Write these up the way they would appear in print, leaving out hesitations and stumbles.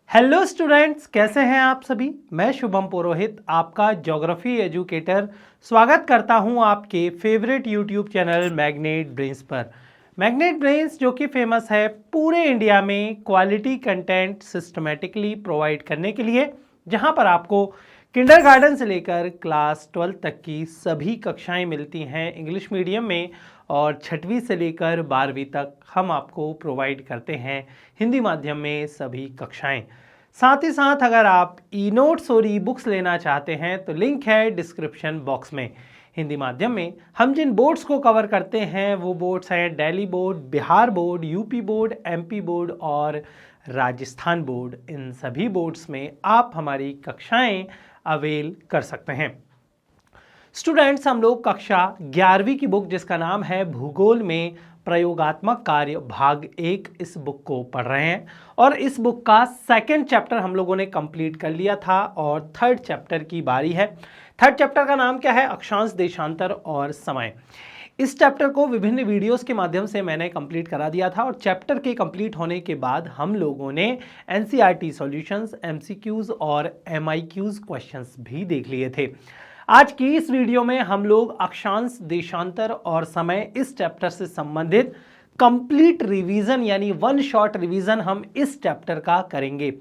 Hello students, कैसे हैं आप सभी। मैं शुभम पुरोहित, आपका ज्योग्राफी एजुकेटर, स्वागत करता हूं आपके favourite YouTube channel magnet brains पर। मैग्नेट ब्रेन्स जो कि फेमस है पूरे इंडिया में क्वालिटी कंटेंट सिस्टमेटिकली प्रोवाइड करने के लिए, जहां पर आपको किंडरगार्टन से लेकर क्लास 12 तक की सभी कक्षाएं मिलती हैं इंग्लिश मीडियम में, और 6वीं से लेकर 12वीं तक हम आपको प्रोवाइड करते हैं हिंदी माध्यम में सभी कक्षाएं। साथ ही साथ अगर आप ई नोट्स और ई बुक्स लेना चाहते हैं तो लिंक है डिस्क्रिप्शन बॉक्स में। हिंदी माध्यम में हम जिन बोर्ड्स को कवर करते हैं वो बोर्ड्स हैं Delhi board, Bihar board, UP board, MP board और राजस्थान बोर्ड। इन सभी बोर्ड्स में आप हमारी कक्षाएं अवेल कर सकते हैं। स्टूडेंट्स, हम लोग कक्षा 11वीं की बुक जिसका नाम है भूगोल में प्रयोगात्मक कार्य भाग 1, इस बुक को पढ़ रहे हैं। और इस बुक का सेकंड चैप्टर हम लोगों ने कंप्लीट कर लिया था और थर्ड चैप्टर की बारी है। थर्ड चैप्टर का नाम क्या है? अक्षांश, देशांतर और समय। इस चैप्टर को विभिन्न वीडियोस के माध्यम से मैंने कंप्लीट करा दिया था और चैप्टर के कंप्लीट होने के बाद हम लोगों ने एनसीईआरटी सॉल्यूशंस, एमसीक्यूज और एमआईक्यूज क्वेश्चंस भी देख लिए थे। आज की इस वीडियो में हम लोग अक्षांश, देशांतर और समय, इस चैप्टर से संबंधित कंप्लीट रिवीजन यानी वन शॉट रिवीजन हम इस चैप्टर का करेंगे।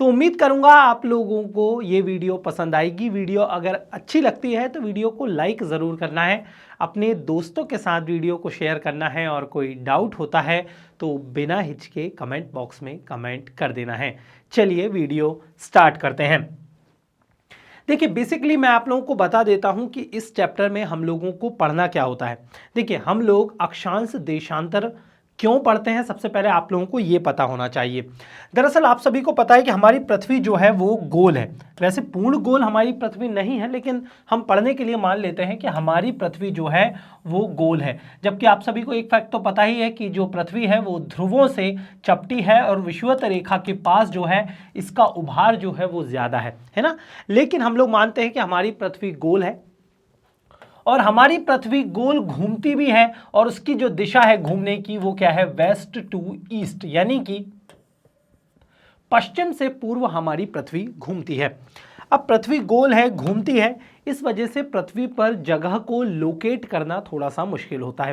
तो उम्मीद करूंगा आप लोगों को ये वीडियो पसंद आएगी। वीडियो अगर अच्छी लगती है तो वीडियो को लाइक ज़रूर करना है, अपने दोस्तों के साथ वीडियो को शेयर करना है, और कोई डाउट होता है तो बिना हिचके कमेंट बॉक्स में कमेंट कर देना है। चलिए वीडियो स्टार्ट करते हैं। देखिए, बेसिकली मैं आप लोगों को बता देता हूं कि इस चैप्टर में हम लोगों को पढ़ना क्या होता है। देखिए, हम लोग अक्षांश, देशांतर क्यों पढ़ते हैं, सबसे पहले आप लोगों को ये पता होना चाहिए। दरअसल आप सभी को पता है कि हमारी पृथ्वी जो है वो गोल है। वैसे पूर्ण गोल हमारी पृथ्वी नहीं है, लेकिन हम पढ़ने के लिए मान लेते हैं कि हमारी पृथ्वी जो है वो गोल है। जबकि आप सभी को एक फैक्ट तो पता ही है कि जो पृथ्वी है वो ध्रुवों से चपटी है और विषुवत रेखा के पास जो है इसका उभार जो है वो ज्यादा है ना। लेकिन हम लोग मानते हैं कि हमारी पृथ्वी गोल है और हमारी पृथ्वी गोल घूमती भी है, और उसकी जो दिशा है घूमने की वो क्या है? वेस्ट टू ईस्ट, यानी कि पश्चिम से पूर्व हमारी पृथ्वी घूमती है। अब पृथ्वी गोल है, घूमती है, इस वजह से पृथ्वी पर जगह को लोकेट करना थोड़ा सा मुश्किल होता है।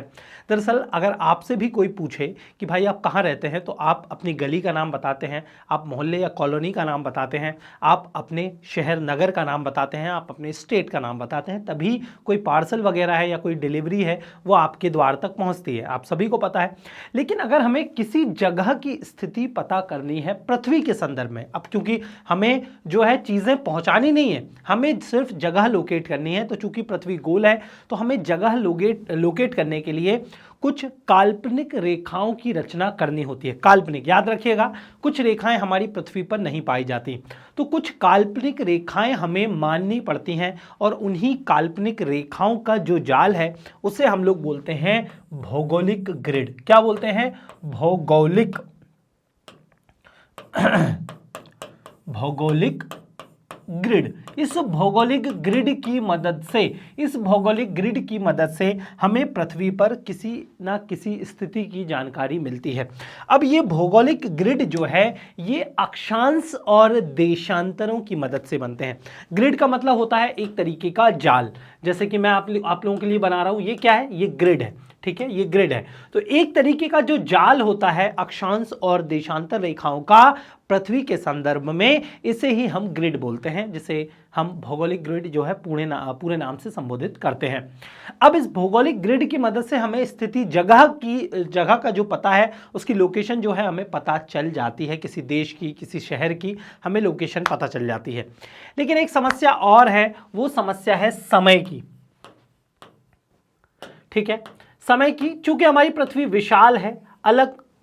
दरअसल अगर आपसे भी कोई पूछे कि भाई आप कहाँ रहते हैं, तो आप अपनी गली का नाम बताते हैं, आप मोहल्ले या कॉलोनी का नाम बताते हैं, आप अपने शहर नगर का नाम बताते हैं, आप अपने स्टेट का नाम बताते हैं, तभी कोई पार्सल वगैरह है या कोई डिलीवरी है वो आपके द्वार तक पहुँचती है। आप सभी को पता है। लेकिन अगर हमें किसी जगह की स्थिति पता करनी है पृथ्वी के संदर्भ में, अब क्योंकि हमें जो है चीज़ें पहुँचानी नहीं है, हमें सिर्फ जगह लोकेट करनी है, तो चूंकि पृथ्वी गोल है तो हमें जगह लोकेट करने के लिए कुछ काल्पनिक रेखाओं की रचना करनी होती है। काल्पनिक, याद रखिएगा, कुछ रेखाएं हमारी पृथ्वी पर नहीं पाई जाती, तो कुछ काल्पनिक रेखाएं हमें माननी पड़ती हैं, और उन्हीं काल्पनिक रेखाओं का जो जाल है उसे हम लोग बोलते हैं भौगोलिक ग्रिड। क्या बोलते हैं? भौगोलिक भौगोलिक ग्रिड। इस भौगोलिक ग्रिड की मदद से हमें पृथ्वी पर किसी ना किसी स्थिति की जानकारी मिलती है। अब ये भौगोलिक ग्रिड जो है ये अक्षांश और देशांतरों की मदद से बनते हैं। ग्रिड का मतलब होता है एक तरीके का जाल, जैसे कि मैं आप लोगों के लिए बना रहा हूं। ये क्या है? ये ग्रिड है, ठीक है, ये ग्रिड है। तो एक तरीके का जो जाल होता है अक्षांश और देशांतर रेखाओं का पृथ्वी के संदर्भ में, इसे ही हम ग्रिड बोलते हैं, जिसे हम भौगोलिक ग्रिड जो है पूरे नाम से संबोधित करते हैं। अब इस भौगोलिक ग्रिड की मदद से हमें स्थिति जगह का जो पता है, उसकी लोकेशन जो है हमें पता चल जाती है। किसी देश की, किसी शहर की हमें लोकेशन पता चल जाती है। लेकिन एक समस्या और है, वो समस्या है समय की। ठीक है, समय की। चूंकि हमारी पृथ्वी विशाल है,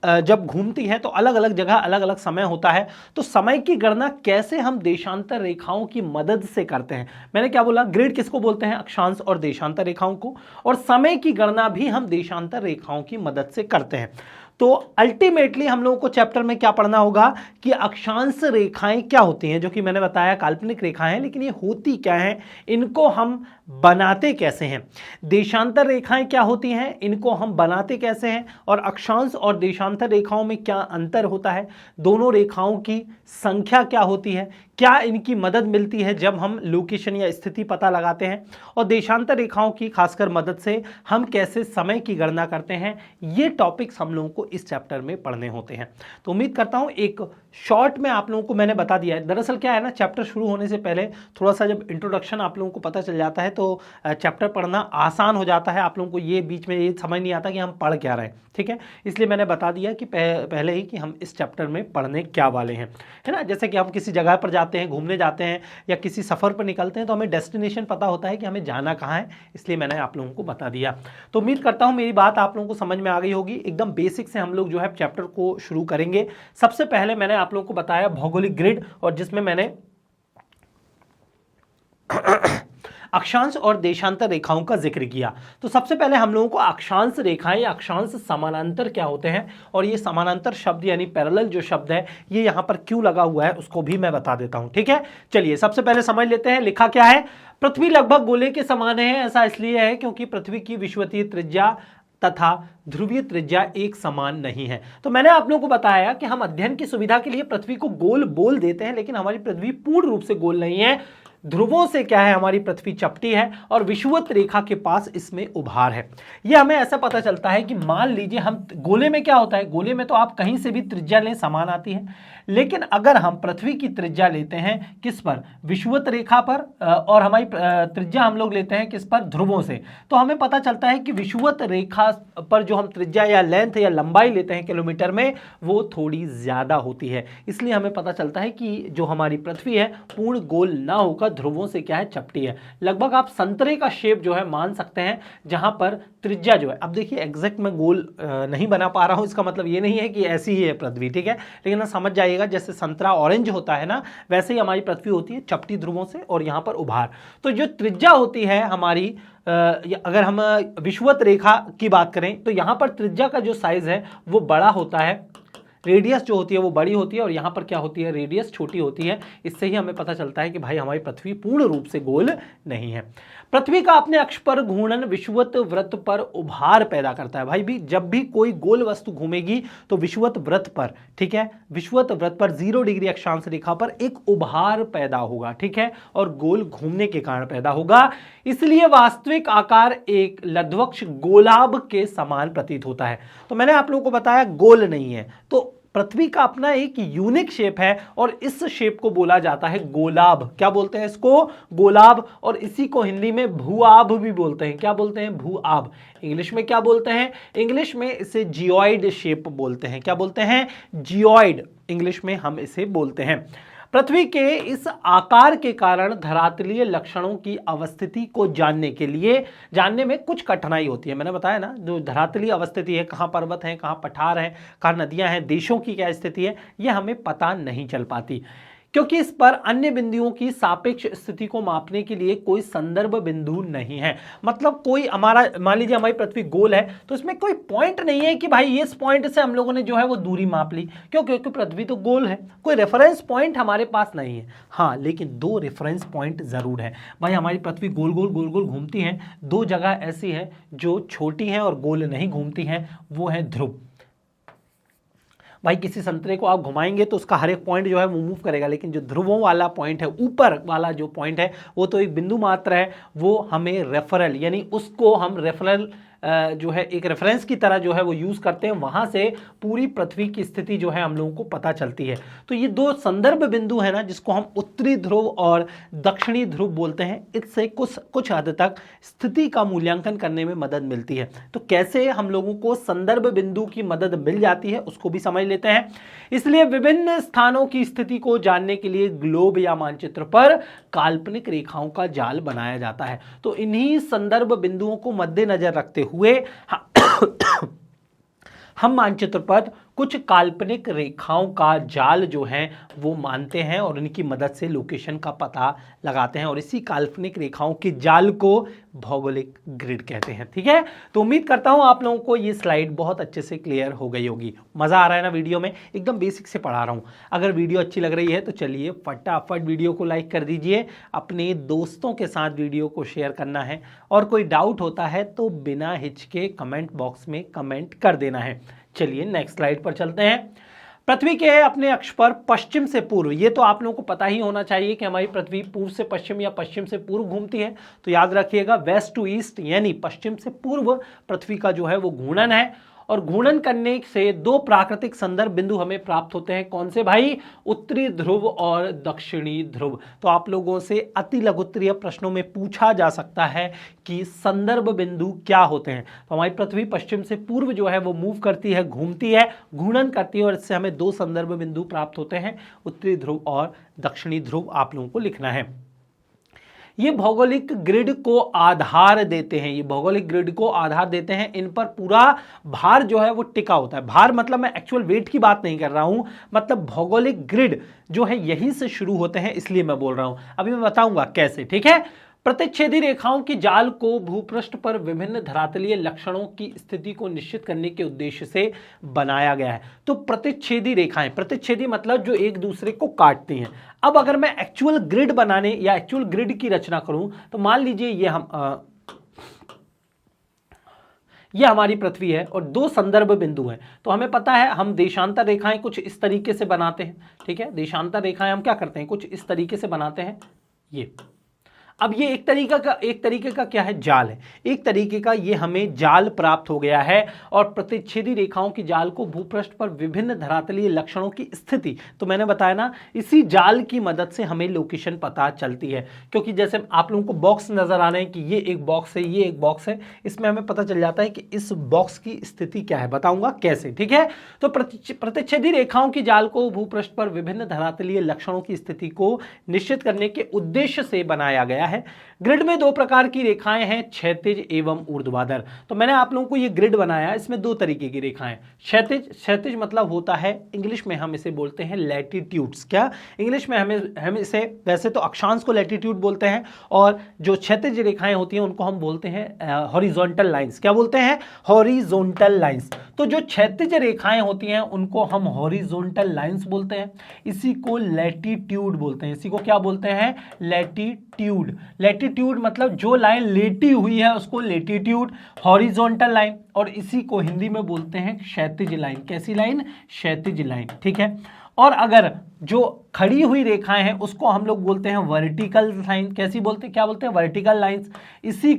जब घूमती है तो अलग अलग जगह अलग अलग समय होता है, तो समय की गणना कैसे हम देशांतर रेखाओं की मदद से करते हैं। मैंने क्या बोला? ग्रिड किसको बोलते हैं? अक्षांश और देशांतर रेखाओं को। और समय की गणना भी हम देशांतर रेखाओं की मदद से करते हैं। तो अल्टीमेटली हम लोगों को चैप्टर में क्या पढ़ना होगा कि अक्षांश रेखाएं क्या होती हैं, जो कि मैंने बताया काल्पनिक रेखाएं हैं, लेकिन ये होती क्या हैं, इनको हम बनाते कैसे हैं, देशांतर रेखाएं क्या होती हैं, इनको हम बनाते कैसे हैं, और अक्षांश और देशांतर रेखाओं में क्या अंतर होता है, दोनों रेखाओं की संख्या क्या होती है, क्या इनकी मदद मिलती है जब हम लोकेशन या स्थिति पता लगाते हैं, और देशांतर रेखाओं की खासकर मदद से हम कैसे समय की गणना करते हैं। ये टॉपिक्स हम लोगों को इस चैप्टर में पढ़ने होते हैं। तो उम्मीद करता हूं एक शॉर्ट में आप लोगों को मैंने बता दिया है। दरअसल क्या है ना, चैप्टर शुरू होने से पहले थोड़ा सा जब इंट्रोडक्शन आप लोगों को पता चल जाता है तो चैप्टर पढ़ना आसान हो जाता है। आप लोगों को ये बीच में ये समझ नहीं आता कि हम पढ़ क्या रहे हैं, ठीक है। इसलिए मैंने बता दिया कि पहले ही कि हम इस चैप्टर में पढ़ने क्या वाले हैं, है ना। जैसे कि हम किसी जगह पर जाते हैं, घूमने जाते हैं या किसी सफ़र पर निकलते हैं तो हमें डेस्टिनेशन पता होता है कि हमें जाना कहाँ है, इसलिए मैंने आप लोगों को बता दिया। तो उम्मीद करता हूँ मेरी बात आप लोगों को समझ में आ गई होगी। एकदम बेसिक से हम लोग जो है चैप्टर को शुरू करेंगे। सबसे पहले मैंने आप लोगों को बताया भौगोलिक ग्रिड, और जिसमें मैंने अक्षांश और देशांतर रेखाओं का जिक्र किया। तो सबसे पहले हम लोगों को अक्षांश रेखाएं या अक्षांश समानांतर क्या होते हैं, और ये समानांतर शब्द यानी पैरेलल जो शब्द है ये यहां पर क्यों लगा हुआ है उसको भी मैं बता देता हूं, ठीक है। चलिए सबसे पहले समझ लेते हैं। लिखा क्या है, पृथ्वी लगभग गोले के समान है। ऐसा इसलिए है क्योंकि पृथ्वी की विषुवतीय त्रिज्या तथा ध्रुवीय त्रिज्या एक समान नहीं है। तो मैंने आप लोगों को बताया कि हम अध्ययन की सुविधा के लिए पृथ्वी को गोल बोल देते हैं, लेकिन हमारी पृथ्वी पूर्ण रूप से गोल नहीं है। ध्रुवों से क्या है, हमारी पृथ्वी चपटी है और विषुवत रेखा के पास इसमें उभार है। यह हमें ऐसा पता चलता है कि मान लीजिए हम गोले में क्या होता है, गोले में तो आप कहीं से भी त्रिज्या लें समान आती है, लेकिन अगर हम पृथ्वी की त्रिज्या लेते हैं किस पर, विषुवत रेखा पर, और हमारी त्रिज्या हम लोग लेते हैं किस पर, ध्रुवों से, तो हमें पता चलता है कि विषुवत रेखा पर जो हम त्रिज्या या लेंथ या लंबाई लेते हैं किलोमीटर में वो थोड़ी ज्यादा होती है। इसलिए हमें पता चलता है कि जो हमारी पृथ्वी है पूर्ण गोल ना होकर ध्रुवों से क्या है, चपटी है। लगभग आप संतरे का शेप जो है मान सकते हैं, जहां पर त्रिज्या जो है, अब देखिए एग्जैक्ट मैं गोल नहीं बना पा रहा हूं, इसका मतलब ये नहीं है कि ऐसी ही है पृथ्वी, ठीक है, लेकिन आप समझ जाइएगा जैसे संतरा ऑरेंज होता है ना, वैसे ही हमारी पृथ्वी होती है चपटी ध्रुवों से और यहां पर उभार। तो जो त्रिज्या होती है हमारी, अगर हम विषुवत रेखा की बात करें तो यहां पर त्रिज्या का जो साइज है वो बड़ा होता है, रेडियस जो होती है वो बड़ी होती है, और यहाँ पर क्या होती है, रेडियस छोटी होती है। इससे ही हमें पता चलता है कि भाई हमारी पृथ्वी पूर्ण रूप से गोल नहीं है। पृथ्वी का अपने अक्ष पर घूर्णन विषुवत वृत्त पर उभार पैदा करता है। भाई भी जब भी कोई गोल वस्तु घूमेगी तो विषुवत वृत्त पर, ठीक है, विषुवत वृत्त पर 0 डिग्री अक्षांश रेखा पर एक उभार पैदा होगा, ठीक है, और गोल घूमने के कारण पैदा होगा। इसलिए वास्तविक आकार एक लघ्वक्ष गोलाभ के समान प्रतीत होता है। तो मैंने आप लोगों को बताया गोल नहीं है, तो पृथ्वी का अपना एक यूनिक शेप है और इस शेप को बोला जाता है गोलाभ। क्या बोलते हैं इसको, गोलाभ, और इसी को हिंदी में भूआभ भी बोलते हैं। क्या बोलते हैं, भूआभ। इंग्लिश में क्या बोलते हैं, इंग्लिश में इसे जियोइड शेप बोलते हैं। क्या बोलते हैं, जियोइड, इंग्लिश में हम इसे बोलते हैं। पृथ्वी के इस आकार के कारण धरातलीय लक्षणों की अवस्थिति को जानने में कुछ कठिनाई होती है। मैंने बताया ना, जो धरातलीय अवस्थिति है, कहाँ पर्वत है, कहाँ पठार है, कहाँ नदियां हैं, देशों की क्या स्थिति है, यह हमें पता नहीं चल पाती, क्योंकि इस पर अन्य बिंदुओं की सापेक्ष स्थिति को मापने के लिए कोई संदर्भ बिंदु नहीं है। मतलब कोई हमारा, मान लीजिए हमारी पृथ्वी गोल है तो इसमें कोई पॉइंट नहीं है कि भाई इस पॉइंट से हम लोगों ने जो है वो दूरी माप ली, क्यों, क्योंकि पृथ्वी तो गोल है। कोई रेफरेंस पॉइंट हमारे पास नहीं है। हाँ, लेकिन 2 रेफरेंस पॉइंट जरूर है। भाई हमारी पृथ्वी गोल गोल घूमती है, 2 जगह ऐसी है जो छोटी हैं और गोल नहीं घूमती हैं, वो है ध्रुव। भाई किसी संतरे को आप घुमाएंगे तो उसका हर एक पॉइंट जो है वो मूव करेगा, लेकिन जो ध्रुवों वाला पॉइंट है, ऊपर वाला जो पॉइंट है, वो तो एक बिंदु मात्र है, वो हमें रेफरल, यानी उसको हम रेफरल जो है एक रेफरेंस की तरह जो है वो यूज करते हैं। वहां से पूरी पृथ्वी की स्थिति जो है हम लोगों को पता चलती है। तो ये 2 संदर्भ बिंदु है ना, जिसको हम उत्तरी ध्रुव और दक्षिणी ध्रुव बोलते हैं, इससे कुछ हद तक स्थिति का मूल्यांकन करने में मदद मिलती है। तो कैसे हम लोगों को संदर्भ बिंदु की मदद मिल जाती है उसको भी समझ लेते हैं। इसलिए विभिन्न स्थानों की स्थिति को जानने के लिए ग्लोब या मानचित्र पर काल्पनिक रेखाओं का जाल बनाया जाता है। तो इन्हीं संदर्भ बिंदुओं को मद्देनजर रखते हुए हम मानचित्र पर कुछ काल्पनिक रेखाओं का जाल जो है वो मानते हैं और उनकी मदद से लोकेशन का पता लगाते हैं और इसी काल्पनिक रेखाओं के जाल को भौगोलिक ग्रिड कहते हैं। ठीक है, तो उम्मीद करता हूं आप लोगों को ये स्लाइड बहुत अच्छे से क्लियर हो गई होगी। मजा आ रहा है ना वीडियो में? एकदम बेसिक से पढ़ा रहा हूं। अगर वीडियो अच्छी लग रही है तो चलिए फटाफट वीडियो को लाइक कर दीजिए, अपने दोस्तों के साथ वीडियो को शेयर करना है और कोई डाउट होता है तो बिना हिचके कमेंट बॉक्स में कमेंट कर देना है। चलिए नेक्स्ट स्लाइड पर चलते हैं। पृथ्वी के अपने अक्ष पर पश्चिम से पूर्व, ये तो आप लोगों को पता ही होना चाहिए कि हमारी पृथ्वी पूर्व से पश्चिम या पश्चिम से पूर्व घूमती है, तो याद रखिएगा वेस्ट टू ईस्ट यानी पश्चिम से पूर्व पृथ्वी का जो है वो घूर्णन है और घूर्णन करने से दो प्राकृतिक संदर्भ बिंदु हमें प्राप्त होते हैं। कौन से भाई? उत्तरी ध्रुव और दक्षिणी ध्रुव। तो आप लोगों से अति लघुत्तरीय प्रश्नों में पूछा जा सकता है कि संदर्भ बिंदु क्या होते हैं। तो हमारी पृथ्वी पश्चिम से पूर्व जो है वो मूव करती है, घूमती है, घूर्णन करती है और इससे हमें दो संदर्भ बिंदु प्राप्त होते हैं, उत्तरी ध्रुव और दक्षिणी ध्रुव। आप लोगों को लिखना है। ये भौगोलिक ग्रिड को आधार देते हैं, ये भौगोलिक ग्रिड को आधार देते हैं। इन पर पूरा भार जो है वो टिका होता है। भार मतलब मैं एक्चुअल वेट की बात नहीं कर रहा हूं, मतलब भौगोलिक ग्रिड जो है यहीं से शुरू होते हैं, इसलिए मैं बोल रहा हूं। अभी मैं बताऊंगा कैसे। ठीक है, प्रतिच्छेदी रेखाओं के जाल को भूपृष्ठ पर विभिन्न धरातलीय लक्षणों की स्थिति को निश्चित करने के उद्देश्य से बनाया गया है। तो प्रतिच्छेदी रेखाएं, प्रतिच्छेदी मतलब जो एक दूसरे को काटती हैं। अब अगर मैं एक्चुअल ग्रिड बनाने या एक्चुअल ग्रिड की रचना करूं तो मान लीजिए ये हमारी पृथ्वी है और दो संदर्भ बिंदु हैं। तो हमें पता है हम देशांतर रेखाएं कुछ इस तरीके से बनाते हैं। ठीक है, देशांतर रेखाएं हम क्या करते हैं? कुछ इस तरीके से बनाते हैं। ये अब ये एक तरीके का क्या है? जाल है। एक तरीके का ये हमें जाल प्राप्त हो गया है और प्रतिच्छेदी रेखाओं की जाल को भूपृष्ठ पर विभिन्न धरातलीय लक्षणों की स्थिति, तो मैंने बताया ना, इसी जाल की मदद से हमें लोकेशन पता चलती है। क्योंकि जैसे आप लोगों को बॉक्स नजर आ रहे हैं कि ये एक बॉक्स है, ये एक बॉक्स है, इसमें हमें पता चल जाता है कि इस बॉक्स की स्थिति क्या है। बताऊंगा कैसे। ठीक है, तो प्रतिच्छेदी रेखाओं की जाल को भूपृष्ठ पर विभिन्न धरातलीय लक्षणों की स्थिति को निश्चित करने के उद्देश्य से बनाया गया है। ग्रिड में दो प्रकार की रेखाएं हैं, क्षैतिज एवं ऊर्ध्वाधर। तो मैंने आप लोगों को ये ग्रिड बनाया, इसमें दो तरीके की रेखाएं। क्षैतिज मतलब होता है, इंग्लिश में हम इसे बोलते हैं लैटिट्यूड्स। क्या इंग्लिश में हम इसे, वैसे तो अक्षांश को लैटिट्यूड बोलते हैं और जो क्षैतिज रेखाएं होती हैं उनको हम बोलते हैं हॉरिजॉन्टल लाइंस। क्या बोलते हैं? Horizontal lines. तो जो क्षैतिज रेखाएं होती हैं उनको हम हॉरिजॉन्टल लाइंस बोलते हैं, इसी को लैटिट्यूड बोलते हैं। इसी को क्या बोलते हैं? लैटिट्यूड। लैटिट्यूड मतलब जो लाइन लेटी हुई है उसको लैटिट्यूड, हॉरिजॉन्टल लाइन, और इसी को हिंदी में बोलते हैं क्षैतिज लाइन। कैसी लाइन? क्षैतिज लाइन। ठीक है, और अगर जो खड़ी हुई रेखाएं हैं उसको हम लोग बोलते हैं वर्टिकल लाइन। कैसी बोलते हैं? क्या बोलते हैं? Vertical lines. इसी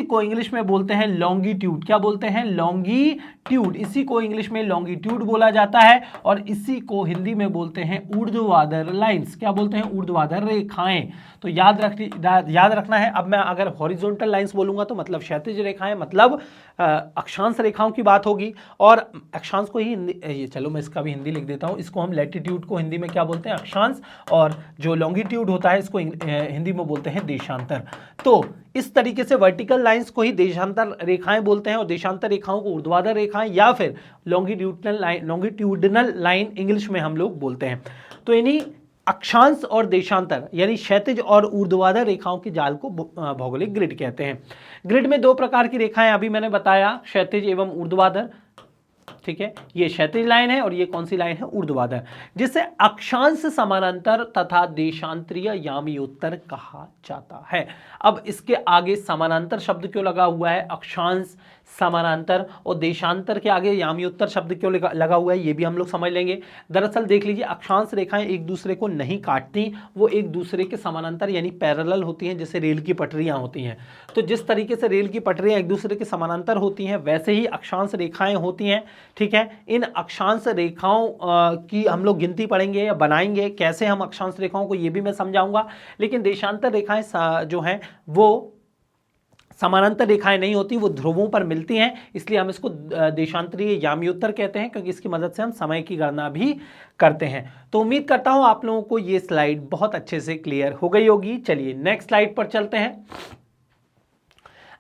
को इंग्लिश में बोलते हैं लॉन्गिट्यूड। क्या बोलते हैं? लॉन्गिट्यूड। इसी को इंग्लिश में लॉन्गिट्यूड बोला जाता है और इसी को हिंदी में बोलते हैं ऊर्ध्वाधर लाइंस। क्या बोलते हैं? ऊर्ध्वाधर रेखाएं। तो याद रखना है। अब मैं अगर हॉरिजॉन्टल लाइंस बोलूंगा तो मतलब क्षैतिज रेखाएं, मतलब अक्षांश रेखाओं की बात होगी। और अक्षांश को ही चलो मैं इसका भी हिंदी लिख देता हूं। इसको हम लैटिट्यूड को हिंदी में क्या बोलते हैं? अक्षांश, और जो लॉन्गिट्यूड होता है इसको हिंदी में बोलते हैं देशांतर। तो इस तरीके से वर्टिकल लाइंस को ही देशांतर रेखाएं बोलते हैं और देशांतर रेखाओं को ऊर्ध्वाधर रेखाएं या फिर लॉन्गिट्यूडिनल लाइन इंग्लिश में हम लोग बोलते हैं। तो इन्हीं अक्षांश और देशांतर यानी क्षैतिज और ऊर्ध्वाधर रेखाओं के जाल को भौगोलिक ग्रिड कहते हैं। ग्रिड में दो प्रकार की रेखाएं अभी मैंने बताया, क्षैतिज एवं ऊर्ध्वाधर। ठीक है, ये क्षैतिज लाइन है और ये कौन सी लाइन है? ऊर्ध्वाधर, जिसे अक्षांश समानांतर तथा देशांतरीय यामियोत्तर कहा जाता है। अब इसके आगे समानांतर शब्द क्यों लगा हुआ है? अक्षांश, समानांतर और देशांतर के आगे यामियोत्तर शब्द क्यों लगा हुआ है, ये भी हम लोग समझ लेंगे। दरअसल देख लीजिए, अक्षांश रेखाएं एक दूसरे को नहीं काटती, वो एक दूसरे के समानांतर यानी पैरेलल होती हैं, जैसे रेल की पटरियां होती हैं। तो जिस तरीके से रेल की पटरियां एक दूसरे के समानांतर होती हैं वैसे ही अक्षांश रेखाएं होती हैं। ठीक है, इन अक्षांश रेखाओं की हम लोग गिनती पढ़ेंगे या बनाएंगे कैसे हम अक्षांश रेखाओं को, ये भी मैं समझाऊंगा। लेकिन देशांतर रेखाएं जो हैं वो समानांतर रेखाएं नहीं होती, वो ध्रुवों पर मिलती हैं, इसलिए हम इसको देशांतरीय यामियोत्तर कहते हैं, क्योंकि इसकी मदद से हम समय की गणना भी करते हैं। तो उम्मीद करता हूं आप लोगों को ये स्लाइड बहुत अच्छे से क्लियर हो गई होगी। चलिए नेक्स्ट स्लाइड पर चलते हैं।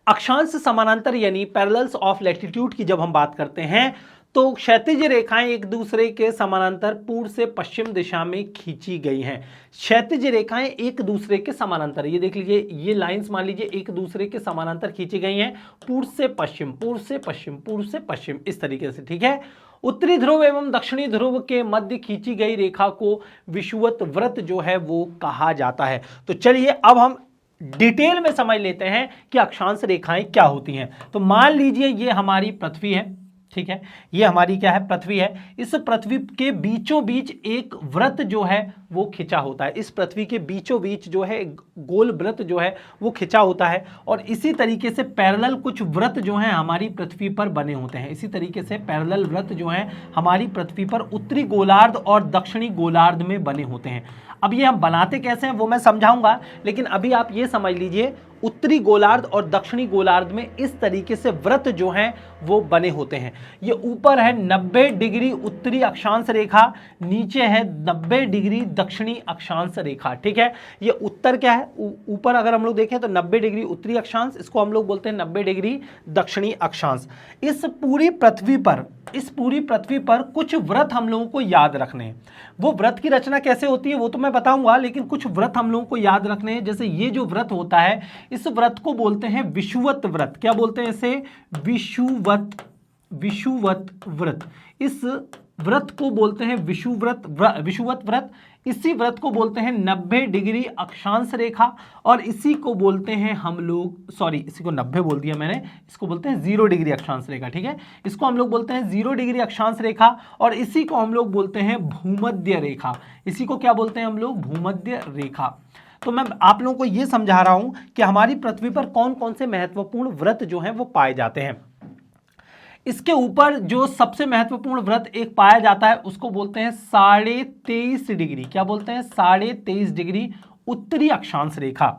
अक्षांश समानांतर यानी पैरेलल्स ऑफ लैटिट्यूड की जब हम बात करते हैं तो क्षैतिज रेखाएं एक दूसरे के समानांतर पूर्व से पश्चिम दिशा में खींची गई हैं। क्षैतिज रेखाएं एक दूसरे के समानांतर, ये देख लीजिए, ये लाइंस मान लीजिए एक दूसरे के समानांतर खींची गई हैं, पूर्व से पश्चिम, पूर्व से पश्चिम, पूर्व से पश्चिम, इस तरीके से, ठीक है। उत्तरी ध्रुव एवं दक्षिणी ध्रुव के मध्य खींची गई रेखा को विषुवत वृत्त जो है वो कहा जाता है। तो चलिए अब हम डिटेल में समझ लेते हैं कि अक्षांश रेखाएं क्या होती हैं। तो मान लीजिए ये हमारी पृथ्वी है, ठीक है, ये हमारी क्या है, पृथ्वी है। इस पृथ्वी के बीचों बीच एक वृत्त जो है वो खिंचा होता है, इस पृथ्वी के बीचों बीच जो है गोल वृत्त जो है वो खिंचा होता है। और इसी तरीके से पैरेलल कुछ वृत्त जो हैं हमारी पृथ्वी पर बने होते हैं। इसी तरीके से पैरेलल वृत्त जो हैं हमारी पृथ्वी पर उत्तरी गोलार्ध और दक्षिणी गोलार्ध में बने होते हैं। अब ये हम बनाते कैसे हैं वो मैं समझाऊंगा, लेकिन अभी आप ये समझ लीजिए उत्तरी गोलार्ध और दक्षिणी गोलार्ध में इस तरीके से वृत्त जो हैं वो बने होते हैं। ये ऊपर है 90 डिग्री उत्तरी अक्षांश रेखा, नीचे है 90 डिग्री दक्षिणी अक्षांश रेखा, ठीक है। ये उत्तर क्या है, ऊपर अगर हम लोग देखें तो 90 डिग्री उत्तरी अक्षांश, इसको हम लोग बोलते हैं 90 डिग्री दक्षिणी अक्षांश। इस पूरी पृथ्वी पर कुछ व्रत हम लोगों को याद रखने हैं। वो व्रत की रचना कैसे होती है वो तो मैं बताऊंगा, लेकिन कुछ व्रत हम लोगों को याद रखने हैं। जैसे ये जो व्रत होता है इस व्रत को बोलते हैं विषुवत व्रत। क्या बोलते हैं इसे, विषुवत व्रत। इस व्रत को बोलते हैं विषुवत व्रत। इसी व्रत को बोलते हैं 90 डिग्री अक्षांश रेखा, और इसी को बोलते हैं हम लोग, सॉरी इसी को 90 बोल दिया मैंने, इसको बोलते हैं 0 डिग्री अक्षांश रेखा, ठीक है। इसको हम लोग बोलते हैं 0 डिग्री अक्षांश रेखा, और इसी को हम लोग बोलते हैं भूमध्य रेखा। इसी को क्या बोलते हैं हम लोग, भूमध्य रेखा। तो मैं आप लोगों को यह समझा रहा हूं कि हमारी पृथ्वी पर कौन कौन से महत्वपूर्ण व्रत जो हैं वो पाए जाते हैं। इसके ऊपर जो सबसे महत्वपूर्ण व्रत एक पाया जाता है उसको बोलते हैं 23.5 डिग्री। क्या बोलते हैं, 23.5 डिग्री उत्तरी अक्षांश रेखा।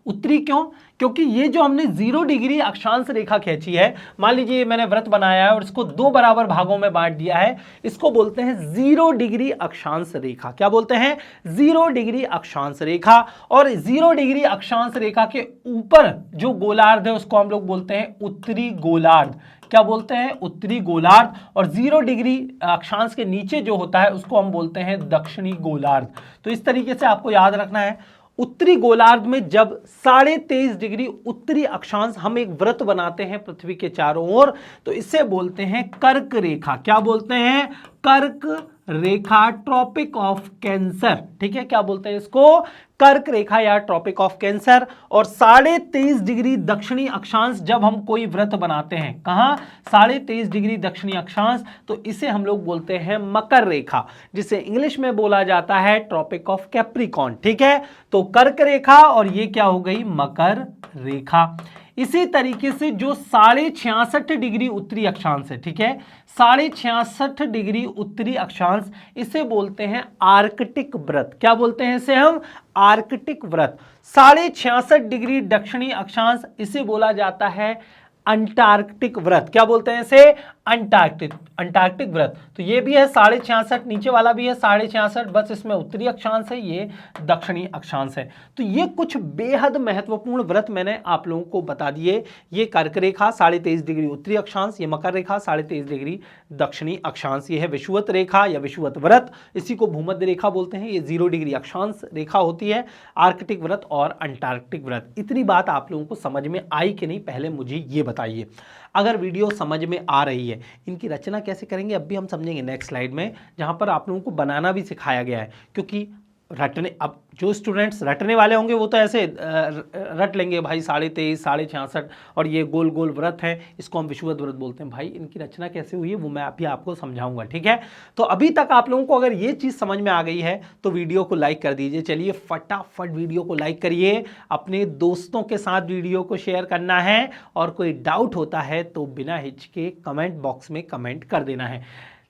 उत्तरी क्यों, क्योंकि ये जो हमने 0 डिग्री अक्षांश रेखा खींची है, मान लीजिए मैंने व्रत बनाया है और इसको 2 बराबर भागों में बांट दिया है, इसको बोलते हैं 0 डिग्री अक्षांश रेखा। क्या बोलते हैं, 0 डिग्री अक्षांश रेखा। और 0 डिग्री अक्षांश रेखा के ऊपर जो गोलार्ध है उसको हम लोग बोलते हैं उत्तरी गोलार्ध। क्या बोलते हैं, उत्तरी गोलार्ध। और 0 डिग्री अक्षांश के नीचे जो होता है उसको हम बोलते हैं दक्षिणी गोलार्ध। तो इस तरीके से आपको याद रखना है। उत्तरी गोलार्ध में जब 23.5 डिग्री उत्तरी अक्षांश हम एक वृत्त बनाते हैं पृथ्वी के चारों ओर, तो इसे बोलते हैं कर्क रेखा। क्या बोलते हैं, कर्क रेखा, ट्रॉपिक ऑफ कैंसर, ठीक है। क्या बोलते हैं इसको, कर्क रेखा या ट्रॉपिक ऑफ कैंसर। और 23.5 डिग्री दक्षिणी अक्षांश जब हम कोई व्रत बनाते हैं, कहां, 23.5 डिग्री दक्षिणी अक्षांश, तो इसे हम लोग बोलते हैं मकर रेखा, जिसे इंग्लिश में बोला जाता है ट्रॉपिक ऑफ कैप्रिकॉर्न, ठीक है। तो कर्क रेखा और ये क्या हो गई, मकर रेखा। इसी तरीके से जो 66.5 डिग्री उत्तरी अक्षांश है, ठीक है, 66.5 डिग्री उत्तरी अक्षांश, इसे बोलते हैं आर्कटिक व्रत। क्या बोलते हैं इसे हम, आर्कटिक व्रत। 66.5 डिग्री दक्षिणी अक्षांश, इसे बोला जाता है अंटार्कटिक व्रत। क्या बोलते हैं इसे, अंटार्कटिक व्रत। तो ये भी है 66.5, नीचे वाला भी है 66.5, बस इसमें उत्तरी अक्षांश है, ये दक्षिणी अक्षांश है। तो ये कुछ बेहद महत्वपूर्ण व्रत मैंने आप लोगों को बता दिए। ये कर्क रेखा 23.5 डिग्री उत्तरी अक्षांश, ये मकर रेखा 23.5 डिग्री दक्षिणी अक्षांश, ये है विषुवत रेखा या विषुवत व्रत, इसी को भूमध्य रेखा बोलते हैं। ये 0 डिग्री अक्षांश रेखा होती है, आर्कटिक व्रत और अंटार्कटिक व्रत। इतनी बात आप लोगों को समझ में आई कि नहीं, पहले मुझे ये बताइए। अगर वीडियो समझ में आ रही है, इनकी रचना कैसे करेंगे अब भी हम समझेंगे नेक्स्ट स्लाइड में, जहां पर आप लोगों को बनाना भी सिखाया गया है। क्योंकि रटने, अब जो स्टूडेंट्स रटने वाले होंगे वो तो ऐसे रट लेंगे भाई 23.5, 66.5 और ये गोल गोल व्रत है, इसको हम विषुवत व्रत बोलते हैं। भाई इनकी रचना कैसे हुई है वो मैं अभी आपको समझाऊंगा, ठीक है। तो अभी तक आप लोगों को अगर ये चीज़ समझ में आ गई है तो वीडियो को लाइक कर दीजिए। चलिए फटाफट वीडियो को लाइक करिए, अपने दोस्तों के साथ वीडियो को शेयर करना है, और कोई डाउट होता है तो बिना हिचके कमेंट बॉक्स में कमेंट कर देना है।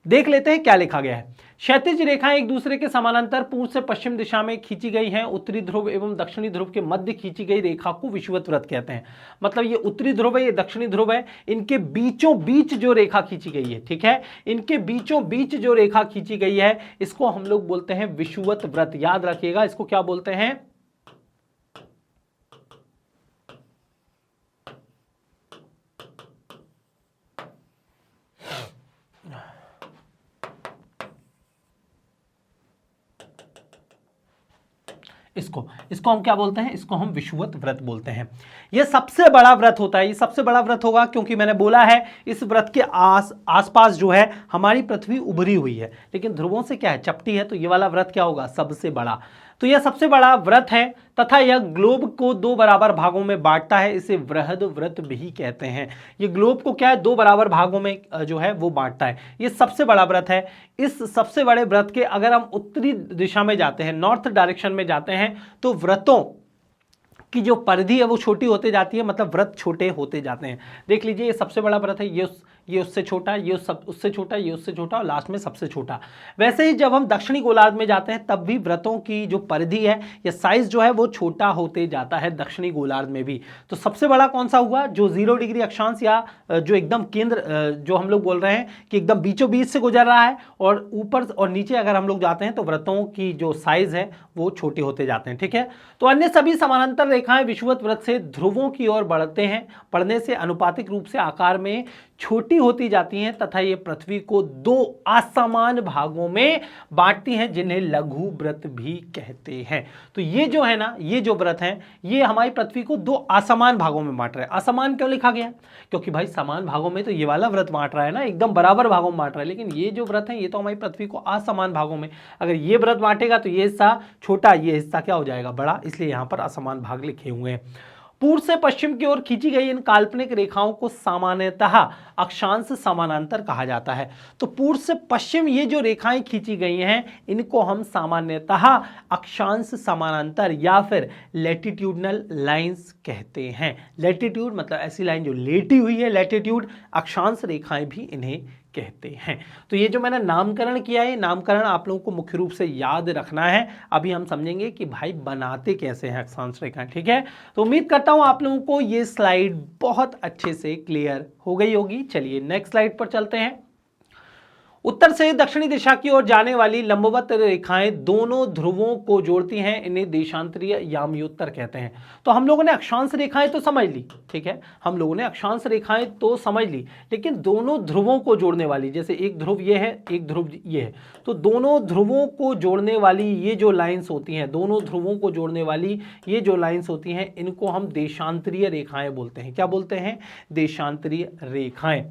देख लेते हैं क्या लिखा गया है। क्षैतिज रेखाएं एक दूसरे के समानांतर पूर्व से पश्चिम दिशा में खींची गई हैं। उत्तरी ध्रुव एवं दक्षिणी ध्रुव के मध्य खींची गई रेखा को विषुवत व्रत कहते हैं। मतलब ये उत्तरी ध्रुव है, ये दक्षिणी ध्रुव है, इनके बीचों बीच जो रेखा खींची गई है, ठीक है, इनके बीचों बीच जो रेखा खींची गई है इसको हम लोग बोलते हैं विषुवत व्रत। याद रखिएगा, इसको क्या बोलते हैं, इसको हम क्या बोलते हैं, इसको हम विषुवत व्रत बोलते हैं। यह सबसे बड़ा व्रत होता है, ये सबसे बड़ा व्रत होगा क्योंकि मैंने बोला है इस व्रत के आसपास जो है हमारी पृथ्वी उभरी हुई है, लेकिन ध्रुवों से क्या है, चपटी है, तो ये वाला व्रत क्या होगा, सबसे बड़ा। तो यह सबसे बड़ा व्रत है तथा यह ग्लोब को 2 बराबर भागों में बांटता है, इसे वृहद व्रत भी कहते हैं। ये ग्लोब को क्या है, 2 बराबर भागों में जो है वो बांटता है, ये सबसे बड़ा व्रत है। इस सबसे बड़े व्रत के अगर हम उत्तरी दिशा में जाते हैं, नॉर्थ डायरेक्शन में जाते हैं, तो व्रतों की जो परिधि है वो छोटी होते जाती है, मतलब व्रत छोटे होते जाते हैं। देख लीजिए ये सबसे बड़ा व्रत है, ये उससे छोटा, ये उससे छोटा, ये उससे छोटा और लास्ट में सबसे छोटा। वैसे ही जब हम दक्षिणी गोलार्ध में जाते हैं तब भी व्रतों की जो परिधि है या साइज जो है वो छोटा होते जाता है दक्षिणी गोलार्ध में भी। तो सबसे बड़ा कौन सा हुआ, जो 0 डिग्री अक्षांश या जो एकदम केंद्र, जो हम लोग बोल रहे हैं कि एकदम बीचों बीच से गुजर रहा है, और ऊपर और नीचे अगर हम लोग जाते हैं तो व्रतों की जो साइज है वो छोटे होते जाते हैं। ठीक है, तो अन्य सभी समानांतर रेखाएं विषुवत व्रत से ध्रुवों की ओर बढ़ते हैं, बढ़ने से अनुपातिक रूप से आकार में छोटी होती जाती हैं तथा ये पृथ्वी को 2 असमान भागों में बांटती हैं, जिन्हें लघु व्रत भी कहते हैं। तो ये जो है ना, ये जो व्रत है ये हमारी पृथ्वी को 2 असमान भागों में बांट रहा है। असमान क्यों लिखा गया, क्योंकि भाई समान भागों में तो ये वाला व्रत बांट रहा है ना, एकदम बराबर भागों में बांट रहा है, लेकिन ये जो व्रत है ये तो हमारी पृथ्वी को असमान भागों में, अगर ये व्रत बांटेगा तो ये हिस्सा छोटा, ये हिस्सा क्या हो जाएगा, बड़ा, इसलिए यहां पर असमान भाग लिखे हुए हैं। पूर्व से पश्चिम की ओर खींची गई इन काल्पनिक रेखाओं को सामान्यतः अक्षांश समानांतर कहा जाता है। तो पूर्व से पश्चिम ये जो रेखाएं खींची गई हैं इनको हम सामान्यतः अक्षांश समानांतर या फिर लैटिट्यूडनल लाइंस कहते हैं। लैटिट्यूड मतलब ऐसी लाइन जो लेटी हुई है, लैटिट्यूड, अक्षांश रेखाएं भी इन्हें कहते हैं। तो ये जो मैंने नामकरण किया है, नामकरण आप लोगों को मुख्य रूप से याद रखना है। अभी हम समझेंगे कि भाई बनाते कैसे हैं अक्षांश रेखाएं। ठीक है, तो उम्मीद करता हूं आप लोगों को ये स्लाइड बहुत अच्छे से क्लियर हो गई होगी। चलिए नेक्स्ट स्लाइड पर चलते हैं। उत्तर से दक्षिणी दिशा की ओर जाने वाली लंबवत रेखाएं दोनों ध्रुवों को जोड़ती हैं, इन्हें देशांतरीय याम्योत्तर कहते हैं। तो हम लोगों ने अक्षांश रेखाएं तो समझ ली, ठीक है, हम लोगों ने अक्षांश रेखाएं तो समझ ली, लेकिन दोनों ध्रुवों को जोड़ने वाली, जैसे एक ध्रुव ये है, एक ध्रुव ये है, तो दोनों ध्रुवों को जोड़ने वाली ये जो लाइंस होती हैं, दोनों ध्रुवों को जोड़ने वाली ये जो लाइंस होती हैं, इनको हम देशांतरीय रेखाएं बोलते हैं। क्या बोलते हैं, देशांतरीय रेखाएं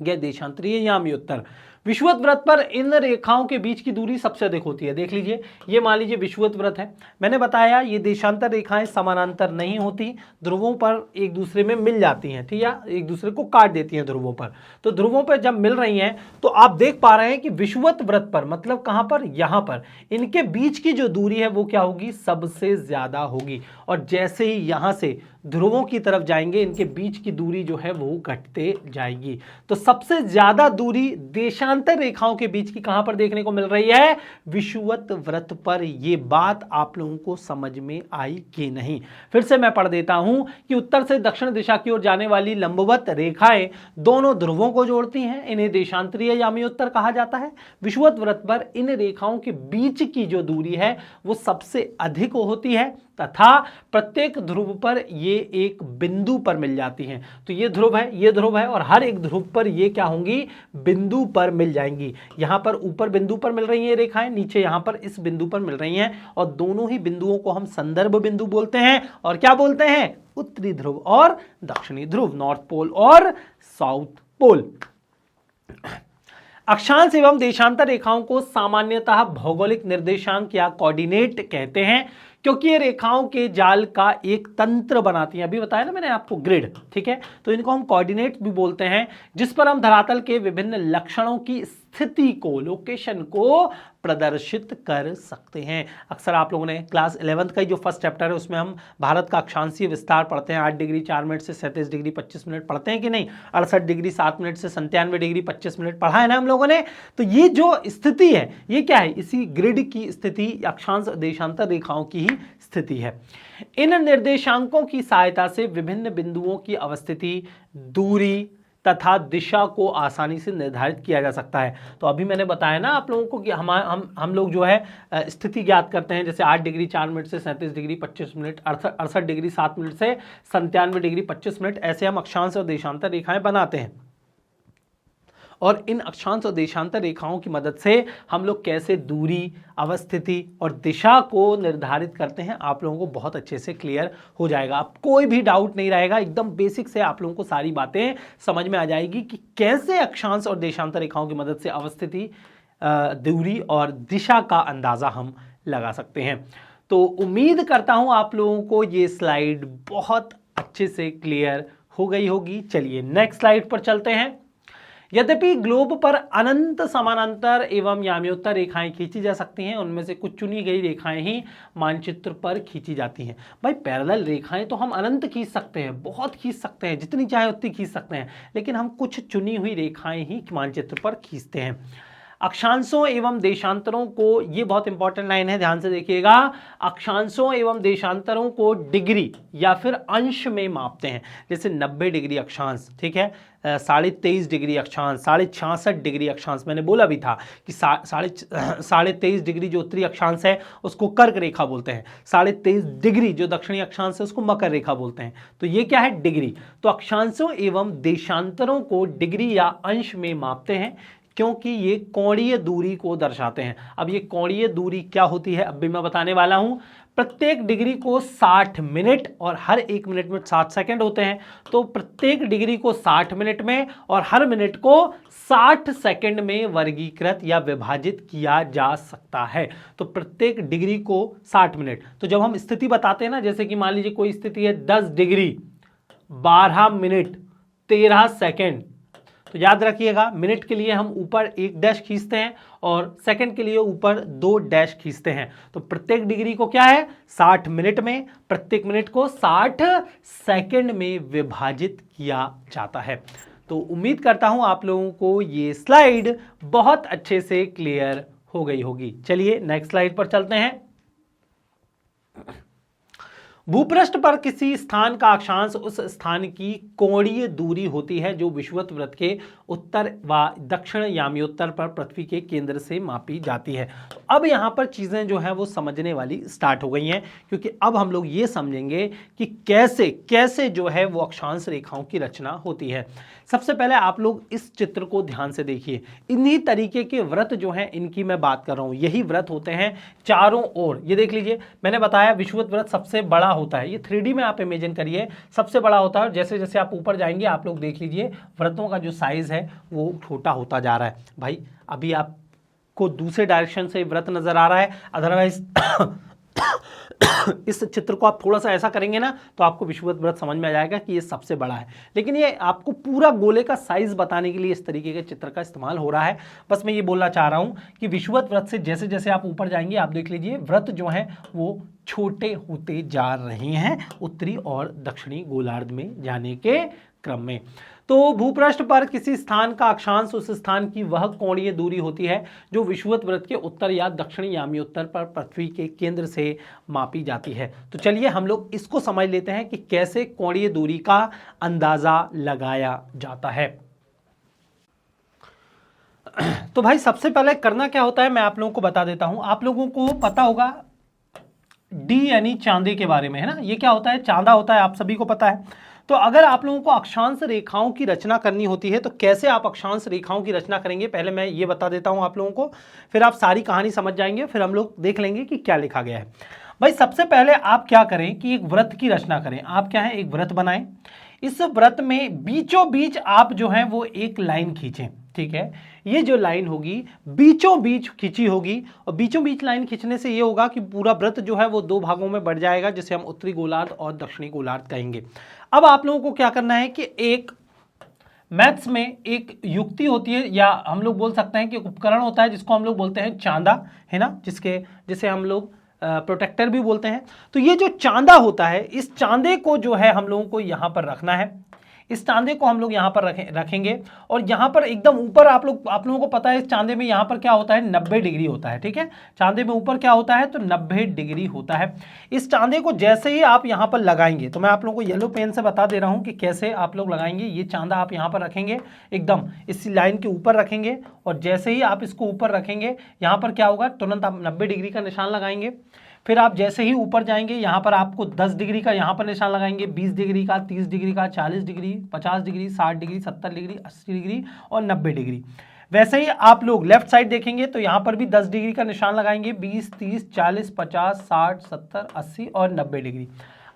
या देशांतरीय याम्योत्तर। विषुवत व्रत पर इन रेखाओं के बीच की दूरी सबसे अधिक होती है। देख लीजिए, ये मान लीजिए विषुवत व्रत है, मैंने बताया ये देशांतर रेखाएं समानांतर नहीं होती, ध्रुवों पर एक दूसरे में मिल जाती हैं, ठीक है, एक दूसरे को काट देती हैं ध्रुवों पर। तो ध्रुवों पर जब मिल रही हैं तो आप देख पा रहे हैं कि विषुवत व्रत पर, मतलब कहां पर, यहां पर, इनके बीच की जो दूरी है वो क्या होगी, सबसे ज्यादा होगी। और जैसे ही यहां से ध्रुवों की तरफ जाएंगे इनके बीच की दूरी जो है वो घटते जाएगी। तो सबसे ज्यादा दूरी देशांतर रेखाओं के बीच की कहां पर देखने को मिल रही है, विषुवत व्रत पर। यह बात आप लोगों को समझ में आई कि नहीं, फिर से मैं पढ़ देता हूं कि उत्तर से दक्षिण दिशा की ओर जाने वाली लंबवत रेखाएं दोनों ध्रुवों को जोड़ती हैं, इन्हें देशांतरीय याम्योत्तर कहा जाता है। विषुवत व्रत पर इन रेखाओं के बीच की जो दूरी है वो सबसे अधिक होती है तथा प्रत्येक ध्रुव पर ये एक बिंदु पर मिल जाती हैं। तो ये ध्रुव है, ये ध्रुव है, और हर एक ध्रुव पर ये क्या होंगी, बिंदु पर मिल जाएंगी। यहां पर ऊपर बिंदु पर मिल रही हैं रेखाएं, नीचे यहां पर इस बिंदु पर मिल रही हैं, और दोनों ही बिंदुओं को हम संदर्भ बिंदु बोलते हैं। और क्या बोलते हैं, उत्तरी ध्रुव और दक्षिणी ध्रुव, नॉर्थ पोल और साउथ पोल। अक्षांश एवं देशांतर रेखाओं को सामान्यतः भौगोलिक निर्देशांक या कोऑर्डिनेट कहते हैं, क्योंकि ये रेखाओं के जाल का एक तंत्र बनाती हैं। अभी बताया ना मैंने आपको, ग्रिड, ठीक है, तो इनको हम कोऑर्डिनेट भी बोलते हैं, जिस पर हम धरातल के विभिन्न लक्षणों की स्थिति को, लोकेशन को प्रदर्शित कर सकते हैं। अक्सर आप लोगों ने क्लास 11th का जो फर्स्ट चैप्टर है उसमें हम भारत का अक्षांशीय विस्तार पढ़ते हैं, 8 डिग्री 4 मिनट से 37 डिग्री 25 मिनट पढ़ते हैं कि नहीं, 68 डिग्री 7 मिनट से 97 डिग्री 25 मिनट पढ़ा है ना हम लोगों ने। तो ये जो स्थिति है ये क्या है, इसी ग्रिड की स्थिति, अक्षांश देशांतर रेखाओं की ही स्थिति है। इन निर्देशांकों की सहायता से विभिन्न बिंदुओं की अवस्थिति, दूरी तथा दिशा को आसानी से निर्धारित किया जा सकता है। तो अभी मैंने बताया ना आप लोगों को कि हम लोग जो है स्थिति ज्ञात करते हैं, जैसे 8 डिग्री 4 मिनट से 37 डिग्री 25 मिनट, 68 डिग्री 7 मिनट से 97 डिग्री 25 मिनट, ऐसे हम अक्षांश और देशांतर रेखाएं बनाते हैं। और इन अक्षांश और देशांतर रेखाओं की मदद से हम लोग कैसे दूरी, अवस्थिति और दिशा को निर्धारित करते हैं, आप लोगों को बहुत अच्छे से क्लियर हो जाएगा। अब कोई भी डाउट नहीं रहेगा, एकदम बेसिक से आप लोगों को सारी बातें समझ में आ जाएगी कि कैसे अक्षांश और देशांतर रेखाओं की मदद से अवस्थिति, दूरी और दिशा का अंदाजा हम लगा सकते हैं। तो उम्मीद करता हूं आप लोगों को ये स्लाइड बहुत अच्छे से क्लियर हो गई होगी। चलिए नेक्स्ट स्लाइड पर चलते हैं। यद्यपि ग्लोब पर अनंत समानांतर एवं याम्योत्तर रेखाएं खींची जा सकती हैं, उनमें से कुछ चुनी गई रेखाएं ही मानचित्र पर खींची जाती हैं। भाई पैरेलल रेखाएं तो हम अनंत खींच सकते हैं, बहुत खींच सकते हैं, जितनी चाहे उतनी खींच सकते हैं, लेकिन हम कुछ चुनी हुई रेखाएं ही मानचित्र पर खींचते हैं। अक्षांशों एवं देशांतरों को, ये बहुत इंपॉर्टेंट लाइन है, ध्यान से देखिएगा, अक्षांशों एवं देशांतरों को डिग्री या फिर अंश में मापते हैं। जैसे 90 डिग्री अक्षांश, ठीक है, 23.5 डिग्री अक्षांश, 66.5 डिग्री अक्षांश, मैंने बोला भी था कि 23.5 डिग्री जो उत्तरी अक्षांश है उसको कर्क रेखा बोलते हैं, 23.5 डिग्री जो दक्षिणी अक्षांश है उसको मकर रेखा बोलते हैं। तो ये क्या है, डिग्री। तो अक्षांशों एवं देशांतरों को डिग्री या अंश में मापते हैं क्योंकि ये कोणीय दूरी को दर्शाते हैं। अब ये कोणीय दूरी क्या होती है अब भी मैं बताने वाला हूं। प्रत्येक डिग्री को 60 मिनट और हर एक मिनट में 60 सेकंड होते हैं। तो प्रत्येक डिग्री को 60 मिनट में और हर मिनट को 60 सेकंड में वर्गीकृत या विभाजित किया जा सकता है। तो प्रत्येक डिग्री को 60 मिनट। तो जब हम स्थिति बताते हैं ना, जैसे कि मान लीजिए कोई स्थिति है 10 डिग्री 12 मिनट 13 सेकंड, तो याद रखिएगा मिनट के लिए हम ऊपर 1 डैश खींचते हैं और सेकंड के लिए ऊपर 2 डैश खींचते हैं। तो प्रत्येक डिग्री को क्या है 60 मिनट में, प्रत्येक मिनट को 60 सेकंड में विभाजित किया जाता है। तो उम्मीद करता हूं आप लोगों को ये स्लाइड बहुत अच्छे से क्लियर हो गई होगी। चलिए नेक्स्ट स्लाइड पर चलते हैं। भूपृष्ठ पर किसी स्थान का अक्षांश उस स्थान की कोणीय दूरी होती है जो विषुवत वृत्त के उत्तर व दक्षिण याम्योत्तर पर पृथ्वी के केंद्र से मापी जाती है। तो अब यहाँ पर चीज़ें जो है वो समझने वाली स्टार्ट हो गई हैं, क्योंकि अब हम लोग ये समझेंगे कि कैसे कैसे जो है वो अक्षांश रेखाओं की रचना होती है। सबसे पहले आप लोग इस चित्र को ध्यान से देखिए। इन्हीं तरीके के व्रत जो हैं इनकी मैं बात कर रहा हूँ, यही व्रत होते हैं चारों ओर। ये देख लीजिए, मैंने बताया विषुवत व्रत सबसे बड़ा होता है। ये 3D में आप इमेजिन करिए, सबसे बड़ा होता है। जैसे जैसे आप ऊपर जाएंगे आप लोग देख लीजिए व्रतों का जो साइज है वो छोटा होता जा रहा है। भाई अभी आपको दूसरे डायरेक्शन से व्रत नजर आ रहा है, अदरवाइज इस चित्र को आप थोड़ा सा ऐसा करेंगे ना तो आपको विषुवत व्रत समझ में आ जाएगा कि ये सबसे बड़ा है। लेकिन ये आपको पूरा गोले का साइज बताने के लिए इस तरीके के चित्र का इस्तेमाल हो रहा है। बस मैं ये बोलना चाह रहा हूं कि विषुवत व्रत से जैसे जैसे आप ऊपर जाएंगे आप देख लीजिए व्रत जो है वो छोटे होते जा रहे हैं उत्तरी और दक्षिणी गोलार्ध में जाने के क्रम में। तो भूपृष्ठ पर किसी स्थान का अक्षांश उस स्थान की वह कोणीय दूरी होती है जो विषुवत वृत्त के उत्तर या दक्षिणी याम्योत्तर पर पृथ्वी के केंद्र से मापी जाती है। तो चलिए हम लोग इसको समझ लेते हैं कि कैसे कोणीय दूरी का अंदाजा लगाया जाता है। तो भाई सबसे पहले करना क्या होता है मैं आप लोगों को बता देता हूं। आप लोगों को पता होगा डी यानी चांदे के बारे में, है ना। ये क्या होता है, चांदा होता है, आप सभी को पता है। तो अगर आप लोगों को अक्षांश रेखाओं की रचना करनी होती है तो कैसे आप अक्षांश रेखाओं की रचना करेंगे, पहले मैं ये बता देता हूं आप लोगों को, फिर आप सारी कहानी समझ जाएंगे, फिर हम लोग देख लेंगे कि क्या लिखा गया है। भाई सबसे पहले आप क्या करें कि एक व्रत की रचना करें। आप क्या है, एक व्रत बनाएं। इस व्रत में बीचों बीच आप जो है वो एक लाइन खींचें, ठीक है। ये जो लाइन होगी बीचों बीच खींची होगी, और बीचों बीच लाइन खींचने से ये होगा कि पूरा व्रत जो है वो 2 भागों में बढ़ जाएगा, जिसे हम उत्तरी गोलार्ध और दक्षिणी गोलार्ध कहेंगे। अब आप लोगों को क्या करना है कि एक मैथ्स में एक युक्ति होती है, या हम लोग बोल सकते हैं कि एक उपकरण होता है जिसको हम लोग बोलते हैं चांदा, है ना, जिसे हम लोग प्रोटेक्टर भी बोलते हैं। तो ये जो चांदा होता है, इस चांदे को जो है हम लोगों को यहाँ पर रखना है। इस चांदे को हम लोग यहाँ पर रखेंगे और यहाँ पर एकदम ऊपर आप लोगों को पता है इस चांदे में यहाँ पर क्या होता है, 90 डिग्री होता है, ठीक है। चांदे में ऊपर क्या होता है, तो 90 डिग्री होता है। इस चांदे को जैसे ही आप यहाँ पर लगाएंगे, तो मैं आप लोगों को येलो पेन से बता दे रहा हूँ कि कैसे आप लोग लगाएंगे। ये चांदा आप यहाँ पर रखेंगे, एकदम इस लाइन के ऊपर रखेंगे, और जैसे ही आप इसको ऊपर रखेंगे यहाँ पर क्या होगा, तुरंत आप 90 डिग्री का निशान लगाएंगे। फिर आप जैसे ही ऊपर जाएंगे यहाँ पर आपको 10 डिग्री का यहाँ पर निशान लगाएंगे, 20 डिग्री का, 30 डिग्री का, 40 degree, 50 degree, 60 degree, 70 degree, 80 degree और 90 डिग्री। वैसे ही आप लोग लेफ्ट साइड देखेंगे तो यहाँ पर भी 10 डिग्री का निशान लगाएंगे, 20, 30, 40, 50, 60, 70, 80 और 90 डिग्री।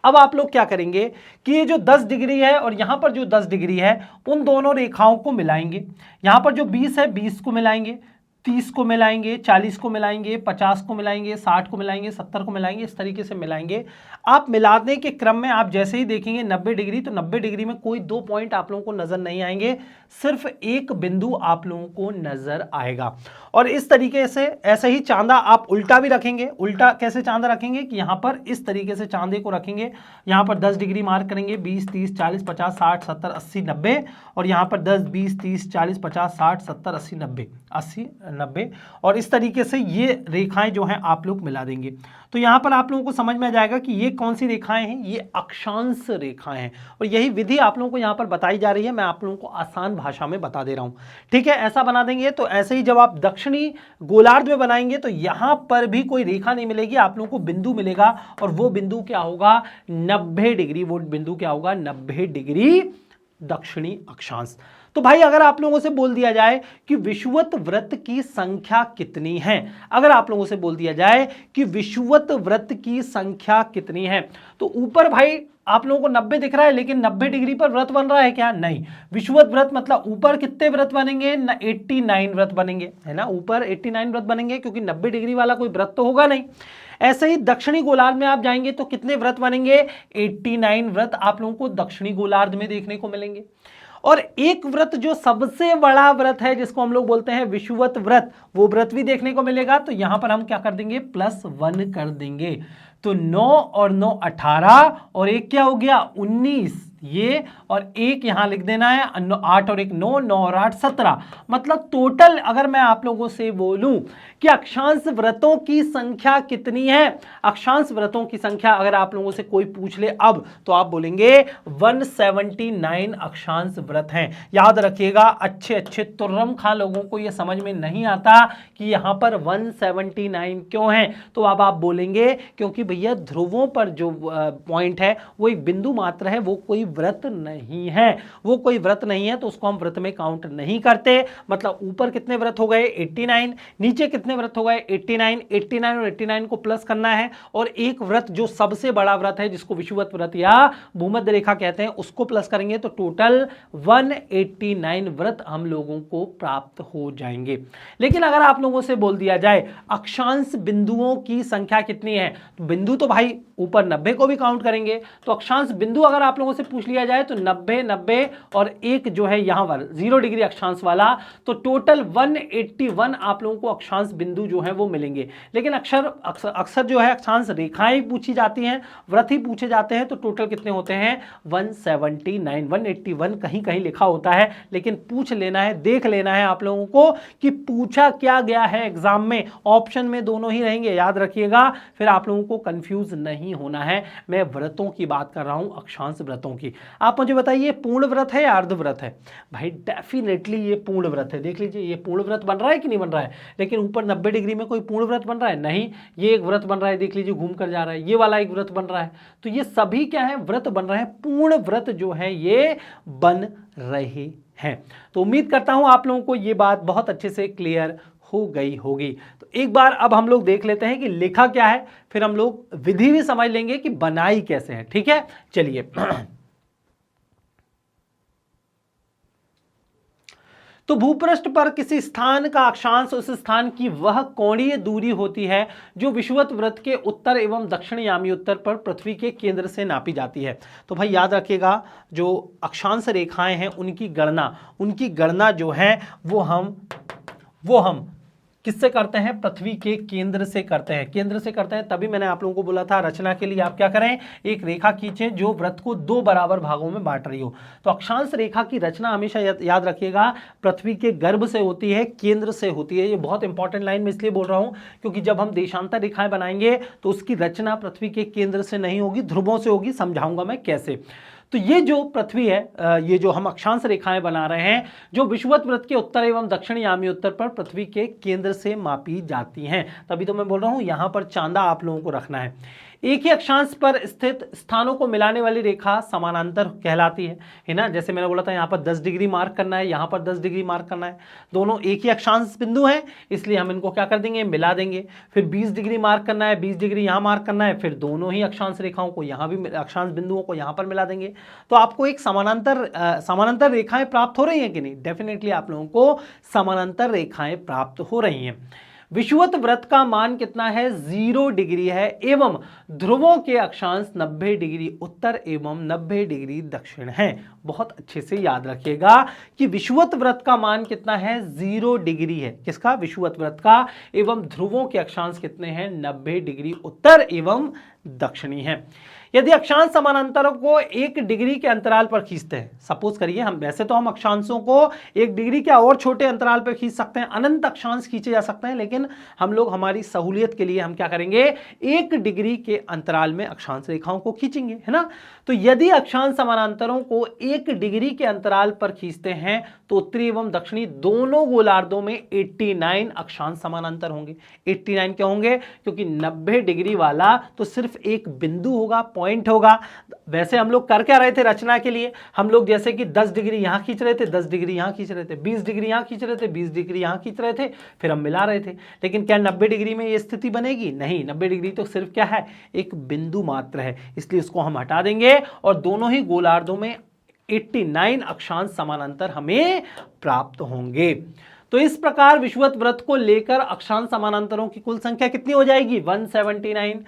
अब आप लोग क्या करेंगे कि ये जो 10 डिग्री है और यहाँ पर जो 10 डिग्री है उन दोनों रेखाओं को मिलाएंगे। यहाँ पर जो 20 है 20 को मिलाएंगे, 30 को मिलाएंगे, 40 को मिलाएंगे, 50 को मिलाएंगे, 60 को मिलाएंगे, 70 को मिलाएंगे, इस तरीके से मिलाएंगे। आप मिलाने के क्रम में आप जैसे ही देखेंगे 90 डिग्री, तो 90 डिग्री में कोई 2 पॉइंट आप लोगों को नजर नहीं आएंगे, सिर्फ एक बिंदु आप लोगों को नजर आएगा। और इस तरीके से ऐसे ही चांदा आप उल्टा भी रखेंगे। उल्टा कैसे चांदा रखेंगे कि यहाँ पर इस तरीके से चांदे को रखेंगे, यहाँ पर 10 डिग्री मार्क करेंगे, 20, 30, 40, 50, 60, 70, 80, 90 और यहाँ पर 10, 20, 30, 40, 50, 60, 70, 80, 90, 80, 90 और इस तरीके से ये रेखाएं जो हैं आप लोग मिला देंगे। तो यहाँ पर आप लोगों को समझ में आ जाएगा कि ये कौन सी रेखाएं हैं, ये अक्षांश रेखाएं हैं और यही विधि आप लोगों को यहाँ पर बताई जा रही है। मैं आप लोगों को आसान भाषा में बता दे रहा हूँ, ठीक है। ऐसा बना देंगे तो ऐसे ही जब आप दक्षिणी गोलार्ध में बनाएंगे तो यहाँ पर भी कोई रेखा नहीं मिलेगी, आप लोगों को बिंदु मिलेगा और वो बिंदु क्या होगा 90 डिग्री। वो बिंदु क्या होगा 90 डिग्री दक्षिणी अक्षांश। तो भाई अगर आप लोगों से बोल दिया जाए कि विषुवत वृत्त की संख्या कितनी है, अगर आप लोगों से बोल दिया जाए कि विषुवत वृत्त की संख्या कितनी है, तो ऊपर भाई आप लोगों को 90 दिख रहा है लेकिन 90 डिग्री पर व्रत बन रहा है क्या? नहीं। विषुवत व्रत मतलब ऊपर कितने व्रत बनेंगे? 89 व्रत बनेंगे, है ना। ऊपर 89 व्रत बनेंगे क्योंकि 90 डिग्री वाला कोई व्रत तो होगा नहीं। ऐसे ही दक्षिणी गोलार्ध में आप जाएंगे तो कितने व्रत बनेंगे? 89 व्रत आप लोगों को दक्षिणी गोलार्ध में देखने को मिलेंगे। और एक व्रत जो सबसे बड़ा व्रत है जिसको हम लोग बोलते हैं विषुवत व्रत, वो व्रत भी देखने को मिलेगा। तो यहां पर हम क्या कर देंगे +1 कर देंगे। तो 9 और 9 18 और एक क्या हो गया 19 ये, और एक यहां लिख देना है 8 और 1 9, 9 और 8 17। मतलब टोटल अगर मैं आप लोगों से बोलूं कि अक्षांश व्रतों की संख्या कितनी है, अक्षांश व्रतों की संख्या अगर आप लोगों से कोई पूछ ले अब, तो आप बोलेंगे 179 अक्षांश व्रत हैं। याद रखिएगा, अच्छे तुर्रम खां लोगों को यह समझ में नहीं आता कि यहां पर 179 क्यों है, तो अब आप बोलेंगे क्योंकि भैया ध्रुवों पर जो पॉइंट है वो एक बिंदु मात्र है, वो कोई व्रत नहीं है, वो कोई व्रत नहीं है, तो उसको हम व्रत में काउंट नहीं करते। मतलब ऊपर कितने व्रत हो गए 89, नीचे कितने व्रत हो गए 89, 89 और 89 को प्लस करना है, और एक व्रत जो सबसे बड़ा व्रत है जिसको विषुवत व्रत या भूमध्य रेखा कहते हैं उसको प्लस करेंगे तो टोटल 189 व्रत हम लोगों को प्राप्त हो जाएंगे। लेकिन अगर आप लोगों से बोल दिया जाए अक्षांश बिंदुओं की संख्या कितनी है, तो बिंदु तो भाई ऊपर 90 को भी काउंट करेंगे, तो अक्षांश बिंदु अगर आप लोगों से पूछ लिया जाए तो 90 90 और एक जो है यहां पर 0 डिग्री अक्षांश वाला, तो टोटल 181 आप लोगों को अक्षांश बिंदु जो है वो मिलेंगे। लेकिन अक्सर जो है अक्षांश रेखाएं पूछी जाती हैं, व्रत ही पूछे जाते हैं, तो टोटल कितने होते हैं 179, 181 कहीं कहीं लिखा होता है, लेकिन पूछ लेना है, देख लेना है आप लोगों को कि पूछा क्या गया है एग्जाम में। ऑप्शन में दोनों ही रहेंगे, याद रखिएगा, फिर आप लोगों को कंफ्यूज नहीं होना है। मैं व्रतों की बात कर रहा हूं, अक्षांश व्रतों की। आप मुझे बताइए पूर्ण व्रत है या अर्ध व्रत है? भाई डेफिनेटली ये पूर्ण व्रत है। देख लीजिए ये पूर्ण व्रत बन रहा है कि नहीं बन रहा है। लेकिन ऊपर 90 डिग्री में कोई पूर्ण व्रत बन रहा है? नहीं। ये एक व्रत बन रहा है, देख लीजिए घूम कर जा रहा है, ये वाला एक व्रत बन रहा है। तो ये सभी क्या है व्रत बन रहे हैं, पूर्ण व्रत जो है ये बन रहे हैं। तो उम्मीद करता हूं आप लोगों को ये बात बहुत अच्छे से क्लियर हो गई होगी। तो एक बार अब हम लोग देख लेते हैं कि लिखा क्या है, फिर हम लोग विधि भी समझ लेंगे कि बनाई कैसे है। ठीक है, चलिए। तो भूपृष्ठ पर किसी स्थान का अक्षांश उस स्थान की वह कोणीय दूरी होती है जो विषुवत वृत्त के उत्तर एवं दक्षिणयामी उत्तर पर पृथ्वी के केंद्र से नापी जाती है। तो भाई याद रखिएगा, जो अक्षांश रेखाएं हैं उनकी गणना जो है वो हम किससे करते हैं? पृथ्वी के केंद्र से करते हैं। केंद्र से करते हैं, तभी मैंने आप लोगों को बोला था रचना के लिए आप क्या करें, एक रेखा खींचें जो वृत्त को 2 बराबर भागों में बांट रही हो। तो अक्षांश रेखा की रचना हमेशा याद रखिएगा पृथ्वी के गर्भ से होती है, केंद्र से होती है। ये बहुत इंपॉर्टेंट लाइन में इसलिए बोल रहा हूं क्योंकि जब हम देशांतर रेखाएं बनाएंगे तो उसकी रचना पृथ्वी के केंद्र से नहीं होगी, ध्रुवों से होगी। समझाऊंगा मैं कैसे। तो ये जो पृथ्वी है, ये जो हम अक्षांश रेखाएं बना रहे हैं, जो विषुवत वृत्त के उत्तर एवं दक्षिण यामी उत्तर पर पृथ्वी के केंद्र से मापी जाती हैं। तभी तो मैं बोल रहा हूं यहां पर चांदा आप लोगों को रखना है। एक ही अक्षांश पर स्थित स्थानों को मिलाने वाली रेखा समानांतर कहलाती है ना। जैसे मैंने बोला था यहाँ पर 10 डिग्री मार्क करना है, यहाँ पर 10 डिग्री मार्क करना है, दोनों एक ही अक्षांश बिंदु है, इसलिए हम इनको क्या कर देंगे, मिला देंगे। फिर 20 डिग्री मार्क करना है, 20 डिग्री यहाँ मार्क करना है, फिर दोनों ही अक्षांश रेखाओं को यहाँ भी, अक्षांश बिंदुओं को यहाँ पर मिला देंगे। तो आपको एक समानांतर रेखाएं प्राप्त हो रही हैं कि नहीं? डेफिनेटली आप लोगों को समानांतर रेखाएं प्राप्त हो रही हैं। विषुवत वृत्त का मान कितना है? 0 डिग्री है एवं ध्रुवों के अक्षांश 90 डिग्री उत्तर एवं 90 डिग्री दक्षिण है। बहुत अच्छे से याद रखिएगा कि विषुवत वृत्त का मान कितना है? 0 डिग्री है। किसका? विषुवत वृत्त का। एवं ध्रुवों के अक्षांश कितने हैं? 90 डिग्री उत्तर एवं दक्षिणी है। यदि अक्षांश समानांतरों को 1 डिग्री के अंतराल पर खींचते हैं, सपोज करिए, हम वैसे तो हम अक्षांशों को 1 डिग्री के और छोटे अंतराल पर खींच सकते हैं, अनंत अक्षांश खींचे जा सकते हैं, लेकिन हम लोग हमारी सहूलियत के लिए हम क्या करेंगे, 1 डिग्री के अंतराल में अक्षांश रेखाओं को खींचेंगे, है ना। तो यदि अक्षांश समानांतरों को 1 डिग्री के अंतराल पर खींचते हैं तो उत्तरी एवं दक्षिणी दोनों गोलार्धों में 89 अक्षांश समानांतर होंगे। 89 क्यों होंगे? क्योंकि 90 डिग्री वाला तो सिर्फ एक बिंदु होगा, पॉइंट होगा। वैसे हम लोग कर क्या रहे थे रचना के लिए? हम लोग जैसे कि 10 डिग्री यहां खींच रहे थे, 10 डिग्री यहां खींच रहे थे, 20 डिग्री यहां खींच रहे थे, 20 डिग्री यहां खींच रहे थे, फिर हम मिला रहे थे। लेकिन क्या 90 डिग्री में यह स्थिति बनेगी? नहीं, 90 डिग्री तो सिर्फ क्या है, एक बिंदु मात्र है, इसलिए उसको हम हटा देंगे और दोनों ही गोलार्धों में 89 अक्षांश समानांतर हमें प्राप्त होंगे। तो इस प्रकार विषुवत वृत्त को लेकर अक्षांश समानांतरों की कुल संख्या कितनी हो जाएगी? 179।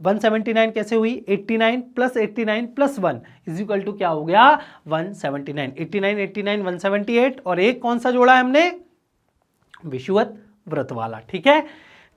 179 कैसे हुई? 89 plus 89 plus 1 is equal to क्या हो गया? 179। 89 89 178 और एक कौन सा जोड़ा है हमने? विषुवत वृत्त वाला। ठीक है।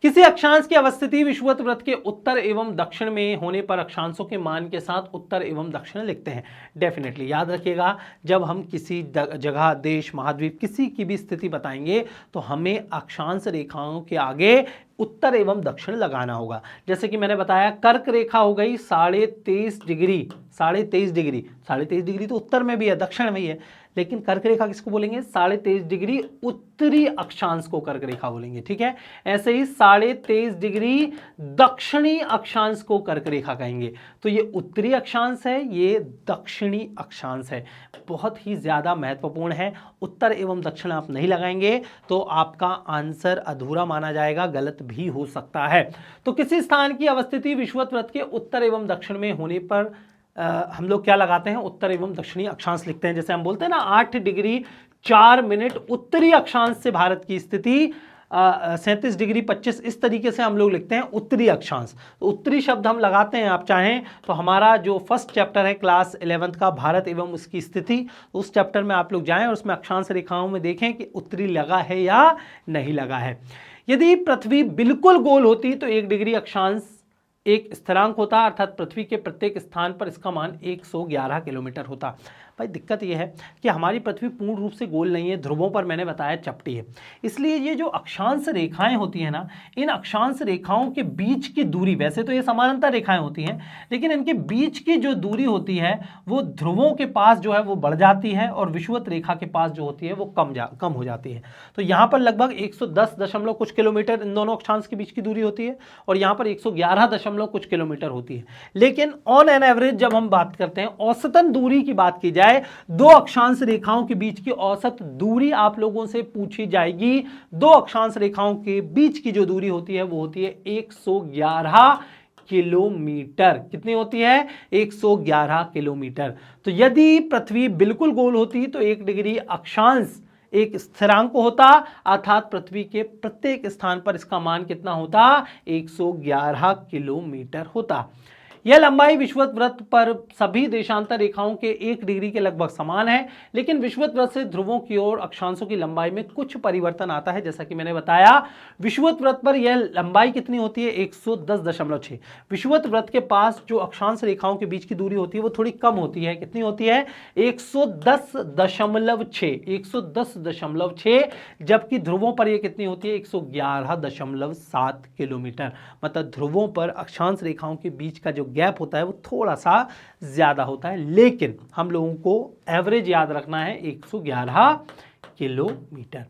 किसी अक्षांश की अवस्थिति विषुवत वृत्त के उत्तर एवं दक्षिण में होने पर अक्षांशों के मान के साथ उत्तर एवं दक्षिण लिखते हैं। डेफिनेटली याद रखिएगा, जब हम किसी जगह, देश, महाद्वीप, किसी की भी स्थिति बताएंगे तो हमें अक्षांश रेखाओं के आगे उत्तर एवं दक्षिण लगाना होगा। जैसे कि मैंने बताया, कर्क रेखा हो गई 23.5 डिग्री, 23.5 डिग्री, 23.5 डिग्री तो उत्तर में भी है, दक्षिण में ही है, लेकिन कर्क रेखा किसको बोलेंगे? 23.5 डिग्री उत्तरी अक्षांश को कर्क रेखा बोलेंगे। ठीक है। ऐसे ही 23.5 डिग्री दक्षिणी अक्षांश को कर्क रेखा कहेंगे। तो ये उत्तरी अक्षांश है, ये दक्षिणी अक्षांश है। बहुत ही ज्यादा महत्वपूर्ण है। उत्तर एवं दक्षिण आप नहीं लगाएंगे तो आपका आंसर अधूरा माना जाएगा, गलत भी हो सकता है। तो किसी स्थान की अवस्थिति विषुवत वृत्त के उत्तर एवं दक्षिण में होने पर हम लोग क्या लगाते हैं? उत्तर एवं दक्षिणी अक्षांश लिखते हैं। जैसे हम बोलते हैं ना 8 डिग्री 4 मिनट उत्तरी अक्षांश से भारत की स्थिति, 37 डिग्री 25, इस तरीके से हम लोग लिखते हैं उत्तरी अक्षांश। तो उत्तरी शब्द हम लगाते हैं, आप चाहें तो हमारा जो फर्स्ट चैप्टर है क्लास 11th का, भारत एवं उसकी स्थिति, उस चैप्टर में आप लोग जाएं और उसमें अक्षांश रेखाओं में देखें कि उत्तरी लगा है या नहीं लगा है। यदि पृथ्वी बिल्कुल गोल होती तो 1 डिग्री अक्षांश एक स्थिरांक होता, अर्थात पृथ्वी के प्रत्येक स्थान पर इसका मान 111 किलोमीटर होता। भाई दिक्कत यह है कि हमारी पृथ्वी पूर्ण रूप से गोल नहीं है, ध्रुवों पर मैंने बताया चपटी है, इसलिए ये जो अक्षांश रेखाएं होती हैं ना, इन अक्षांश रेखाओं के बीच की दूरी, वैसे तो ये समानांतर रेखाएं होती हैं, लेकिन इनके बीच की जो दूरी होती है वो ध्रुवों के पास जो है वो बढ़ जाती है और विषुवत रेखा के पास जो होती है वो कम हो जाती है। तो यहाँ पर लगभग 110 दशमलव कुछ किलोमीटर इन दोनों अक्षांश के बीच की दूरी होती है और यहाँ पर 111 दशमलव कुछ किलोमीटर होती है। लेकिन ऑन एन एवरेज जब हम बात करते हैं, औसतन दूरी की बात की जाए, दो अक्षांश रेखाओं के बीच की औसत दूरी आप लोगों से पूछी जाएगी। दो अक्षांश रेखाओं के बीच की जो दूरी होती है वो होती है 111 किलोमीटर। कितनी होती है? 111 किलोमीटर। तो यदि पृथ्वी बिल्कुल गोल होती तो 1 डिग्री अक्षांश एक स्थिरांक होता, अर्थात पृथ्वी के प्रत्येक स्थान पर इसका मान कितना होता? 111 किलोमीटर होता। यह लंबाई विषुवत वृत्त पर सभी देशांतर रेखाओं के 1 डिग्री के लगभग समान है, लेकिन विषुवत वृत्त से ध्रुवों की ओर अक्षांशों की लंबाई में कुछ परिवर्तन आता है। जैसा कि मैंने बताया, विषुवत वृत्त पर यह लंबाई कितनी होती है? 110.6। विषुवत वृत्त के पास जो अक्षांश रेखाओं के बीच की दूरी होती है वो थोड़ी कम होती है। कितनी होती है? 110.6। 110.6, जबकि ध्रुवों पर यह कितनी होती है? 111.7 किलोमीटर। मतलब ध्रुवों पर अक्षांश रेखाओं के बीच का जो गैप होता है वो थोड़ा सा ज़्यादा होता है, लेकिन हम लोगों को एवरेज याद रखना है 111 किलोमीटर।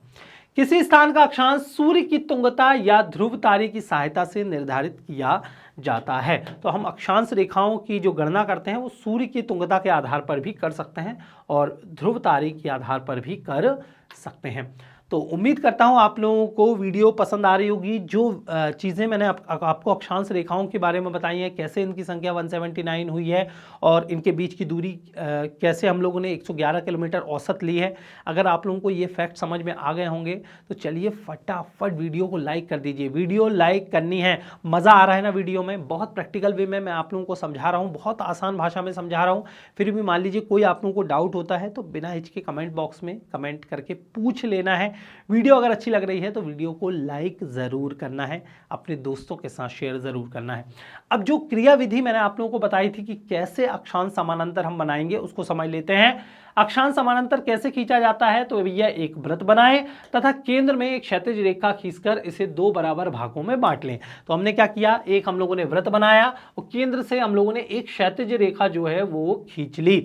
किसी स्थान का अक्षांश सूर्य की तुंगता या ध्रुव तारे की सहायता से निर्धारित किया जाता है। तो हम अक्षांश रेखाओं की जो गणना करते हैं वो सूर्य की तुंगता के आधार पर भी कर सकते हैं और ध्रुव तारे के आधार पर भी कर सकते हैं। तो उम्मीद करता हूं आप लोगों को वीडियो पसंद आ रही होगी। जो चीज़ें मैंने आपको अक्षांश रेखाओं के बारे में बताई हैं, कैसे इनकी संख्या 179 हुई है और इनके बीच की दूरी कैसे हम लोगों ने 111 किलोमीटर औसत ली है, अगर आप लोगों को ये फैक्ट समझ में आ गए होंगे तो चलिए फटाफट वीडियो को लाइक कर दीजिए। वीडियो लाइक करनी है, मज़ा आ रहा है ना वीडियो में, बहुत प्रैक्टिकल वे में मैं आप लोगों को समझा रहा हूँ, बहुत आसान भाषा में समझा रहा हूँ। फिर भी मान लीजिए कोई आप लोगों को डाउट होता है तो बिना हिचके कमेंट बॉक्स में कमेंट करके पूछ लेना है। वीडियो अगर अच्छी लग रही है तो वीडियो को लाइक ज़रूर करना है, अपने दोस्तों के साथ शेयर ज़रूर करना है। अब जो क्रिया विधि मैंने आप लोगों को बताई थी कि कैसे अक्षांश समानांतर हम बनाएंगे, उसको समझ लेते हैं। अक्षांश समानांतर कैसे खींचा जाता है, तो भैया एक वृत्त बनाएं तथा केंद्र में एक क्षैतिज रेखा खींचकर इसे 2 बराबर भागों में बांट लें। तो हमने क्या किया, एक हम लोगों ने वृत्त बनाया और केंद्र से हम लोगों ने एक क्षैतिज रेखा जो है वो खींच ली।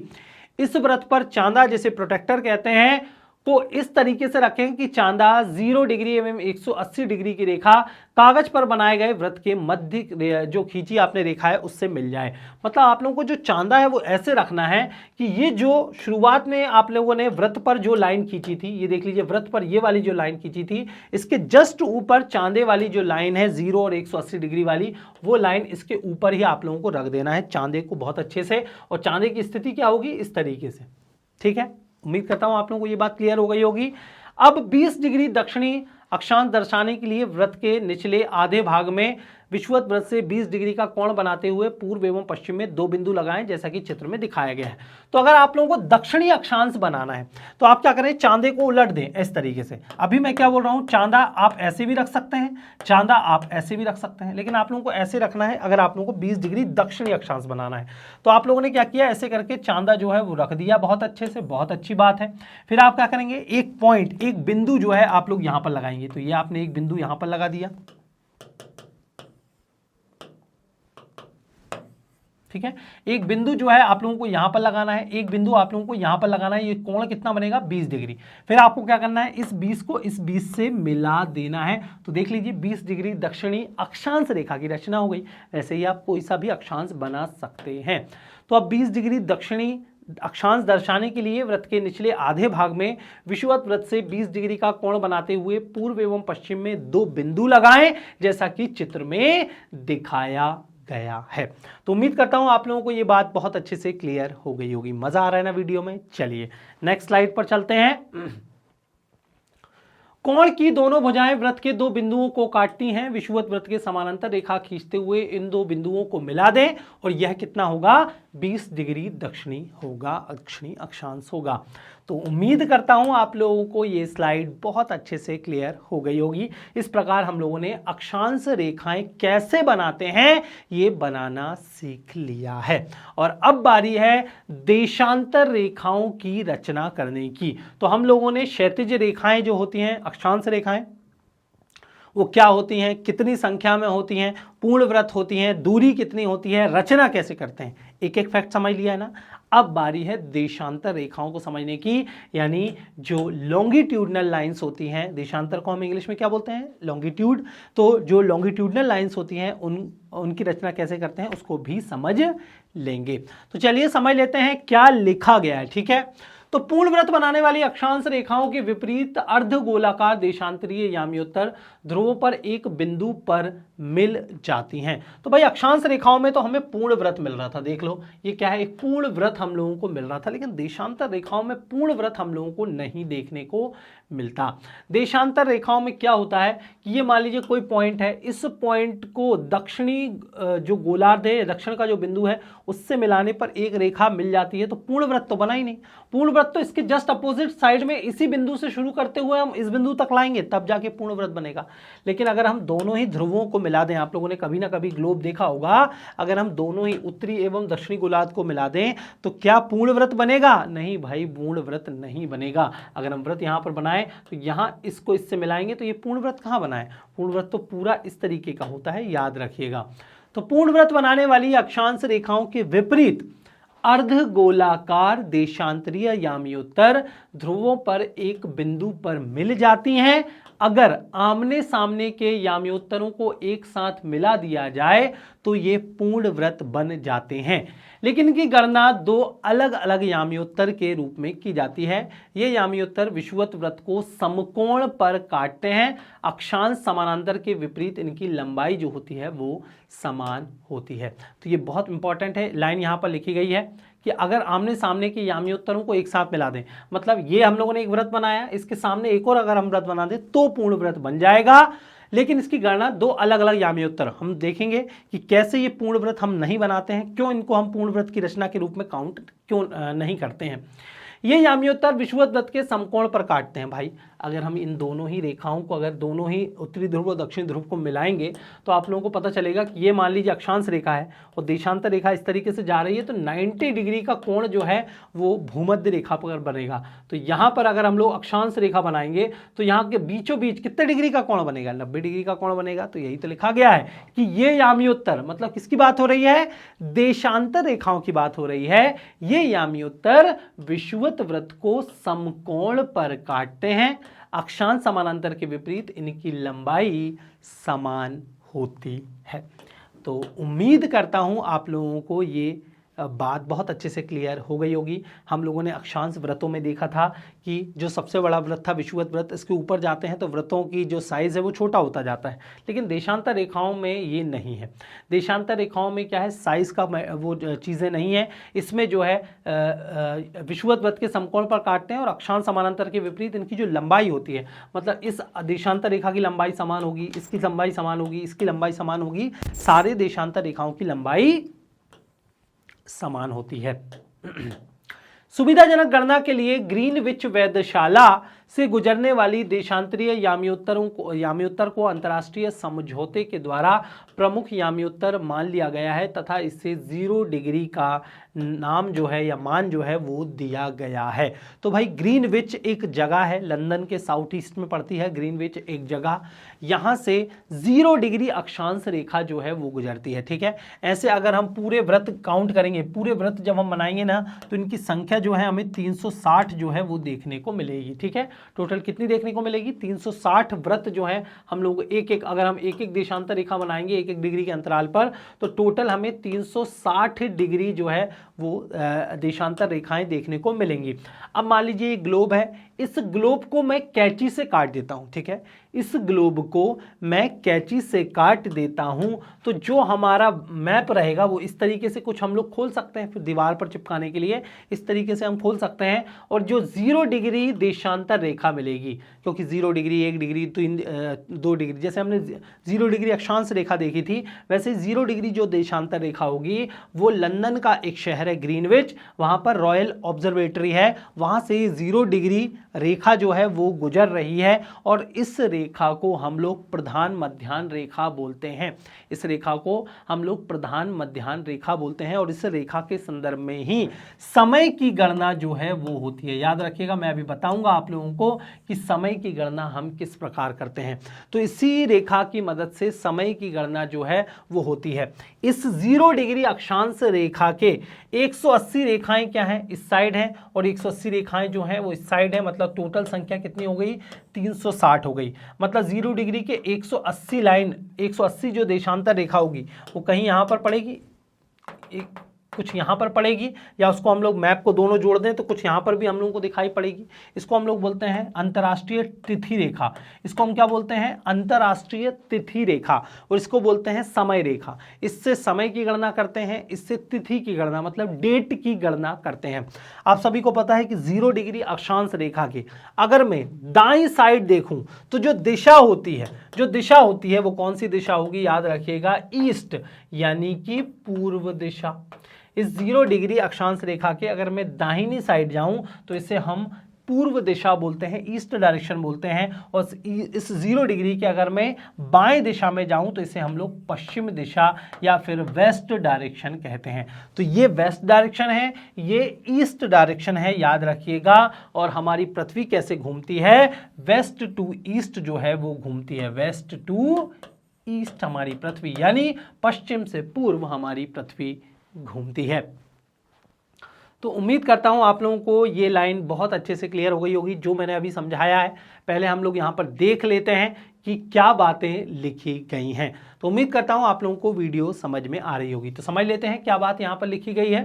इस वृत्त पर चांदा, जिसे प्रोटेक्टर कहते हैं, तो इस तरीके से रखें कि चांदा 0 डिग्री एवं 180 डिग्री की रेखा कागज पर बनाए गए वृत्त के मध्य जो खींची आपने रेखा है उससे मिल जाए। मतलब आप लोगों को जो चांदा है वो ऐसे रखना है कि ये जो शुरुआत में आप लोगों ने वृत्त पर जो लाइन खींची थी, ये देख लीजिए वृत्त पर ये वाली जो लाइन खींची थी, इसके जस्ट ऊपर चांदे वाली जो लाइन है 0 और 180 डिग्री वाली, वो लाइन इसके ऊपर ही आप लोगों को रख देना है चांदे को बहुत अच्छे से। और चांदे की स्थिति क्या होगी, इस तरीके से। ठीक है, उम्मीद करता हूं आप लोगों को ये बात क्लियर हो गई होगी। अब 20 डिग्री दक्षिणी अक्षांश दर्शाने के लिए वृत्त के निचले आधे भाग में विषुवत वृत्त से 20 डिग्री का कोण बनाते हुए पूर्व एवं पश्चिम में 2 बिंदु लगाएं, जैसा कि चित्र में दिखाया गया है। तो अगर आप लोगों को दक्षिणी अक्षांश बनाना है तो आप क्या करें, चांदे को उलट दें इस तरीके से। अभी मैं क्या बोल रहा हूं, चांदा आप ऐसे भी रख सकते हैं, चांदा आप ऐसे भी रख सकते हैं, लेकिन आप लोगों को ऐसे रखना है अगर आप लोगों को 20 डिग्री दक्षिणी अक्षांश बनाना है। तो आप लोगों ने क्या किया, ऐसे करके चांदा जो है वो रख दिया बहुत अच्छे से, बहुत अच्छी बात है। फिर आप क्या करेंगे, एक पॉइंट, एक बिंदु जो है आप लोग यहां पर लगाएंगे। तो ये आपने एक बिंदु यहां पर लगा दिया, ठीक है। एक बिंदु जो है आप लोगों को यहां पर लगाना है, एक बिंदु आप लोगों को यहां पर लगाना है। ये कोण कितना बनेगा, 20 डिग्री। फिर आपको क्या करना है, इस 20 को इस 20 से मिला देना है। तो देख लीजिए 20 डिग्री दक्षिणी अक्षांश रेखा की रचना हो गई। ऐसे ही आप कोई सा भी अक्षांश बना सकते हैं। तो अब 20 डिग्री दक्षिणी अक्षांश दर्शाने के लिए वृत्त के निचले आधे भाग में विषुवत वृत्त से 20 डिग्री का कोण बनाते हुए पूर्व एवं पश्चिम में 2 बिंदु लगाएं, जैसा कि चित्र में दिखाया गया है। तो उम्मीद करता हूं आप लोगों को ये बात बहुत अच्छे से क्लियर हो गई होगी। मजा आ रहा है ना वीडियो में। चलिए नेक्स्ट स्लाइड पर चलते हैं। कोण की दोनों भुजाएं वृत्त के 2 बिंदुओं को काटती हैं। विषुवत वृत्त के समानांतर रेखा खींचते हुए इन 2 बिंदुओं को मिला दें और यह कितना होगा, 20 डिग्री दक्षिणी होगा, दक्षिणी अक्षांश होगा। तो उम्मीद करता हूं आप लोगों को ये स्लाइड बहुत अच्छे से क्लियर हो गई होगी। इस प्रकार हम लोगों ने अक्षांश रेखाएं कैसे बनाते हैं ये बनाना सीख लिया है। और अब बारी है देशांतर रेखाओं की रचना करने की। तो हम लोगों ने क्षैतिज रेखाएं जो होती हैं, अक्षांश रेखाएं, वो क्या होती हैं, कितनी संख्या में होती हैं, पूर्ण वृत्त होती हैं, दूरी कितनी होती है, रचना कैसे करते हैं, एक एक फैक्ट समझ लिया है ना। अब बारी है देशांतर रेखाओं को समझने की, यानी जो लॉन्गिट्यूडनल लाइंस होती हैं, देशांतर को हम इंग्लिश में क्या बोलते हैं, लॉन्गिट्यूड। तो जो लॉन्गिट्यूडनल लाइंस होती हैं उनकी रचना कैसे करते हैं उसको भी समझ लेंगे। तो चलिए समझ लेते हैं क्या लिखा गया है। ठीक है, तो पूर्ण वृत्त बनाने वाली अक्षांश रेखाओं के विपरीत अर्धगोलाकार देशांतरीय यामियोत्तर ध्रुवों पर एक बिंदु पर मिल जाती हैं। तो भाई अक्षांश रेखाओं में तो हमें पूर्ण वृत्त मिल रहा था, देख लो ये क्या है, एक पूर्ण वृत्त हम लोगों को मिल रहा था, लेकिन देशांतर रेखाओं में पूर्ण वृत्त हम लोगों को नहीं देखने को मिलता। देशांतर रेखाओं में क्या होता है कि ये मान लीजिए कोई पॉइंट है, इस पॉइंट को दक्षिणी जो गोलार्ध है, दक्षिण का जो बिंदु है उससे मिलाने पर एक रेखा मिल जाती है, तो पूर्ण वृत्त तो बना ही नहीं। पूर्ण वृत्त तो इसके जस्ट अपोजिट साइड में इसी बिंदु से शुरू करते हुए हम इस बिंदु तक लाएंगे तब जाके पूर्ण वृत्त बनेगा। लेकिन अगर हम दोनों ही ध्रुवों को मिला दें, आप लोगों ने कभी ना कभी ग्लोब देखा होगा, अगर हम दोनों ही उत्तरी एवं दक्षिणी गोलार्ध को मिला दें तो क्या पूर्ण वृत्त बनेगा? नहीं भाई, पूर्ण वृत्त नहीं बनेगा। अगर हम वृत्त यहां पर बनाएं तो यहां इसको इससे मिलाएंगे तो ये पूर्ण वृत्त कहां बनाए, पूर्ण वृत्त तो पूरा इस तरीके का होता है, याद रखिएगा। तो पूर्ण वृत्त बनाने वाली अक्षांश रेखाओं के विपरीत अर्धगोलाकार देशांतरीय यामियोत्तर ध्रुवों पर एक बिंदु पर मिल जाती हैं। अगर आमने सामने के यामियोत्तरों को एक साथ मिला दिया जाए तो ये पूर्ण वृत्त बन जाते हैं, लेकिन इनकी गणना दो अलग अलग यामियोत्तर के रूप में की जाती है। ये यामियोत्तर विषुवत वृत्त को समकोण पर काटते हैं। अक्षांश समानांतर के विपरीत इनकी लंबाई जो होती है वो समान होती है। तो ये बहुत इंपॉर्टेंट है, लाइन यहाँ पर लिखी गई है कि अगर आमने सामने के यामियोत्तरों को एक साथ मिला दें, मतलब ये हम लोगों ने एक वृत्त बनाया, इसके सामने एक और अगर हम वृत्त बना दें तो पूर्ण वृत्त बन जाएगा। लेकिन इसकी गणना दो अलग अलग यामियोत्तर, हम देखेंगे कि कैसे ये पूर्ण वृत्त हम नहीं बनाते हैं, क्यों इनको हम पूर्ण वृत्त की रचना के रूप में काउंट क्यों नहीं करते हैं। ये यामियोत्तर विषुवत वृत्त के समकोण पर काटते हैं। भाई अगर हम इन दोनों ही रेखाओं को, अगर दोनों ही उत्तरी ध्रुव और दक्षिण ध्रुव को मिलाएंगे तो आप लोगों को पता चलेगा कि ये मान लीजिए अक्षांश रेखा है और देशांतर रेखा इस तरीके से जा रही है, तो 90 डिग्री का कोण जो है वो भूमध्य रेखा पर बनेगा। तो यहाँ पर अगर हम लोग अक्षांश रेखा बनाएंगे तो यहाँ के बीचों बीच कितने डिग्री का कोण बनेगा, 90 डिग्री का कोण बनेगा। तो यही तो लिखा गया है कि ये यामियोत्तर, मतलब किसकी बात हो रही है, देशांतर रेखाओं की बात हो रही है। ये यामियोत्तर विषुवत वृत्त को समकोण पर काटते हैं। अक्षांश समानांतर के विपरीत इनकी लंबाई समान होती है। तो उम्मीद करता हूं आप लोगों को ये बात बहुत अच्छे से क्लियर हो गई होगी। हम लोगों ने अक्षांश वृत्तों में देखा था कि जो सबसे बड़ा वृत्त था विषुवत वृत्त, इसके ऊपर जाते हैं तो वृत्तों की जो साइज है वो छोटा होता जाता है, लेकिन देशांतर रेखाओं में ये नहीं है। देशांतर रेखाओं में क्या है, साइज का वो चीज़ें नहीं है। इसमें जो है विषुवत वृत्त के समकोण पर काटते हैं और अक्षांश समानांतर के विपरीत इनकी जो लंबाई होती है, मतलब इस देशांतर रेखा की लंबाई समान होगी, इसकी लंबाई समान होगी, इसकी लंबाई समान होगी, सारे देशांतर रेखाओं की लंबाई समान होती है। सुविधाजनक गणना के लिए ग्रीनविच वेधशाला से गुजरने वाली देशांतरीय यामियोत्तर को अंतर्राष्ट्रीय समझौते के द्वारा प्रमुख यामियोत्तर मान लिया गया है तथा इससे 0 डिग्री का नाम जो है या मान जो है वो दिया गया है। तो भाई ग्रीनविच एक जगह है, लंदन के साउथ ईस्ट में पड़ती है ग्रीनविच एक जगह, यहाँ से 0 डिग्री अक्षांश रेखा जो है वो गुजरती है। ठीक है, ऐसे अगर हम पूरे वृत्त काउंट करेंगे, पूरे वृत्त जब हम बनाएंगे ना तो इनकी संख्या जो है हमें 360 जो है वो देखने को मिलेगी। ठीक है, टोटल कितनी देखने को मिलेगी, 360 वृत्त जो है हम लोग अगर हम एक एक देशांतर रेखा बनाएंगे 1-1 डिग्री के अंतराल पर, तो टोटल हमें 360 डिग्री जो है वो देशांतर रेखाएं देखने को मिलेंगी। अब मान लीजिए ये ग्लोब है, इस ग्लोब को मैं कैंची से काट देता हूं। ठीक है, इस ग्लोब को मैं कैंची से काट देता हूं तो जो हमारा मैप रहेगा वो इस तरीके से कुछ हम लोग खोल सकते हैं, फिर दीवार पर चिपकाने के लिए इस तरीके से हम खोल सकते हैं, और जो 0 डिग्री देशांतर रेखा मिलेगी, क्योंकि 0 डिग्री 1 डिग्री 2 डिग्री, जैसे हमने 0 डिग्री अक्षांश रेखा देखी थी, वैसे 0 डिग्री जो देशांतर रेखा होगी वो लंदन का एक शहर है ग्रीनविच, वहां पर रॉयल ऑब्जर्वेटरी है, वहां से 0 डिग्री रेखा जो है वो गुजर रही है, और इस रेखा को हम लोग प्रधान मध्याह्न रेखा बोलते हैं। इस रेखा को हम लोग प्रधान मध्याह्न रेखा बोलते हैं, और इस रेखा के संदर्भ में ही समय की गणना जो है वो होती है। याद रखिएगा, मैं अभी बताऊंगा आप लोगों को कि समय की गणना हम किस प्रकार करते हैं। तो इसी रेखा की मदद से समय की गणना जो है वो होती है। इस 0 डिग्री अक्षांश रेखा के 180 रेखाएं क्या हैं, इस साइड हैं, और 180 रेखाएं जो हैं वो इस साइड है, मतलब टोटल संख्या कितनी हो गई, 360 हो गई। मतलब 0 डिग्री के 180 लाइन, 180 जो देशांतर रेखा होगी वो कहीं यहाँ पर पड़ेगी, कुछ यहाँ पर पड़ेगी, या उसको हम लोग मैप को दोनों जोड़ दें तो कुछ यहाँ पर भी हम लोगों को दिखाई पड़ेगी। इसको हम लोग बोलते हैं अंतर्राष्ट्रीय तिथि रेखा। इसको हम क्या बोलते हैं, अंतर्राष्ट्रीय तिथि रेखा, और इसको बोलते हैं समय रेखा। इससे समय की गणना करते हैं, इससे तिथि की गणना मतलब डेट की गणना करते हैं। आप सभी को पता है कि 0 डिग्री अक्षांश रेखा की अगर मैं दाईं साइड देखूं तो जो दिशा होती है वो कौन सी दिशा होगी, याद रखिएगा, ईस्ट, यानी कि पूर्व दिशा। इस 0 डिग्री अक्षांश रेखा के अगर मैं दाहिनी साइड जाऊं तो इसे हम पूर्व दिशा बोलते हैं, ईस्ट डायरेक्शन बोलते हैं, और इस 0 डिग्री के अगर मैं बाएं दिशा में जाऊं तो इसे हम लोग पश्चिम दिशा या फिर वेस्ट डायरेक्शन कहते हैं। तो ये वेस्ट डायरेक्शन है, ये ईस्ट डायरेक्शन है, याद रखिएगा। और हमारी पृथ्वी कैसे घूमती है, वेस्ट टू ईस्ट जो है वो घूमती है, वेस्ट टू ईस्ट हमारी पृथ्वी, यानी पश्चिम से पूर्व हमारी पृथ्वी घूमती है। तो उम्मीद करता हूं आप लोगों को ये लाइन बहुत अच्छे से क्लियर हो गई होगी जो मैंने अभी समझाया है। पहले हम लोग यहाँ पर देख लेते हैं कि क्या बातें लिखी गई हैं। तो उम्मीद करता हूं आप लोगों को वीडियो समझ में आ रही होगी। तो समझ लेते हैं क्या बात यहाँ पर लिखी गई है।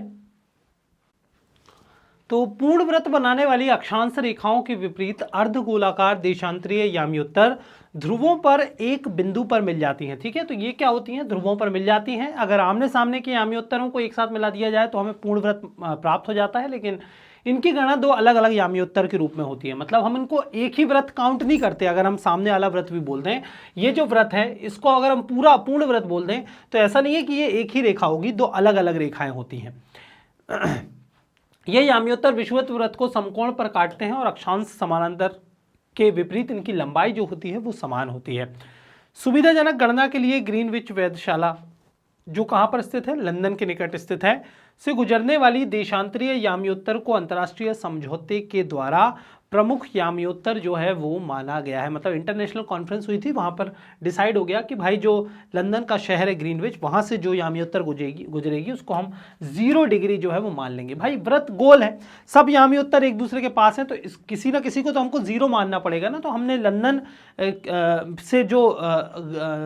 तो पूर्ण वृत्त बनाने वाली अक्षांश रेखाओं के विपरीत अर्धगोलाकार देशांतरीय याम्योत्तर ध्रुवों पर एक बिंदु पर मिल जाती हैं। ठीक है, तो ये क्या होती हैं? ध्रुवों पर मिल जाती हैं। अगर आमने सामने के याम्योत्तरों को एक साथ मिला दिया जाए तो हमें पूर्ण वृत्त प्राप्त हो जाता है, लेकिन इनकी गणना दो अलग अलग याम्योत्तर के रूप में होती है। मतलब हम इनको एक ही व्रत काउंट नहीं करते। अगर हम सामने वाला व्रत भी बोल दें, ये जो व्रत है इसको अगर हम पूरा पूर्ण व्रत बोल दें तो ऐसा नहीं है कि ये एक ही रेखा होगी, दो अलग अलग रेखाएं होती हैं। ये याम्योत्तर विषुवत व्रत को समकोण पर काटते हैं और अक्षांश समानांतर के विपरीत इनकी लंबाई जो होती है वो समान होती है। सुविधाजनक गणना के लिए ग्रीनविच वेधशाला, जो कहां पर स्थित है? लंदन के निकट स्थित है, से गुजरने वाली देशांतरीय याम्योत्तर को अंतर्राष्ट्रीय समझौते के द्वारा प्रमुख याम्योत्तर जो है वो माना गया है। मतलब इंटरनेशनल कॉन्फ्रेंस हुई थी, वहां पर डिसाइड हो गया कि भाई जो लंदन का शहर है ग्रीनविच, वहां से जो याम्योत्तर गुजरेगी उसको हम 0 डिग्री जो है वो मान लेंगे। भाई व्रत गोल है, सब याम्योत्तर एक दूसरे के पास है, तो किसी ना किसी को तो हमको 0 मानना पड़ेगा ना। तो हमने लंदन से जो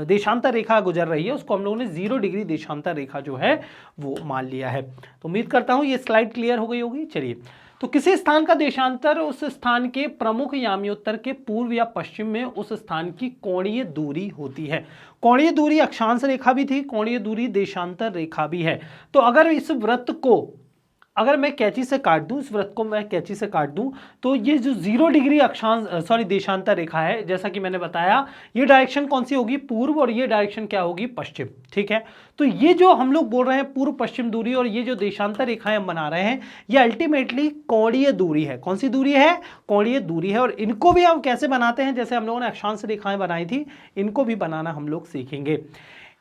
देशांतर रेखा गुजर रही है उसको हम लोगों ने 0 डिग्री देशांतर रेखा जो है वो मान लिया है। तो उम्मीद करता हूं ये स्लाइड क्लियर हो गई होगी। चलिए, तो किसी स्थान का देशांतर उस स्थान के प्रमुख याम्योत्तर के पूर्व या पश्चिम में उस स्थान की कोणीय दूरी होती है। कोणीय दूरी अक्षांश रेखा भी थी, कोणीय दूरी देशांतर रेखा भी है। तो अगर इस वृत्त को अगर मैं कैंची से काट दूं, इस वृत्त को मैं कैंची से काट दूं, तो ये जो 0 डिग्री देशांतर रेखा है, जैसा कि मैंने बताया, ये डायरेक्शन कौन सी होगी? पूर्व, और ये डायरेक्शन क्या होगी? पश्चिम। ठीक है, तो ये जो हम लोग बोल रहे हैं पूर्व पश्चिम दूरी, और ये जो देशांतर रेखाएं हम बना रहे हैं, ये अल्टीमेटली कोणीय दूरी है। कौन सी दूरी है? कोणीय दूरी है। और इनको भी हम कैसे बनाते हैं? जैसे हम लोगों ने अक्षांश रेखाएं बनाई थी, इनको भी बनाना हम लोग सीखेंगे।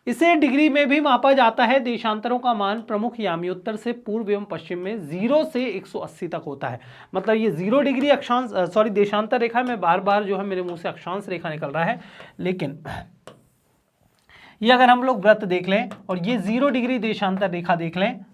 इसे डिग्री में भी मापा जाता है। देशांतरों का मान प्रमुख याम्योत्तर से पूर्व एवं पश्चिम में 0 से 180 तक होता है। मतलब ये 0 डिग्री देशांतर रेखा, में बार बार जो है मेरे मुंह से अक्षांश रेखा निकल रहा है, लेकिन ये अगर हम लोग वृत्त देख लें और ये 0 डिग्री देशांतर रेखा देख लें,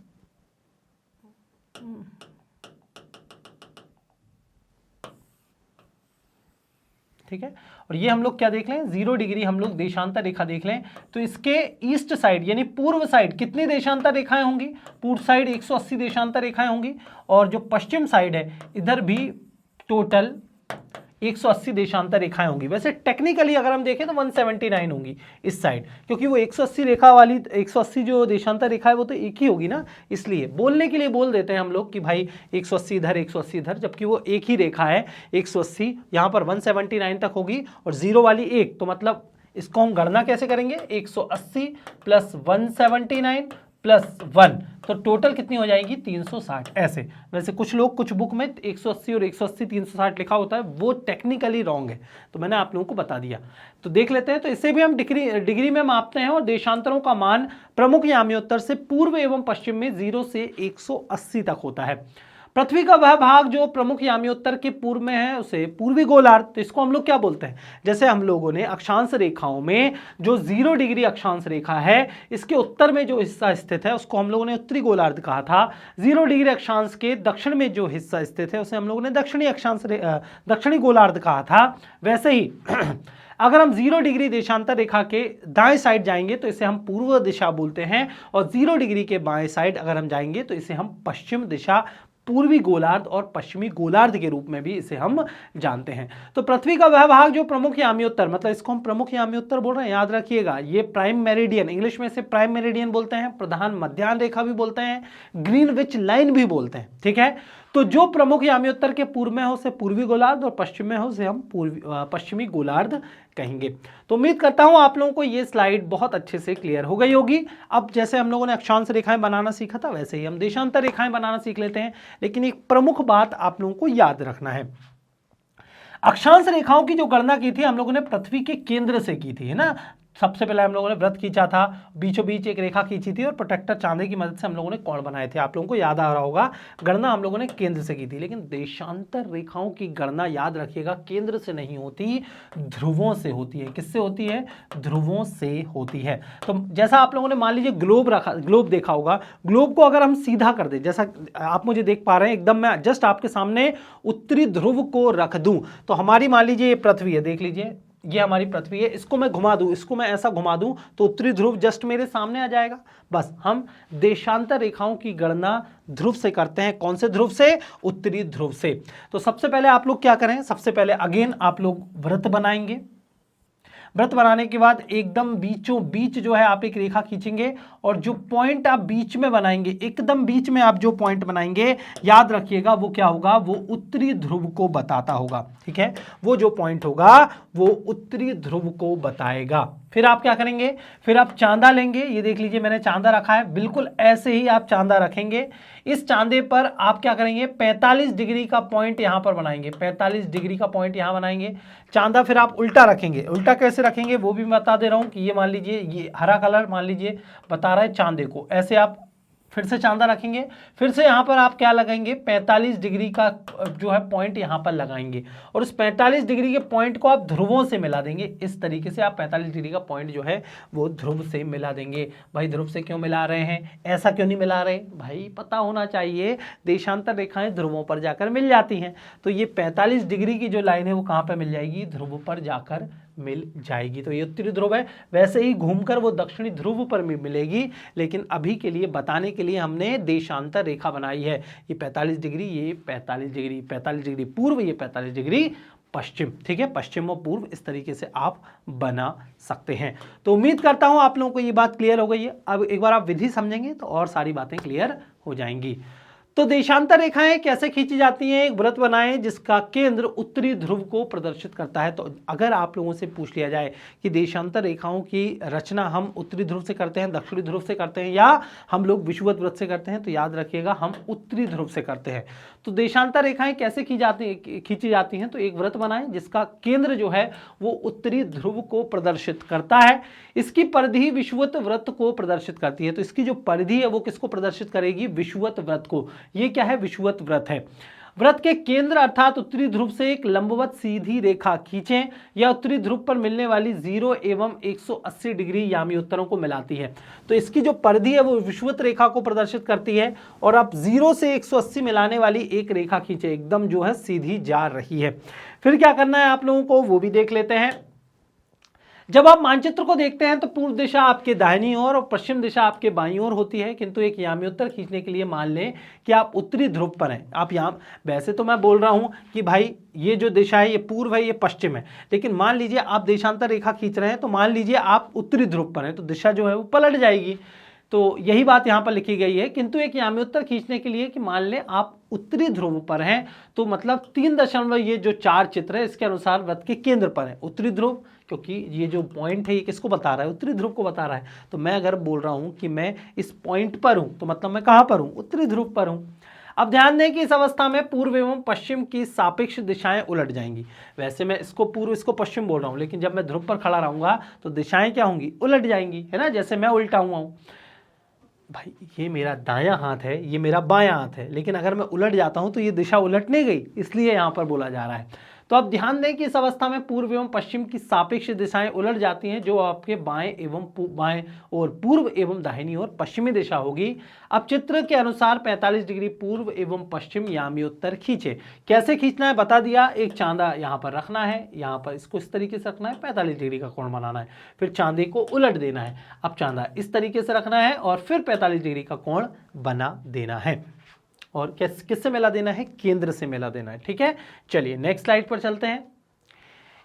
ठीक है, और ये हम लोग क्या देख लें? 0 डिग्री हम लोग देशांतर रेखा देख लें, तो इसके ईस्ट साइड यानी पूर्व साइड कितनी देशांतर रेखाएं होंगी? पूर्व साइड 180 देशांतर रेखाएं होंगी, और जो पश्चिम साइड है इधर भी टोटल 180 देशांतर रेखाएं होंगी। वैसे टेक्निकली अगर हम देखें तो 179 होंगी इस साइड, क्योंकि वो 180 रेखा वाली 180 जो देशांतर रेखा है वो तो एक ही होगी ना, इसलिए बोलने के लिए बोल देते हैं हम लोग कि भाई 180 इधर 180 इधर, जबकि वो एक ही रेखा है 180, यहाँ पर 179 तक होगी और 0 वाली 1, तो मतलब इसको हम गणना कैसे करेंगे? 180 प्लस 179 प्लस 1, तो टोटल कितनी हो जाएगी? 360। ऐसे वैसे कुछ लोग कुछ बुक में 180 और 180 360 लिखा होता है, वो टेक्निकली रॉन्ग है, तो मैंने आप लोगों को बता दिया। तो देख लेते हैं, तो इसे भी हम डिग्री में मापते हैं, और देशांतरों का मान प्रमुख याम्योत्तर से पूर्व एवं पश्चिम में 0 से 180 तक होता है। पृथ्वी का वह भाग जो प्रमुख याम्योत्तर के पूर्व में है उसे पूर्वी गोलार्ध, तो इसको हम लोग क्या बोलते हैं? जैसे हम लोगों ने अक्षांश रेखाओं में जो 0 डिग्री अक्षांश रेखा है, इसके उत्तर में जो हिस्सा स्थित है उसको हम लोगों ने उत्तरी गोलार्ध कहा था। 0 डिग्री अक्षांश के दक्षिण में जो हिस्सा स्थित है उसे हम लोगों ने दक्षिणी गोलार्ध कहा था। वैसे ही अगर हम 0 डिग्री देशांतर रेखा के दाएं साइड जाएंगे तो इसे हम पूर्व दिशा बोलते हैं, और 0 डिग्री के बाएं साइड अगर हम जाएंगे तो इसे हम पश्चिम दिशा, पूर्वी गोलार्ध और पश्चिमी गोलार्ध के रूप में भी इसे हम जानते हैं। तो पृथ्वी का वह भाग जो प्रमुख याम्योत्तर, मतलब इसको हम प्रमुख याम्योत्तर बोल रहे हैं, याद रखिएगा। ये प्राइम मेरिडियन, इंग्लिश में से प्राइम मेरिडियन बोलते हैं, प्रधान मध्याह्न रेखा भी बोलते हैं, ग्रीनविच लाइन भी बोलते हैं। ठीक है, तो जो प्रमुख याम्योत्तर के पूर्व में हो उसे पूर्वी गोलार्ध, और पश्चिम में हो उसे हम पश्चिमी गोलार्ध कहेंगे। तो उम्मीद करता हूं आप लोगों को ये स्लाइड बहुत अच्छे से क्लियर हो गई होगी। अब जैसे हम लोगों ने अक्षांश रेखाएं बनाना सीखा था, वैसे ही हम देशांतर रेखाएं बनाना सीख लेते हैं। लेकिन एक प्रमुख बात आप लोगों को याद रखना है, अक्षांश रेखाओं की जो गणना की थी हम लोगों ने पृथ्वी के केंद्र से की थी, है ना। सबसे पहले हम लोगों ने वृत्त खींचा था, बीचों बीच एक रेखा खींची थी और प्रोटेक्टर चांदे की मदद से हम लोगों ने कोण बनाए थे। आप लोगों को याद आ रहा होगा, गणना हम लोगों ने केंद्र से की थी। लेकिन देशांतर रेखाओं की गणना याद रखिएगा केंद्र से नहीं होती, ध्रुवों से होती है। किससे होती है? ध्रुवों से होती है। तो जैसा आप लोगों ने मान लीजिए ग्लोब देखा होगा, ग्लोब को अगर हम सीधा कर दें, जैसा आप मुझे देख पा रहे हैं, एकदम मैं जस्ट आपके सामने उत्तरी ध्रुव को रख दूं, तो हमारी मान लीजिए ये पृथ्वी है, देख लीजिए ये हमारी पृथ्वी है, इसको मैं घुमा दूं, इसको मैं ऐसा घुमा दूं तो उत्तरी ध्रुव जस्ट मेरे सामने आ जाएगा। बस हम देशांतर रेखाओं की गणना ध्रुव से करते हैं। कौन से ध्रुव से? उत्तरी ध्रुव से। तो सबसे पहले आप लोग क्या करें, सबसे पहले अगेन आप लोग वृत्त बनाएंगे। वृत्त बनाने के बाद एकदम बीचों बीच जो है आप एक रेखा खींचेंगे और जो पॉइंट आप बीच में बनाएंगे, एकदम बीच में आप जो पॉइंट बनाएंगे, याद रखिएगा वो क्या होगा? वो उत्तरी ध्रुव को बताता होगा। ठीक है, वो जो पॉइंट होगा वो उत्तरी ध्रुव को बताएगा। फिर आप क्या करेंगे? फिर आप चांदा लेंगे। ये देख लीजिए मैंने चांदा रखा है, बिल्कुल ऐसे ही आप चांदा रखेंगे। इस चांदे पर आप क्या करेंगे? 45 डिग्री का पॉइंट यहां पर बनाएंगे, 45 डिग्री का पॉइंट यहां बनाएंगे। चांदा फिर आप उल्टा रखेंगे। उल्टा कैसे रखेंगे वो भी मैं बता दे रहा हूं कि ये मान लीजिए ये हरा कलर मान लीजिए बता रहा है चांदे को, ऐसे आप फिर से चांदा रखेंगे। फिर से यहां पर आप क्या लगाएंगे? 45 डिग्री का जो है पॉइंट यहां पर लगाएंगे और उस 45 डिग्री के पॉइंट को आप ध्रुवों से मिला देंगे। इस तरीके से आप 45 डिग्री का पॉइंट जो है वो ध्रुव से मिला देंगे। भाई ध्रुव से क्यों मिला रहे हैं, ऐसा क्यों नहीं मिला रहे? भाई पता होना चाहिए, देशांतर रेखाएं ध्रुवों पर जाकर मिल जाती हैं। तो ये 45 डिग्री की जो लाइन है वो कहां पर मिल जाएगी? ध्रुव पर जाकर मिल जाएगी। तो ये उत्तरी ध्रुव है, वैसे ही घूमकर वो दक्षिणी ध्रुव पर भी मिलेगी। लेकिन अभी के लिए बताने के लिए हमने देशांतर रेखा बनाई है। ये 45 डिग्री, ये 45 डिग्री, 45 डिग्री पूर्व, ये 45 डिग्री पश्चिम। ठीक है, पश्चिम और पूर्व इस तरीके से आप बना सकते हैं। तो उम्मीद करता हूं आप लोगों को ये बात क्लियर हो गई है। अब एक बार आप विधि समझेंगे तो और सारी बातें क्लियर हो जाएंगी। तो देशांतर रेखाएं कैसे खींची जाती हैं? एक वृत्त बनाएं जिसका केंद्र उत्तरी ध्रुव को प्रदर्शित करता है। तो अगर आप लोगों से पूछ लिया जाए कि देशांतर रेखाओं की रचना हम उत्तरी ध्रुव से करते हैं, दक्षिणी ध्रुव से करते हैं या हम लोग विषुवत वृत्त से करते हैं, तो याद रखिएगा हम उत्तरी ध्रुव से करते हैं। तो देशांतर रेखाएं कैसे खींची जाती हैं? तो एक वृत्त बनाएं जिसका केंद्र जो है वो उत्तरी ध्रुव को प्रदर्शित करता है। इसकी परिधि विषुवत वृत्त को प्रदर्शित करती है। तो इसकी जो परिधि है वो किसको प्रदर्शित करेगी? विषुवत वृत्त को। ये क्या है? विषुवत वृत्त है। वृत्त के केंद्र अर्थात उत्तरी ध्रुव से एक लंबवत सीधी रेखा खींचें। यह उत्तरी ध्रुव पर मिलने वाली 0 एवं 180 डिग्री यामी उत्तरों को मिलाती है। तो इसकी जो परिधि है वो विषुवत रेखा को प्रदर्शित करती है और आप 0 से 180 मिलाने वाली एक रेखा खींचे, एकदम जो है सीधी जा रही है। फिर क्या करना है आप लोगों को वो भी देख लेते हैं। जब आप मानचित्र को देखते हैं तो पूर्व दिशा आपके दाहिनी ओर और पश्चिम दिशा आपके बाईं ओर होती है, किंतु एक यामी उत्तर खींचने के लिए मान लें कि आप उत्तरी ध्रुव पर हैं। आप यहाँ, वैसे तो मैं बोल रहा हूं कि भाई ये जो दिशा है ये पूर्व है, ये पश्चिम है, लेकिन मान लीजिए आप देशांतर रेखा खींच रहे हैं तो मान लीजिए आप उत्तरी ध्रुव पर हैं, तो दिशा जो है वो पलट जाएगी। तो यही बात यहाँ पर लिखी गई है। किंतु एक यामी उत्तर खींचने के लिए कि मान लें आप उत्तरी ध्रुव पर हैं, तो मतलब 3 ये जो 4 चित्र है इसके अनुसार वृत्त के केंद्र पर है उत्तरी ध्रुव, क्योंकि ये जो पॉइंट है ये किसको बता रहा है? उत्तरी ध्रुव को बता रहा है। तो मैं अगर बोल रहा हूं कि मैं इस पॉइंट पर हूं तो मतलब मैं कहां पर हूं? उत्तरी ध्रुव पर हूं। अब ध्यान दें कि इस अवस्था में पूर्व एवं पश्चिम की सापेक्ष दिशाएं उलट जाएंगी। वैसे मैं इसको पूर्व इसको पश्चिम बोल रहा हूं, लेकिन जब मैं ध्रुव पर खड़ा रहूंगा तो दिशाएं क्या होंगी? उलट जाएंगी, है ना। जैसे मैं उल्टा हुआ हूं, भाई ये मेरा दायां हाथ है, ये मेरा बायां हाथ है, लेकिन अगर मैं उलट जाता हूं तो ये दिशा उलट नहीं गई, इसलिए यहां पर बोला जा रहा है। तो अब ध्यान दें कि इस अवस्था में पूर्व एवं पश्चिम की सापेक्ष दिशाएं उलट जाती हैं, जो आपके बाएं और पूर्व एवं दाहिनी और पश्चिमी दिशा होगी। अब चित्र के अनुसार 45 डिग्री पूर्व एवं पश्चिम यामी उत्तर खींचे। कैसे खींचना है बता दिया। एक चांदा यहाँ पर रखना है, यहाँ पर इसको इस तरीके से रखना है, 45 डिग्री का कोण बनाना है, फिर चांदे को उलट देना है। अब चांदा इस तरीके से रखना है और फिर 45 डिग्री का कोण बना देना है। और किससे मिला देना है? केंद्र से मिला देना है। ठीक है, चलिए नेक्स्ट स्लाइड पर चलते हैं।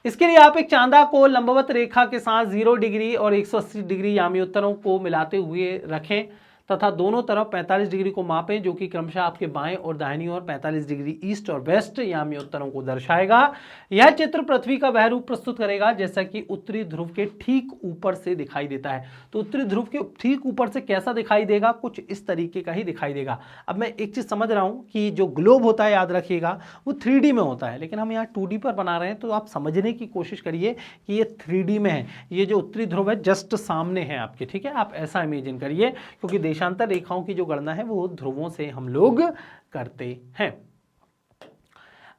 इसके लिए आप एक चांदा को लंबवत रेखा के साथ 0 डिग्री और 180 डिग्री यामी उत्तरों को मिलाते हुए रखें तथा दोनों तरफ 45 डिग्री को मापें, जो कि क्रमशः आपके बाएं और दाहिनी ओर 45 डिग्री ईस्ट और वेस्ट यामी उत्तरों को दर्शाएगा। यह चित्र पृथ्वी का वह रूप प्रस्तुत करेगा जैसा कि उत्तरी ध्रुव के ठीक ऊपर से दिखाई देता है। तो उत्तरी ध्रुव के ठीक ऊपर से कैसा दिखाई देगा, कुछ इस तरीके का ही दिखाई देगा। अब मैं एक चीज समझ रहा हूं कि जो ग्लोब होता है, याद रखिएगा, वो 3D में होता है, लेकिन हम यहाँ 2D पर बना रहे हैं, तो आप समझने की कोशिश करिए कि ये 3D में है। ये जो उत्तरी ध्रुव है जस्ट सामने है आपके, ठीक है, आप ऐसा इमेजिन करिए, क्योंकि देशांतर रेखाओं की जो गणना है वो ध्रुवों से हम लोग करते हैं।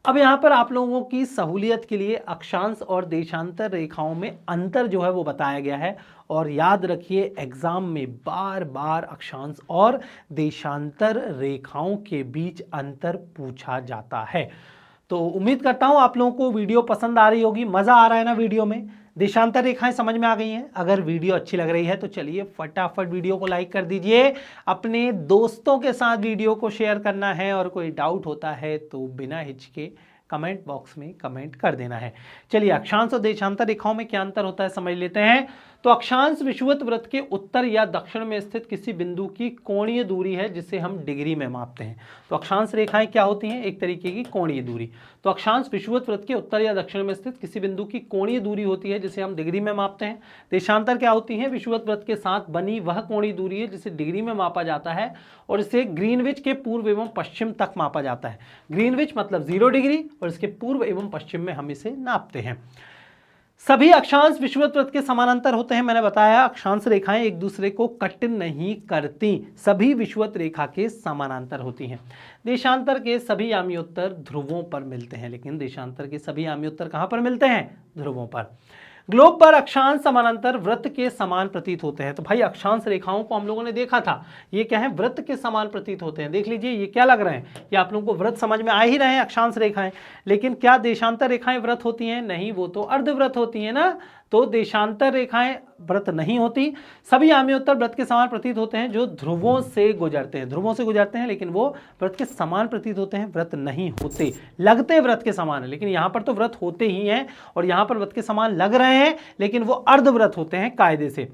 अब यहां पर आप लोगों की सहूलियत के लिए अक्षांश और देशांतर रेखाओं में अंतर जो है वो बताया गया है, और याद रखिए एग्जाम में बार बार अक्षांश और देशांतर रेखाओं के बीच अंतर पूछा जाता है। तो उम्मीद करता हूं आप लोगों को वीडियो पसंद आ रही होगी, मजा आ रहा है ना वीडियो में, देशांतर रेखाएं समझ में आ गई हैं। अगर वीडियो अच्छी लग रही है तो चलिए फटाफट वीडियो को लाइक कर दीजिए, अपने दोस्तों के साथ वीडियो को शेयर करना है, और कोई डाउट होता है तो बिना हिचके कमेंट बॉक्स में कमेंट कर देना है। चलिए अक्षांश और देशांतर रेखाओं में क्या अंतर होता है समझ लेते हैं। तो अक्षांश विषुवत वृत्त के उत्तर या दक्षिण में स्थित किसी बिंदु की कोणीय दूरी है जिसे हम डिग्री में मापते हैं। तो अक्षांश रेखाएं क्या होती हैं, एक तरीके की कोणीय दूरी। तो अक्षांश विषुवत वृत्त के उत्तर या दक्षिण में स्थित किसी बिंदु की कोणीय दूरी होती है जिसे हम डिग्री में मापते हैं। देशांतर क्या होती है, विषुवत वृत्त के साथ बनी वह कोणीय दूरी है जिसे डिग्री में मापा जाता है, और इसे ग्रीनविच के पूर्व एवं पश्चिम तक मापा जाता है। ग्रीनविच मतलब 0 डिग्री, और इसके पूर्व एवं पश्चिम में हम इसे नापते हैं। सभी अक्षांश विषुवत वृत्त के समानांतर होते हैं। मैंने बताया अक्षांश रेखाएं एक दूसरे को कट नहीं करती, सभी विषुवत रेखा के समानांतर होती हैं। देशांतर के सभी याम्योत्तर ध्रुवों पर मिलते हैं, लेकिन देशांतर के सभी याम्योत्तर कहां पर मिलते हैं, ध्रुवों पर। ग्लोब पर अक्षांश समानांतर वृत्त के समान प्रतीत होते हैं। तो भाई अक्षांश रेखाओं को हम लोगों ने देखा था, ये क्या है, वृत्त के समान प्रतीत होते हैं। देख लीजिए ये क्या लग रहे हैं, ये आप लोगों को वृत्त समझ में आ ही रहे हैं, अक्षांश रेखाएं। लेकिन क्या देशांतर रेखाएं वृत्त होती हैं, नहीं, वो तो अर्धवृत्त होती है ना। तो देशांतर रेखाएं वृत्त नहीं होती। सभी याम्योत्तर वृत्त के समान प्रतीत होते हैं जो ध्रुवों से गुजरते हैं, ध्रुवों से गुजरते हैं, लेकिन वो वृत्त के समान प्रतीत होते हैं, वृत्त नहीं होते। लगते वृत्त के समान है, लेकिन यहां पर तो वृत्त होते ही हैं, और यहां पर वृत्त के समान लग रहे हैं, लेकिन वो अर्धवृत्त होते हैं कायदे से।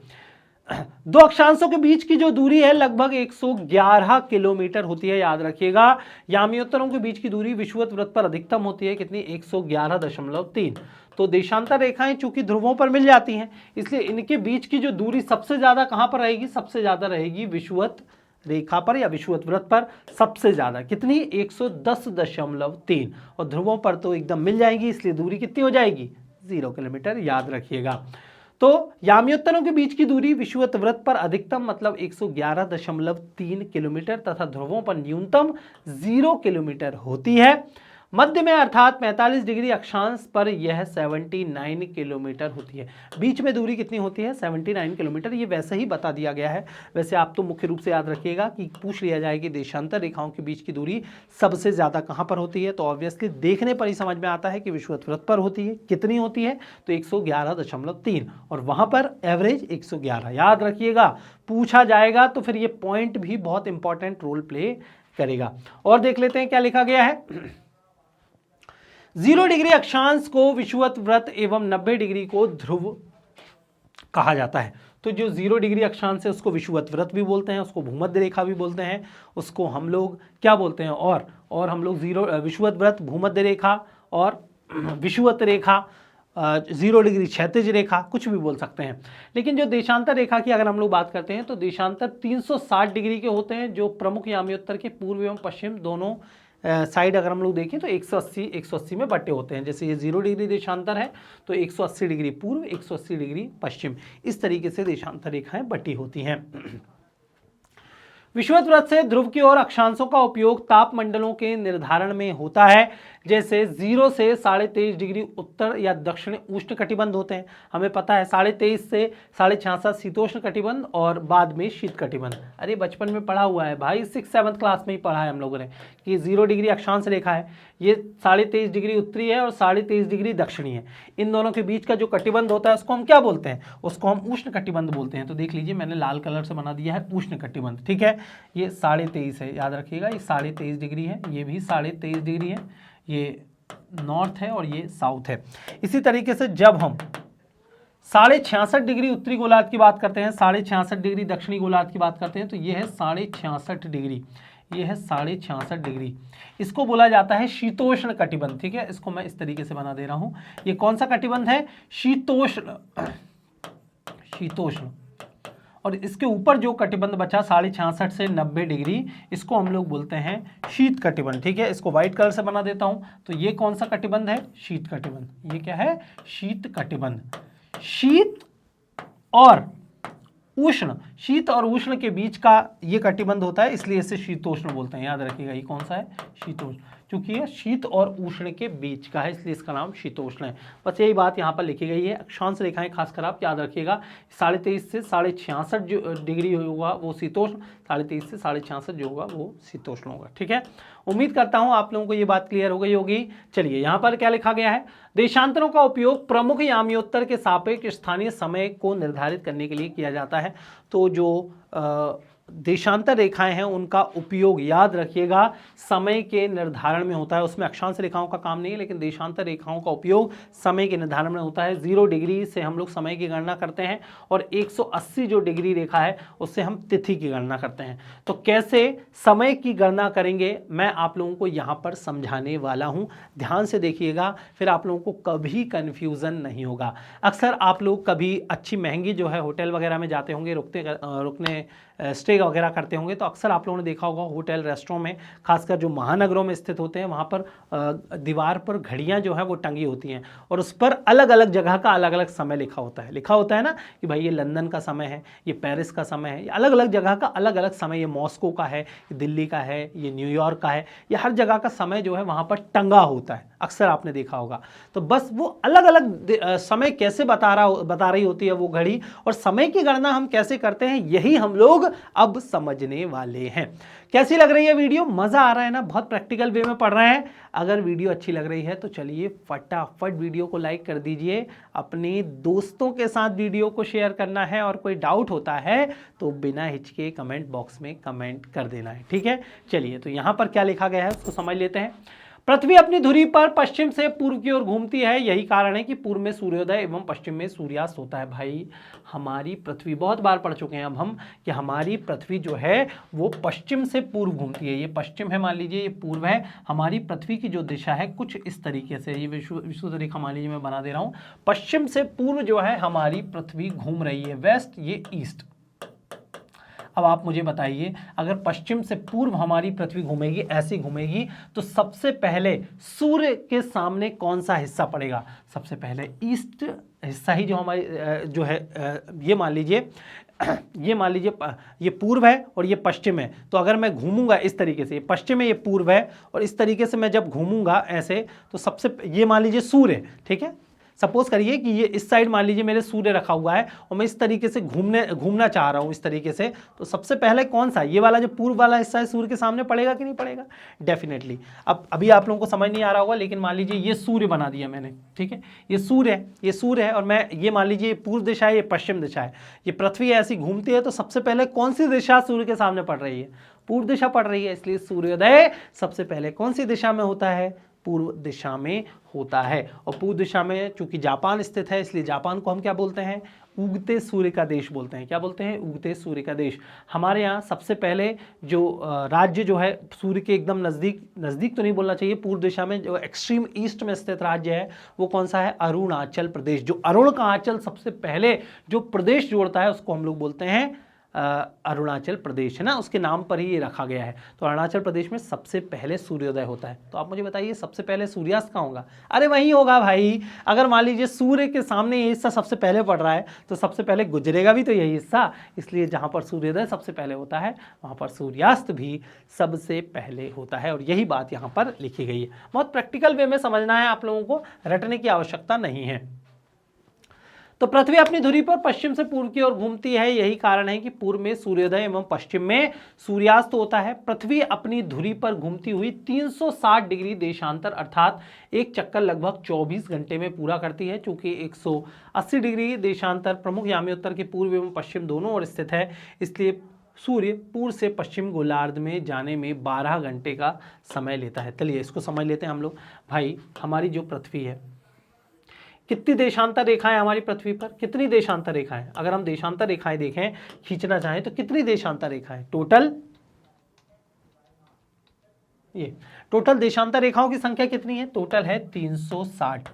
दो अक्षांशों के बीच की जो दूरी है लगभग 111 किलोमीटर होती है, याद रखिएगा। याम्योत्तरों के बीच की दूरी विषुवत वृत्त पर अधिकतम होती है, कितनी, 111.3। तो देशांतर रेखाएं चूंकि ध्रुवों पर मिल जाती हैं, इसलिए इनके बीच की जो दूरी सबसे ज्यादा कहां पर रहेगी, सबसे ज्यादा रहेगी विषुवत रेखा पर या विषुवत वृत्त पर, सबसे ज्यादा कितनी, 110.3, और ध्रुवों पर तो एकदम मिल जाएगी, इसलिए दूरी कितनी हो जाएगी, 0 किलोमीटर, याद रखिएगा। तो याम्योत्तरों के बीच की दूरी विषुवत वृत्त पर अधिकतम मतलब 111.3 किलोमीटर तथा ध्रुवों पर न्यूनतम 0 किलोमीटर होती है। मध्य में अर्थात 45 डिग्री अक्षांश पर यह 79 किलोमीटर होती है। बीच में दूरी कितनी होती है, 79 किलोमीटर। ये वैसे ही बता दिया गया है। वैसे आप तो मुख्य रूप से याद रखिएगा कि पूछ लिया जाए कि देशांतर रेखाओं के बीच की दूरी सबसे ज्यादा कहां पर होती है, तो ऑब्वियसली देखने पर ही समझ में आता है कि विषुवत वृत्त पर होती है। कितनी होती है, तो 111.3, और वहां पर एवरेज 111, याद रखिएगा। पूछा जाएगा तो फिर ये पॉइंट भी बहुत इंपॉर्टेंट रोल प्ले करेगा। और देख लेते हैं क्या लिखा गया है। 0 डिग्री अक्षांश को विषुवत वृत्त एवं 90 डिग्री को ध्रुव कहा जाता है। तो जो 0 डिग्री अक्षांश है उसको विषुवत वृत्त भी बोलते हैं, उसको भूमध्य रेखा भी बोलते हैं, उसको हम लोग क्या बोलते हैं, और हम लोग विषुवत वृत्त, भूमध्य रेखा और विषुवत रेखा, 0 डिग्री क्षैतिज रेखा, कुछ भी बोल सकते हैं। लेकिन जो देशांतर रेखा की अगर हम लोग बात करते हैं तो देशांतर 360 डिग्री के होते हैं, जो प्रमुख याम्योत्तर के पूर्व एवं पश्चिम दोनों साइड अगर हम लोग देखें तो 180 में बटे होते हैं। जैसे ये 0 डिग्री देशांतर है तो 180 डिग्री पूर्व, 180 डिग्री पश्चिम, इस तरीके से देशांतर रेखाएं बटी होती हैं। विषुवत वृत्त से ध्रुव की ओर अक्षांशों का उपयोग ताप मंडलों के निर्धारण में होता है। जैसे 0 से 23.5 डिग्री उत्तर या दक्षिण उष्ण कटिबंध होते हैं, हमें पता है 23.5 से 66.5 शीतोष्ण कटिबंध और बाद में शीत कटिबंध। अरे बचपन में पढ़ा हुआ है भाई, 6-7 क्लास में ही पढ़ा है हम लोगों ने कि 0 डिग्री अक्षांश रेखा है, ये 23.5 डिग्री उत्तरी है और 23.5 डिग्री दक्षिणी है। इन दोनों के बीच का जो कटिबंध होता है उसको हम क्या बोलते हैं, उसको हम उष्ण कटिबंध बोलते हैं। तो देख लीजिए मैंने लाल कलर से बना दिया है उष्ण कटिबंध, ठीक है। ये 23.5 है, याद रखिएगा, ये 23.5 डिग्री है, ये भी 23.5 डिग्री है, ये नॉर्थ है और ये साउथ है। इसी तरीके से जब हम 66.5 डिग्री उत्तरी गोलार्ध की बात करते हैं, 66.5 डिग्री दक्षिणी गोलार्ध की बात करते हैं, तो ये है 66.5 डिग्री, ये है 66.5 डिग्री। इसको बोला जाता है शीतोष्ण कटिबंध। ठीक है, इसको मैं इस तरीके से बना दे रहा हूं। ये कौन सा कटिबंध है? शीतोष्ण, शीतोष्ण। और इसके ऊपर जो कटिबंध बचा 66.5 से 90 डिग्री, इसको हम लोग बोलते हैं शीत कटिबंध। ठीक है, इसको व्हाइट कलर से बना देता हूं। तो ये कौन सा कटिबंध है? शीत कटिबंध। ये क्या है? शीत कटिबंध। शीत और उष्ण, शीत और उष्ण के बीच का ये कटिबंध होता है, इसलिए इसे शीतोष्ण बोलते हैं। याद रखिएगा, ये कौन सा है? शीतोष्ण। क्योंकि ये शीत और उष्ण के बीच का है, इसलिए इसका नाम शीतोष्ण है। बस यही बात यहाँ पर लिखी गई है। अक्षांश रेखाएं खासकर आप याद रखिएगा, 23.5 से 66.5 जो डिग्री होगा वो शीतोष्ण, 23.5 से 66.5 जो होगा वो शीतोष्ण होगा। ठीक है, उम्मीद करता हूं आप लोगों को ये बात क्लियर हो गई होगी। चलिए, यहाँ पर क्या लिखा गया है? देशांतरों का उपयोग प्रमुख यामियोत्तर के सापेक्ष स्थानीय समय को निर्धारित करने के लिए किया जाता है। तो जो देशांतर रेखाएं हैं उनका उपयोग याद रखिएगा समय के निर्धारण में होता है। उसमें अक्षांश रेखाओं का काम नहीं है, लेकिन देशांतर रेखाओं का उपयोग समय के निर्धारण में होता है। 0 डिग्री से हम लोग समय की गणना करते हैं और 180 जो डिग्री रेखा है उससे हम तिथि की गणना करते हैं। तो कैसे समय की गणना करेंगे मैं आप लोगों को यहाँ पर समझाने वाला हूँ। ध्यान से देखिएगा, फिर आप लोगों को कभी कन्फ्यूज़न नहीं होगा। अक्सर आप लोग कभी अच्छी महंगी जो है होटल वगैरह में जाते होंगे, रुकने स्टे वगैरह करते होंगे, तो अक्सर आप लोगों ने देखा होगा होटल रेस्टोरेंट में, खासकर जो महानगरों में स्थित होते हैं, वहाँ पर दीवार पर घड़ियाँ जो है वो टंगी होती हैं और उस पर अलग अलग जगह का अलग अलग समय लिखा होता है ना, कि भाई ये लंदन का समय है, ये पेरिस का समय है, ये अलग अलग जगह का अलग अलग समय, ये मॉस्को का है, ये दिल्ली का है, ये न्यूयॉर्क का है, ये हर जगह का समय जो है वहाँ पर टंगा होता है, अक्सर आपने देखा होगा। तो बस वो अलग अलग समय कैसे बता रही होती है वो घड़ी, और समय की गणना हम कैसे करते हैं यही हम लोग अब समझने वाले हैं। कैसी लग रही है वीडियो? मजा आ रहा है ना? बहुत प्रैक्टिकल वे में पढ़ रहे हैं। अगर वीडियो अच्छी लग रही है तो चलिए फटाफट वीडियो को लाइक कर दीजिए, अपने दोस्तों के साथ वीडियो को शेयर करना है, और कोई डाउट होता है तो बिना हिचके कमेंट बॉक्स में कमेंट कर देना है। ठीक है, चलिए, तो यहां पर क्या लिखा गया है उसको समझ लेते हैं। पृथ्वी अपनी धुरी पर पश्चिम से पूर्व की ओर घूमती है, यही कारण है कि पूर्व में सूर्योदय एवं पश्चिम में सूर्यास्त होता है। भाई, हमारी पृथ्वी, बहुत बार पढ़ चुके हैं अब हम कि हमारी पृथ्वी जो है वो पश्चिम से पूर्व घूमती है। ये पश्चिम है मान लीजिए, ये पूर्व है। हमारी पृथ्वी की जो दिशा है कुछ इस तरीके से, ये विषुवत रेखा मान लीजिए मैं बना दे रहा हूँ। पश्चिम से पूर्व जो है हमारी पृथ्वी घूम रही है, वेस्ट, ये ईस्ट। अब आप मुझे बताइए, अगर पश्चिम से पूर्व हमारी पृथ्वी घूमेगी, ऐसी घूमेगी, तो सबसे पहले सूर्य के सामने कौन सा हिस्सा पड़ेगा? सबसे पहले ईस्ट हिस्सा ही जो हमारी जो है, ये मान लीजिए ये पूर्व है और ये पश्चिम है। तो अगर मैं घूमूंगा इस तरीके से, ये पश्चिम है, ये पूर्व है, और इस तरीके से मैं जब घूमूंगा ऐसे, तो सबसे ये मान लीजिए सूर्य, ठीक है। सपोज करिए कि ये इस साइड मान लीजिए मेरे सूर्य रखा हुआ है और मैं इस तरीके से घूमना चाह रहा हूँ इस तरीके से, तो सबसे पहले कौन सा, ये वाला जो पूर्व वाला हिस्सा है सूर्य के सामने पड़ेगा कि नहीं पड़ेगा? डेफिनेटली। अब अभी आप लोगों को समझ नहीं आ रहा होगा, लेकिन मान लीजिए ये सूर्य बना दिया मैंने, ठीक है, ये सूर्य है और मैं ये मान लीजिए ये पूर्व दिशा है, ये पश्चिम दिशा है, ये पृथ्वी ऐसी घूमती है, तो सबसे पहले कौन सी दिशा सूर्य के सामने पड़ रही है? पूर्व दिशा पड़ रही है, इसलिए सूर्योदय सबसे पहले कौन सी दिशा में होता है? पूर्व दिशा में होता है। और पूर्व दिशा में चूंकि जापान स्थित है, इसलिए जापान को हम क्या बोलते हैं? उगते सूर्य का देश बोलते हैं। क्या बोलते हैं? उगते सूर्य का देश। हमारे यहाँ सबसे पहले जो राज्य जो है सूर्य के एकदम नज़दीक तो नहीं बोलना चाहिए, पूर्व दिशा में जो एक्सट्रीम ईस्ट में स्थित राज्य है वो कौन सा है? अरुणाचल प्रदेश। जो अरुण का आंचल सबसे पहले जो प्रदेश जोड़ता है उसको हम लोग बोलते हैं अरुणाचल प्रदेश, है ना, उसके नाम पर ही ये रखा गया है। तो अरुणाचल प्रदेश में सबसे पहले सूर्योदय होता है। तो आप मुझे बताइए सबसे पहले सूर्यास्त कहाँ होगा? अरे वहीं होगा भाई। अगर मान लीजिए सूर्य के सामने ये हिस्सा सबसे पहले पड़ रहा है तो सबसे पहले गुजरेगा भी तो यही हिस्सा, इसलिए जहाँ पर सूर्योदय सबसे पहले होता है वहाँ पर सूर्यास्त भी सबसे पहले होता है। और यही बात यहाँ पर लिखी गई है। बहुत प्रैक्टिकल वे में समझना है, आप लोगों को रटने की आवश्यकता नहीं है। तो पृथ्वी अपनी धुरी पर पश्चिम से पूर्व की ओर घूमती है, यही कारण है कि पूर्व में सूर्योदय एवं पश्चिम में सूर्यास्त होता है। पृथ्वी अपनी धुरी पर घूमती हुई 360 डिग्री देशांतर अर्थात एक चक्कर लगभग 24 घंटे में पूरा करती है। चूंकि 180 डिग्री देशांतर प्रमुख यामियोत्तर के पूर्व एवं पश्चिम दोनों ओर स्थित है, इसलिए सूर्य पूर्व से पश्चिम गोलार्ध में जाने में 12 घंटे का समय लेता है। चलिए इसको समझ लेते हैं हम लोग। भाई, हमारी जो पृथ्वी है कितनी देशांतर रेखाएं हमारी पृथ्वी पर, कितनी देशांतर रेखाएं, अगर हम देशांतर रेखाएं देखें खींचना चाहें तो कितनी देशांतर रेखाएं टोटल, ये टोटल देशांतर रेखाओं की संख्या कितनी है, टोटल है 360।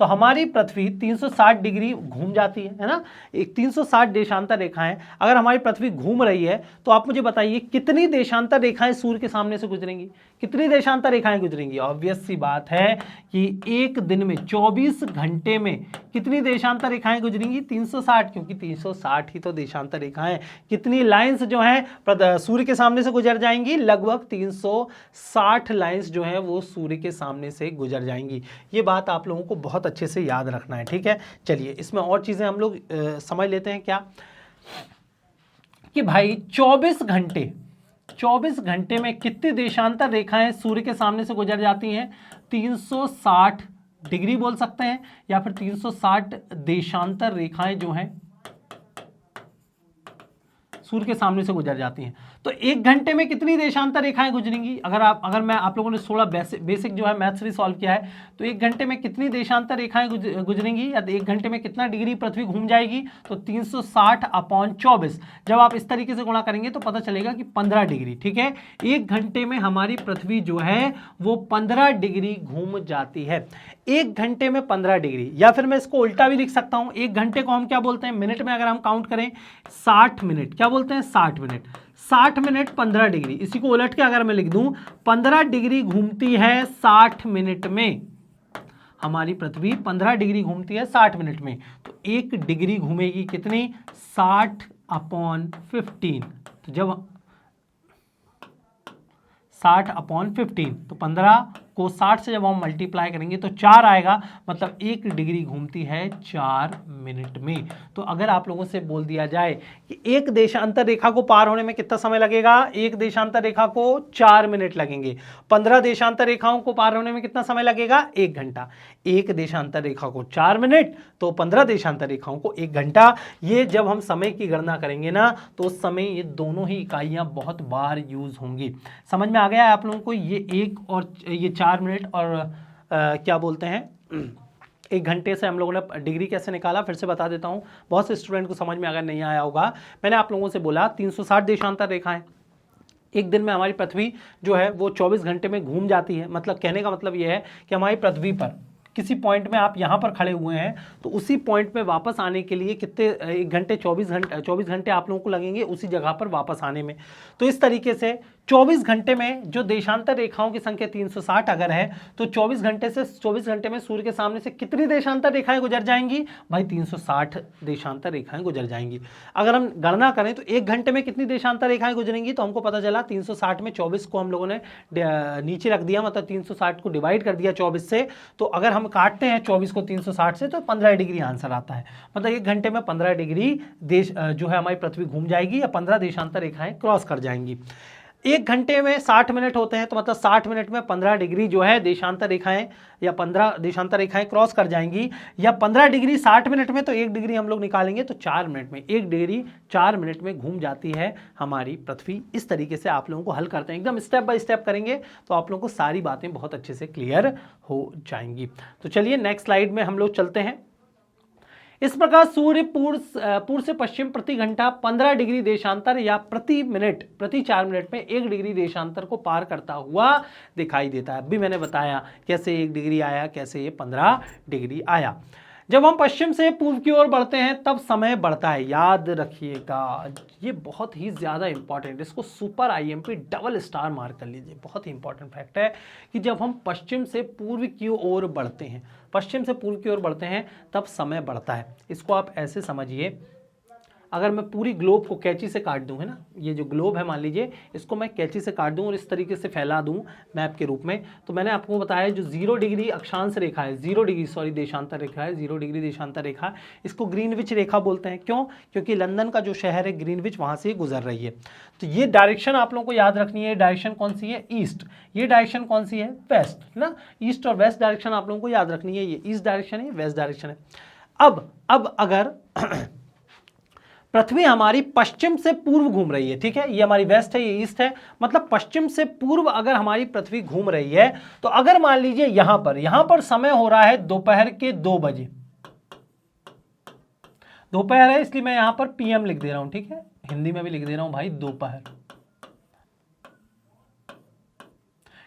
तो हमारी पृथ्वी 360 डिग्री घूम जाती है ना, एक 360 देशांतर रेखाएं अगर हमारी पृथ्वी घूम रही है तो आप मुझे बताइए कितनी देशांतर रेखाएं सूर्य के सामने से गुजरेंगी, कितनी देशांतर रेखाएं गुजरेंगी। ऑब्वियस सी बात है कि एक दिन में 24 घंटे में कितनी देशांतर रेखाएं गुजरेंगी, 360, क्योंकि 360 ही तो देशांतर रेखाएं। कितनी लाइंस जो है सूर्य के सामने से गुजर जाएंगी, लगभग 360 लाइंस जो है वो सूर्य के सामने से गुजर जाएंगी। ये बात आप लोगों को बहुत अच्छे से याद रखना है, ठीक है। चलिए इसमें और चीजें हम लोग समझ लेते हैं, क्या कि भाई 24 घंटे में कितनी देशांतर रेखाएं सूर्य के सामने से गुजर जाती हैं, 360 डिग्री बोल सकते हैं, या फिर 360 देशांतर रेखाएं जो हैं सूर्य के सामने से गुजर जाती हैं। तो एक घंटे में कितनी देशांतर रेखाएं गुजरेंगी, अगर मैं आप लोगों ने 16 बेसिक जो है मैथ्स भी सॉल्व किया है, तो एक घंटे में कितनी देशांतर रेखाएं गुजरेंगी, या एक घंटे में कितना डिग्री पृथ्वी घूम जाएगी, तो 360/24। जब आप इस तरीके से गुणा करेंगे तो पता चलेगा कि 15 डिग्री, ठीक है। एक घंटे में हमारी पृथ्वी जो है वो 15 डिग्री घूम जाती है, एक घंटे में 15 डिग्री। या फिर मैं इसको उल्टा भी लिख सकता हूं, एक घंटे को हम क्या बोलते हैं, मिनट में अगर हम काउंट करें 60 मिनट, क्या बोलते हैं 60 मिनट, 60 मिनट 15 डिग्री। इसी को उलट के अगर मैं लिख दूं, 15 डिग्री घूमती है 60 मिनट में, हमारी पृथ्वी 15 डिग्री घूमती है 60 मिनट में। तो एक डिग्री घूमेगी कितनी, 60/15। तो जब 60/15, तो 15 को 60 से जब हम मल्टीप्लाई करेंगे तो 4 आएगा, मतलब एक डिग्री घूमती है 4 मिनट में। तो अगर आप लोगों से बोल दिया जाए कि एक देशांतर रेखा को पार होने में कितना समय लगेगा, एक देशांतर रेखा को 4 मिनट लगेंगे। 15 देशांतर रेखाओं को पार होने में कितना समय लगेगा, 1 घंटा। एक देशांतर रेखा को 4 मिनट, तो 15 देशांतर रेखाओं को 1 घंटा। ये जब हम समय की गणना करेंगे ना, तो उस समय ये दोनों ही इकाइयां बहुत बार यूज होंगी। समझ में आ गया है आप लोगों को, ये 1 और ये 4 मिनट और क्या बोलते हैं 1 घंटे से हम लोगों ने डिग्री कैसे निकाला, फिर से बता देता हूं, बहुत से स्टूडेंट को समझ में अगर नहीं आया होगा। मैंने आप लोगों से बोला 360 देशांतर रेखाएं एक दिन में हमारी पृथ्वी जो है वो 24 घंटे में घूम जाती है। मतलब कहने का मतलब ये है कि हमारी पृथ्वी पर किसी पॉइंट में आप यहाँ पर खड़े हुए हैं, तो उसी पॉइंट में वापस आने के लिए कितने 1 घंटे 24 घंटे आप लोगों को लगेंगे उसी जगह पर वापस आने में। तो इस तरीके से 24 घंटे में जो देशांतर रेखाओं की संख्या 360 अगर है, तो 24 घंटे में सूर्य के सामने से कितनी देशांतर रेखाएं गुजर जाएंगी, भाई 360 देशांतर रेखाएं गुजर जाएंगी। अगर हम गणना करें तो 1 घंटे में कितनी देशांतर रेखाएं गुजरेंगी, तो हमको पता चला 360 में 24 को हम लोगों ने नीचे रख दिया, मतलब 360 को डिवाइड कर दिया 24 से। तो अगर हम काटते हैं 24 को 360 से, तो 15 डिग्री आंसर आता है। मतलब 1 घंटे में 15 डिग्री देश जो है हमारी पृथ्वी घूम जाएगी, या 15 देशांतर रेखाएं क्रॉस कर जाएंगी। 1 घंटे में 60 मिनट होते हैं, तो मतलब 60 मिनट में 15 डिग्री जो है देशांतर रेखाएं, या 15 देशांतर रेखाएं क्रॉस कर जाएंगी। या 15 डिग्री 60 मिनट में, तो 1 डिग्री हम लोग निकालेंगे तो 4 मिनट में, 1 डिग्री 4 मिनट में घूम जाती है हमारी पृथ्वी। इस तरीके से आप लोगों को हल करते हैं, एकदम स्टेप बाय स्टेप करेंगे तो आप लोगों को सारी बातें बहुत अच्छे से क्लियर हो जाएंगी। तो चलिए नेक्स्ट स्लाइड में हम लोग चलते हैं। इस प्रकार सूर्य पूर्व से पश्चिम प्रति घंटा 15 डिग्री देशांतर या प्रति 4 मिनट में 1 डिग्री देशांतर को पार करता हुआ दिखाई देता है। अभी मैंने बताया कैसे 1 डिग्री आया, कैसे ये 15 डिग्री आया। जब हम पश्चिम से पूर्व की ओर बढ़ते हैं तब समय बढ़ता है, याद रखिएगा, ये बहुत ही ज़्यादा इंपॉर्टेंट, इसको super IMP double star mark कर लीजिए। बहुत ही इंपॉर्टेंट फैक्ट है कि जब हम पश्चिम से पूर्व की ओर बढ़ते हैं, पश्चिम से पूर्व की ओर बढ़ते हैं तब समय बढ़ता है। इसको आप ऐसे समझिए, अगर मैं पूरी ग्लोब को कैंची से काट दूं, है ना, ये जो ग्लोब है मान लीजिए, इसको मैं कैंची से काट दूं और इस तरीके से फैला दूं मैप के रूप में, तो मैंने आपको बताया जो 0 डिग्री अक्षांश रेखा है, 0 डिग्री सॉरी देशांतर रेखा है, 0 डिग्री देशांतर रेखा, इसको ग्रीनविच रेखा बोलते हैं। क्यों? क्योंकि लंदन का जो शहर है ग्रीनविच, वहां से गुजर रही है। तो ये डायरेक्शन आप लोगों को याद रखनी है। डायरेक्शन कौन सी है? ईस्ट। ये डायरेक्शन कौन सी है? वेस्ट, है ना। ईस्ट और वेस्ट डायरेक्शन आप लोगों को याद रखनी है। ये ईस्ट डायरेक्शन है, वेस्ट डायरेक्शन है। अब अगर पृथ्वी हमारी पश्चिम से पूर्व घूम रही है, ठीक है, ये हमारी वेस्ट है, ये ईस्ट है, मतलब पश्चिम से पूर्व अगर हमारी पृथ्वी घूम रही है, तो अगर मान लीजिए यहां पर समय हो रहा है दोपहर के 2 बजे, दोपहर है इसलिए मैं यहां पर PM लिख दे रहा हूं, ठीक है, हिंदी में भी लिख दे रहा हूं भाई दोपहर,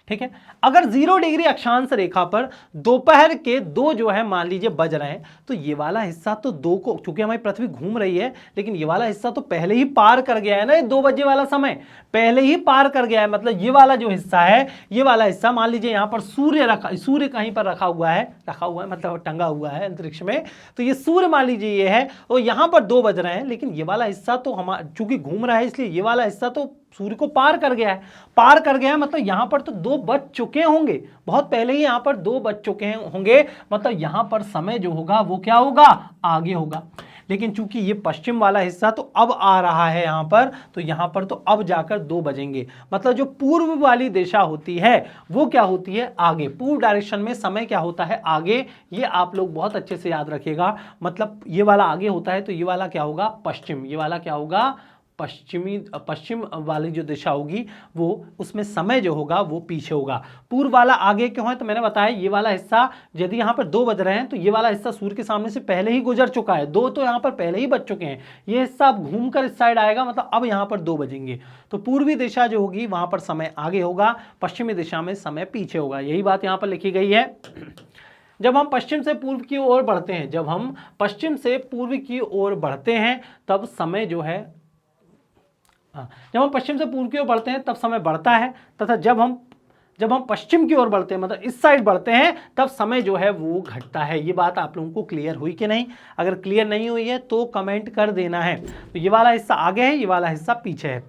ठीक है। अगर 0 डिग्री अक्षांश रेखा पर दोपहर के 2 जो है मान लीजिए बज रहे हैं, तो ये वाला हिस्सा तो 2 को, चूंकि हमारी पृथ्वी घूम रही है, लेकिन ये वाला हिस्सा तो पहले ही पार कर गया है ना, ये 2 बजे वाला समय पहले ही पार कर गया है। मतलब ये वाला जो हिस्सा है, ये वाला हिस्सा मान लीजिए यहां पर सूर्य कहीं पर रखा हुआ है मतलब टंगा हुआ है अंतरिक्ष में, तो ये सूर्य मान लीजिए ये है, और यहां पर 2 बज रहे हैं, लेकिन ये वाला हिस्सा तो हमारा चूंकि घूम रहा है, इसलिए ये वाला हिस्सा तो सूर्य को पार कर गया है, मतलब यहां पर तो 2 बज चुके होंगे, बहुत पहले ही यहां पर 2 बज चुके होंगे, मतलब यहां पर समय जो होगा वो क्या होगा, आगे होगा। लेकिन चूंकि ये पश्चिम वाला हिस्सा तो अब आ रहा है यहां पर, तो यहां पर तो अब जाकर 2 बजेंगे, मतलब जो पूर्व वाली दिशा होती है वो क्या होती है, आगे, पूर्व डायरेक्शन में समय क्या होता है, आगे। ये आप लोग बहुत अच्छे से याद रखिएगा, मतलब ये वाला आगे होता है तो ये वाला क्या होगा, पश्चिम, ये वाला क्या होगा, पश्चिम वाली जो दिशा होगी वो, उसमें समय जो होगा वो पीछे होगा। पूर्व वाला आगे क्यों है, तो मैंने बताया ये वाला हिस्सा यदि यहां पर 2 बज रहे हैं तो ये वाला हिस्सा सूर्य के सामने से पहले ही गुजर चुका है, 2 तो यहां पर पहले ही बज चुके हैं, ये हिस्सा अब घूमकर इस साइड आएगा, मतलब अब यहां पर 2 बजेंगे। तो पूर्वी दिशा जो होगी वहां पर समय आगे होगा, पश्चिमी दिशा में समय पीछे होगा, यही बात यहां पर लिखी गई है। जब हम पश्चिम से पूर्व की ओर बढ़ते हैं, जब हम पश्चिम से पूर्व की ओर बढ़ते हैं तब समय जो है, जब हम पश्चिम से पूर्व की ओर बढ़ते हैं तब समय बढ़ता है, तथा जब हम पश्चिम की ओर बढ़ते हैं, मतलब इस साइड बढ़ते हैं, तब समय जो है वो घटता है। ये बात आप लोगों को क्लियर हुई कि नहीं? अगर क्लियर नहीं हुई है तो कमेंट कर देना है। तो ये वाला हिस्सा आगे है, ये वाला हिस्सा पीछे है।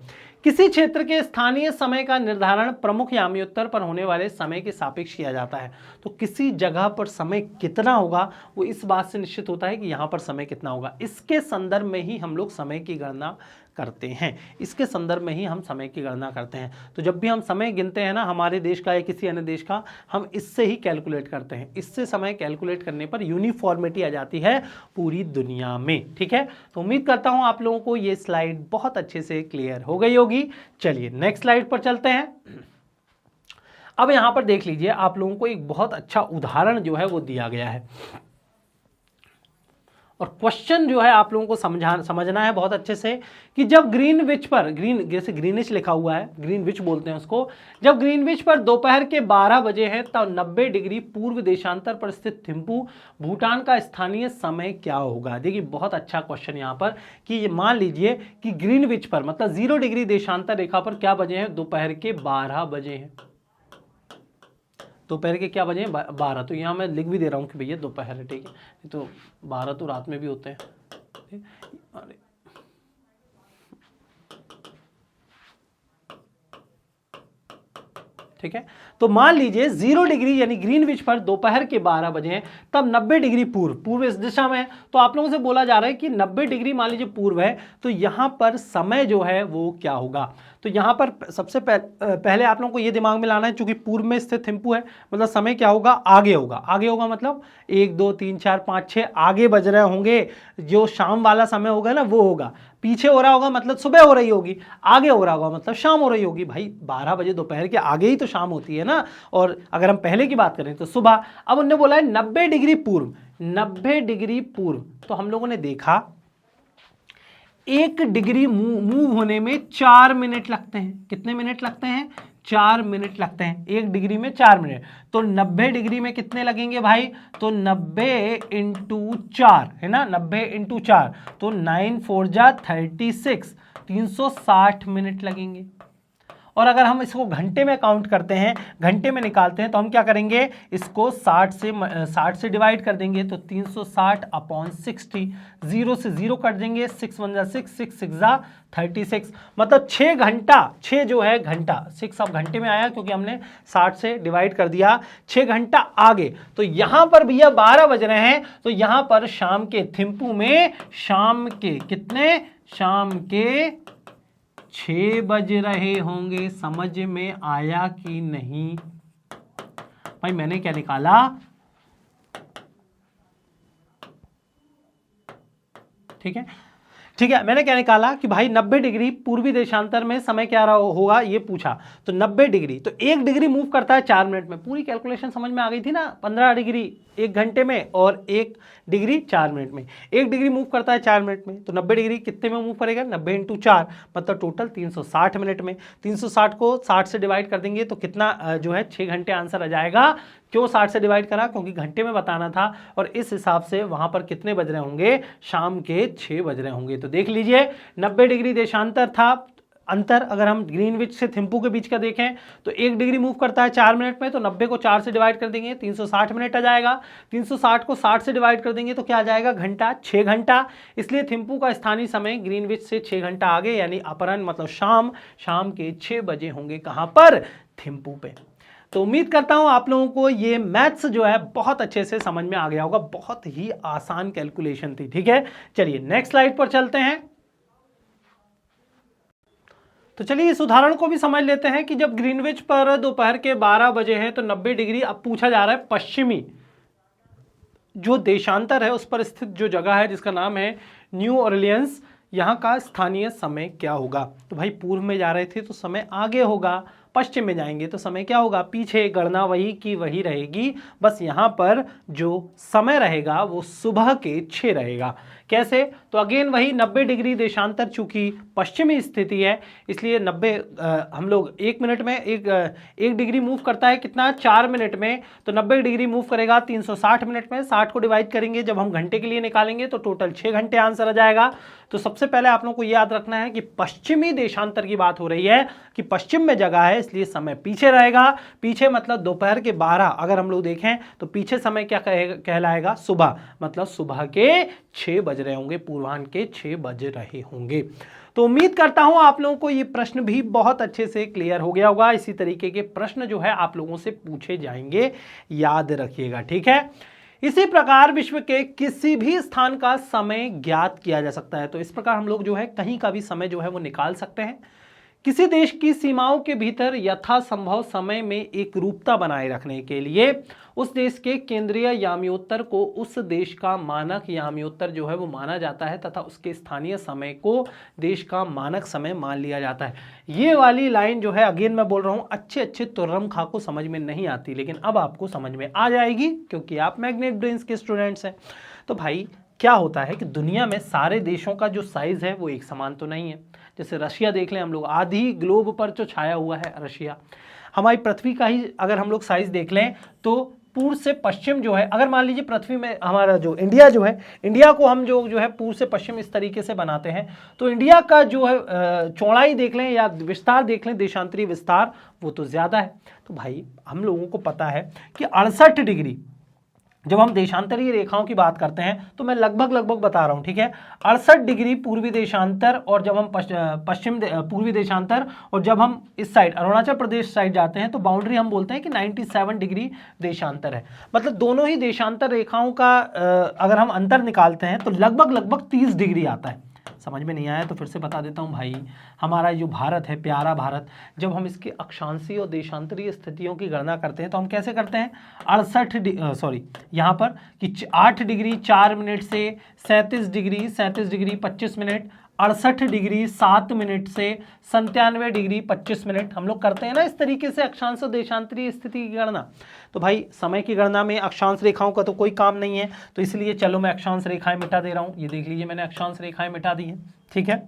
किसी क्षेत्र के स्थानीय समय का निर्धारण प्रमुख याम्योत्तर पर होने वाले समय के सापेक्ष किया जाता है। तो किसी जगह पर समय कितना होगा वो इस बात से निश्चित होता है कि यहाँ पर समय कितना होगा। इसके संदर्भ में ही हम लोग समय की गणना करते हैं, इसके संदर्भ में ही हम समय की गणना करते हैं। तो जब भी हम समय गिनते हैं ना, हमारे देश का या किसी अन्य देश का, हम इससे ही कैलकुलेट करते हैं। इससे समय कैलकुलेट करने पर यूनिफॉर्मिटी आ जाती है पूरी दुनिया में, ठीक है। तो उम्मीद करता हूं आप लोगों को ये स्लाइड बहुत अच्छे से क्लियर हो गई होगी। चलिए नेक्स्ट स्लाइड पर चलते हैं। अब यहां पर देख लीजिए, आप लोगों को एक बहुत अच्छा उदाहरण जो है वो दिया गया है, और क्वेश्चन जो है आप लोगों को समझना है बहुत अच्छे से कि जब ग्रीनविच पर, जैसे ग्रीनिच लिखा हुआ है, ग्रीनविच बोलते हैं उसको, जब ग्रीनविच पर दोपहर के 12 बजे है तब 90 डिग्री पूर्व देशांतर पर स्थित थिम्पू भूटान का स्थानीय समय क्या होगा। देखिए बहुत अच्छा क्वेश्चन यहाँ पर कि मान लीजिए कि ग्रीनविच पर, मतलब 0 डिग्री देशांतर रेखा पर क्या बजे हैं, दोपहर के 12 बजे हैं। दोपहर के क्या बजे हैं, 12। तो यहाँ मैं लिख भी दे रहा हूँ कि भैया दोपहर है, ठीक है, तो 12 तो रात में भी होते हैं, अरे ठीक है। तो मान लीजिए 0 डिग्री यानी ग्रीनविच पर दोपहर के 12 बजे हैं, तब 90 डिग्री पूर्व इस दिशा में है। तो आप लोगों से बोला जा रहा है कि 90 डिग्री मान लीजिए पूर्व है, तो यहां पर समय जो है वो क्या होगा। तो यहां पर सबसे पहले आप लोगों को ये दिमाग में लाना है, चूंकि पूर्व में स्थित थिम्पू है, मतलब समय क्या होगा, आगे होगा। आगे होगा मतलब 1 2 3 4 5 6 आगे बज रहे होंगे, जो शाम वाला समय होगा ना वो होगा। पीछे हो रहा होगा मतलब सुबह हो रही होगी, आगे हो रहा होगा मतलब शाम हो रही होगी। भाई 12 बजे दोपहर के आगे ही तो शाम होती है ना, और अगर हम पहले की बात करें तो सुबह। अब उन्होंने बोला है 90 डिग्री पूर्व, 90 डिग्री पूर्व। तो हम लोगों ने देखा 1 डिग्री मूव होने में 4 मिनट लगते हैं। कितने मिनट लगते हैं, 4 मिनट लगते हैं। 1 डिग्री में 4 मिनट, तो 90 डिग्री में कितने लगेंगे भाई, तो 90 इंटू 4 है ना, 90 इंटू 4 तो 9 4 जा 36, 360 मिनट लगेंगे। और अगर हम इसको घंटे में काउंट करते हैं, घंटे में निकालते हैं, तो हम क्या करेंगे, इसको 60 से डिवाइड कर देंगे, तो 360 अपॉन 60, 0 से 0 कट देंगे, 6 1 जा 6, 6 6 जा 36, मतलब 6 घंटा, 6 जो है घंटा, 6 अब घंटे में आया क्योंकि हमने 60 से डिवाइड कर दिया, 6 घंटा आगे। तो यहां पर भैया 12 बज रहे हैं, तो यहां पर शाम के थिम्पू में शाम के कितने, शाम के 6 बज रहे होंगे। समझ में आया कि नहीं भाई, मैंने क्या निकाला, ठीक है। ठीक है, मैंने क्या निकाला कि भाई 90 डिग्री पूर्वी देशांतर में समय क्या रहा होगा ये पूछा, तो 90 डिग्री तो 1 डिग्री मूव करता है 4 मिनट में। पूरी कैलकुलेशन समझ में आ गई थी ना, 15 डिग्री 1 घंटे में और 1 डिग्री 4 मिनट में। 1 डिग्री मूव करता है 4 मिनट में, तो 90 डिग्री कितने में मूव करेगा, 90 × 4 मतलब टोटल 360 मिनट में। 360 को 60 से डिवाइड कर देंगे तो कितना जो है 6 घंटे आंसर आ जाएगा। क्यों 60 से डिवाइड करा, क्योंकि घंटे में बताना था और इस हिसाब से वहां पर कितने बज रहे होंगे, शाम के 6 बज रहे होंगे। तो देख लीजिए 90 डिग्री देशांतर था अंतर। अगर हम ग्रीनविच से थिम्पू के बीच का देखें तो 1 डिग्री मूव करता है 4 मिनट में, तो 90 को 4 से डिवाइड कर देंगे 360 मिनट आ जाएगा। 360 को 60 से डिवाइड कर देंगे तो क्या आ जाएगा घंटा, 6 घंटा। इसलिए थिम्पू का स्थानीय समय ग्रीनविच से 6 घंटा आगे, यानी अपराह्न मतलब शाम के 6 बजे होंगे। कहां पर, थिम्पू पे। तो उम्मीद करता हूं आप लोगों को ये मैथ्स जो है बहुत अच्छे से समझ में आ गया होगा। बहुत ही आसान कैलकुलेशन थी, ठीक है। चलिए नेक्स्ट स्लाइड पर चलते हैं। तो चलिए इस उदाहरण को भी समझ लेते हैं कि जब ग्रीनविच पर दोपहर के 12 बजे हैं तो 90 डिग्री अब पूछा जा रहा है पश्चिमी जो देशांतर है उस पर स्थित जो जगह है जिसका नाम है न्यू ऑरलियंस, यहाँ का स्थानीय समय क्या होगा। तो भाई पूर्व में जा रहे थे तो समय आगे होगा, पश्चिम में जाएंगे तो समय क्या होगा, पीछे। गणना वही की वही रहेगी, बस यहाँ पर जो समय रहेगा वो सुबह के 6 रहेगा। कैसे, तो अगेन वही 90 डिग्री देशांतर चूंकि पश्चिमी स्थिति है इसलिए 90 हम लोग 1 मिनट में एक डिग्री मूव करता है कितना, 4 मिनट में, तो 90 डिग्री मूव करेगा 360 मिनट में। 60 को डिवाइड करेंगे जब हम घंटे के लिए निकालेंगे तो टोटल 6 घंटे आंसर आ जाएगा। तो सबसे पहले आप लोगों को याद रखना है कि पश्चिमी देशांतर की बात हो रही है कि पश्चिम में जगह है इसलिए समय पीछे रहेगा। पीछे मतलब दोपहर के 12, अगर हम लोग देखें तो पीछे समय क्या कहलाएगा, सुबह, मतलब सुबह के 6 बज रहे होंगे, पूर्वाह्न के 6 बज रहे होंगे। तो उम्मीद करता हूं आप लोगों को ये प्रश्न भी बहुत अच्छे से क्लियर हो गया होगा। इसी तरीके के प्रश्न जो है आप लोगों से पूछे जाएंगे, याद रखिएगा, ठीक है। इसी प्रकार विश्व के किसी भी स्थान का समय ज्ञात किया जा सकता है। तो इस प्रकार हम लोग जो है कहीं का भी समय जो है वो निकाल सकते हैं। किसी देश की सीमाओं के भीतर यथासंभव समय में एक रूपता बनाए रखने के लिए उस देश के केंद्रीय याम्योत्तर को उस देश का मानक याम्योत्तर जो है वो माना जाता है तथा उसके स्थानीय समय को देश का मानक समय मान लिया जाता है। ये वाली लाइन जो है अगेन मैं बोल रहा हूँ अच्छे तुर्रम खा को समझ में नहीं आती, लेकिन अब आपको समझ में आ जाएगी क्योंकि आप मैग्नेट ब्रेन्स के स्टूडेंट्स हैं। तो भाई क्या होता है कि दुनिया में सारे देशों का जो साइज है वो एक समान तो नहीं है। जैसे रशिया देख लें हम लोग, आधी ग्लोब पर जो छाया हुआ है रशिया। हमारी पृथ्वी का ही अगर हम लोग साइज देख लें तो पूर्व से पश्चिम जो है, अगर मान लीजिए पृथ्वी में हमारा जो इंडिया जो है, इंडिया को हम जो है पूर्व से पश्चिम इस तरीके से बनाते हैं, तो इंडिया का जो है चौड़ाई देख लें या विस्तार देख लें, देशांतरीय विस्तार, वो तो ज़्यादा है। तो भाई हम लोगों को पता है कि 68 डिग्री, जब हम देशांतरीय रेखाओं की बात करते हैं तो मैं लगभग बता रहा हूं, ठीक है। 68 डिग्री पूर्वी देशांतर, और जब हम पश्चिम पूर्वी देशांतर, और जब हम इस साइड अरुणाचल प्रदेश साइड जाते हैं तो बाउंड्री हम बोलते हैं कि 97 डिग्री देशांतर है। मतलब दोनों ही देशांतर रेखाओं का अगर हम अंतर निकालते हैं तो लगभग 30 डिग्री आता है। समझ में नहीं आया तो फिर से बता देता हूं भाई, हमारा जो भारत है, प्यारा भारत, जब हम इसके अक्षांशीय और देशांतरीय स्थितियों की गणना करते हैं तो हम कैसे करते हैं, यहाँ पर कि 8 डिग्री 4 मिनट से 37 डिग्री 25 मिनट, 68 डिग्री 7 मिनट से 97 डिग्री 25 मिनट, हम लोग करते हैं ना इस तरीके से अक्षांश और देशांतरीय स्थिति की गणना। तो भाई समय की गणना में अक्षांश रेखाओं का तो कोई काम नहीं है, तो इसलिए चलो मैं अक्षांश रेखाएं मिटा दे रहा हूं। ये देख लीजिए मैंने अक्षांश रेखाएं मिटा दी है, ठीक है।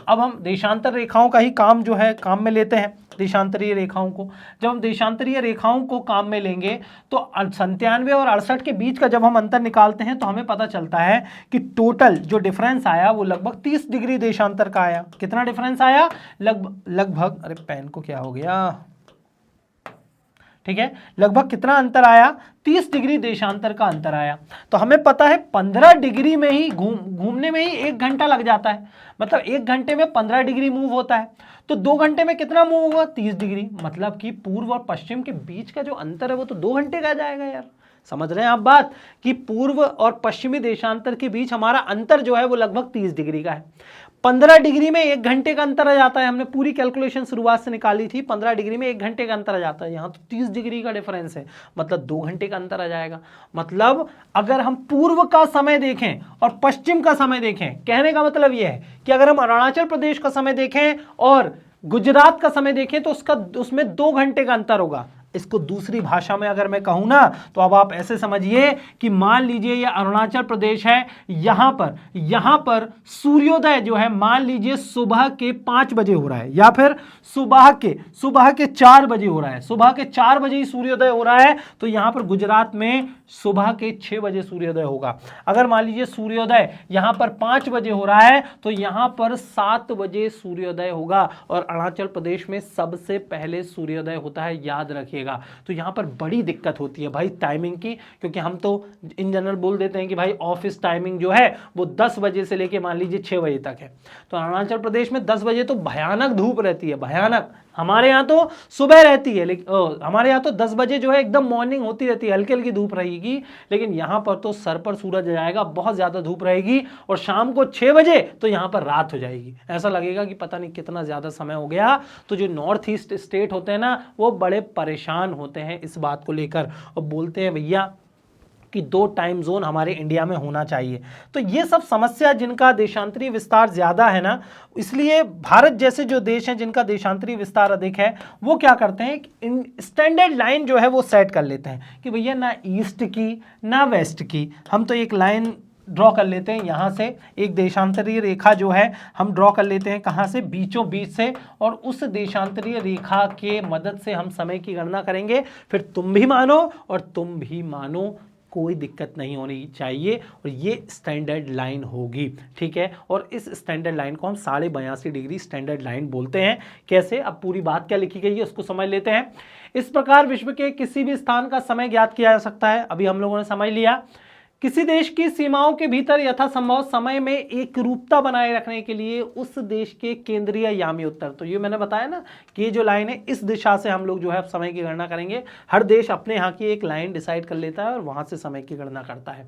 अब हम देशांतर रेखाओं का ही काम जो है काम में लेते हैं, देशांतरीय रेखाओं को। जब हम देशांतरीय रेखाओं को काम में लेंगे तो 97 और 68 के बीच का जब हम अंतर निकालते हैं तो हमें पता चलता है कि टोटल जो डिफरेंस आया वो लगभग 30 डिग्री देशांतर का आया। कितना डिफरेंस आया, लगभग अरे पेन को क्या हो गया, ठीक है, लगभग कितना अंतर आया, 30 डिग्री देशांतर का अंतर आया। तो हमें पता है 15 डिग्री में ही घूमने में ही 1 घंटा लग जाता है, मतलब 1 घंटे में 15 डिग्री मूव होता है। तो 2 घंटे में कितना मूव होगा, 30 डिग्री। मतलब कि पूर्व और पश्चिम के बीच का जो अंतर है वो तो 2 घंटे का जाएगा यार। समझ रहे हैं आप बात, कि पूर्व और पश्चिमी देशांतर के बीच हमारा अंतर जो है वो लगभग 30 डिग्री का है। 15 डिग्री में 1 घंटे का अंतर आ जाता है। हमने पूरी कैलकुलेशन शुरुआत से निकाली थी, 15 डिग्री में 1 घंटे का अंतर आ जाता है। यहाँ तो 30 डिग्री का डिफरेंस है, मतलब 2 घंटे का अंतर आ जाएगा। मतलब अगर हम पूर्व का समय देखें और पश्चिम का समय देखें, कहने का मतलब यह है कि अगर हम अरुणाचल प्रदेश का समय देखें और गुजरात का समय देखें तो उसमें 2 घंटे का अंतर होगा। इसको दूसरी भाषा में अगर मैं कहूं ना तो अब आप ऐसे समझिए कि मान लीजिए ये अरुणाचल प्रदेश है, यहां पर सूर्योदय जो है मान लीजिए सुबह के 5 बजे हो रहा है या फिर सुबह के 4 बजे हो रहा है, सुबह के 4 बजे ही सूर्योदय हो रहा है, तो यहां पर गुजरात में सुबह के 6 बजे सूर्योदय होगा। अगर मान लीजिए सूर्योदय यहां पर 5 बजे हो रहा है तो यहां पर 7 बजे सूर्योदय होगा और अरुणाचल प्रदेश में सबसे पहले सूर्योदय होता है, याद रखिएगा। तो यहां पर बड़ी दिक्कत होती है भाई टाइमिंग की, क्योंकि हम तो इन जनरल बोल देते हैं कि भाई ऑफिस टाइमिंग जो है वो 10 बजे से लेके मान लीजिए 6 बजे तक है। तो अरुणाचल प्रदेश में 10 बजे तो भयानक धूप रहती है, भयानक। हमारे यहाँ तो सुबह रहती है, लेकिन हमारे यहाँ तो 10 बजे जो है एकदम मॉर्निंग होती रहती है, हल्की हल्की धूप रहेगी, लेकिन यहाँ पर तो सर पर सूरज आ जाएगा, बहुत ज़्यादा धूप रहेगी और शाम को 6 बजे तो यहाँ पर रात हो जाएगी। ऐसा लगेगा कि पता नहीं कितना ज़्यादा समय हो गया। तो जो नॉर्थ ईस्ट स्टेट होते हैं ना, वो बड़े परेशान होते हैं इस बात को लेकर और बोलते हैं भैया कि 2 टाइम जोन हमारे इंडिया में होना चाहिए। तो ये सब समस्या जिनका देशांतरीय विस्तार ज़्यादा है ना, इसलिए भारत जैसे जो देश हैं जिनका देशांतरीय विस्तार अधिक है, वो क्या करते हैं इन स्टैंडर्ड लाइन जो है वो सेट कर लेते हैं कि भैया ना ईस्ट की ना वेस्ट की, हम तो एक लाइन ड्रॉ कर लेते हैं, यहाँ से एक देशांतरीय रेखा जो है हम ड्रॉ कर लेते हैं, कहाँ से, बीचों बीच से, और उस देशांतरीय रेखा के मदद से हम समय की गणना करेंगे। फिर तुम भी मानो और तुम भी मानो, कोई दिक्कत नहीं होनी चाहिए, और ये स्टैंडर्ड लाइन होगी, ठीक है। और इस स्टैंडर्ड लाइन को हम 82.5 डिग्री स्टैंडर्ड लाइन बोलते हैं। कैसे, अब पूरी बात क्या लिखी गई है उसको समझ लेते हैं। इस प्रकार विश्व के किसी भी स्थान का समय ज्ञात किया जा सकता है। अभी हम लोगों ने समझ लिया। किसी देश की सीमाओं के भीतर यथासंभव समय में एक रूपता बनाए रखने के लिए उस देश के केंद्रीय यामी उत्तर, तो ये मैंने बताया ना कि ये जो लाइन है इस दिशा से हम लोग जो है समय की गणना करेंगे। हर देश अपने यहाँ की एक लाइन डिसाइड कर लेता है और वहां से समय की गणना करता है।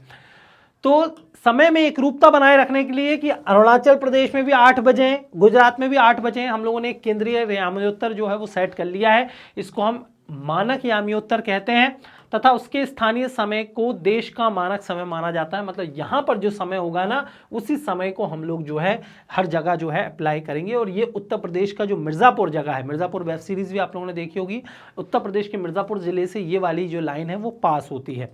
तो समय में एक रूपता बनाए रखने के लिए कि अरुणाचल प्रदेश में भी 8 बजे, गुजरात में भी 8 बजे, हम लोगों ने एक केंद्रीय यामियोत्तर जो है वो सेट कर लिया है। इसको हम मानक यामियोत्तर कहते हैं तथा उसके स्थानीय समय को देश का मानक समय माना जाता है। मतलब यहाँ पर जो समय होगा ना, उसी समय को हम लोग जो है हर जगह जो है अप्लाई करेंगे। और ये उत्तर प्रदेश का जो मिर्ज़ापुर जगह है, मिर्ज़ापुर वेब सीरीज़ भी आप लोगों ने देखी होगी, उत्तर प्रदेश के मिर्ज़ापुर ज़िले से ये वाली जो लाइन है वो पास होती है।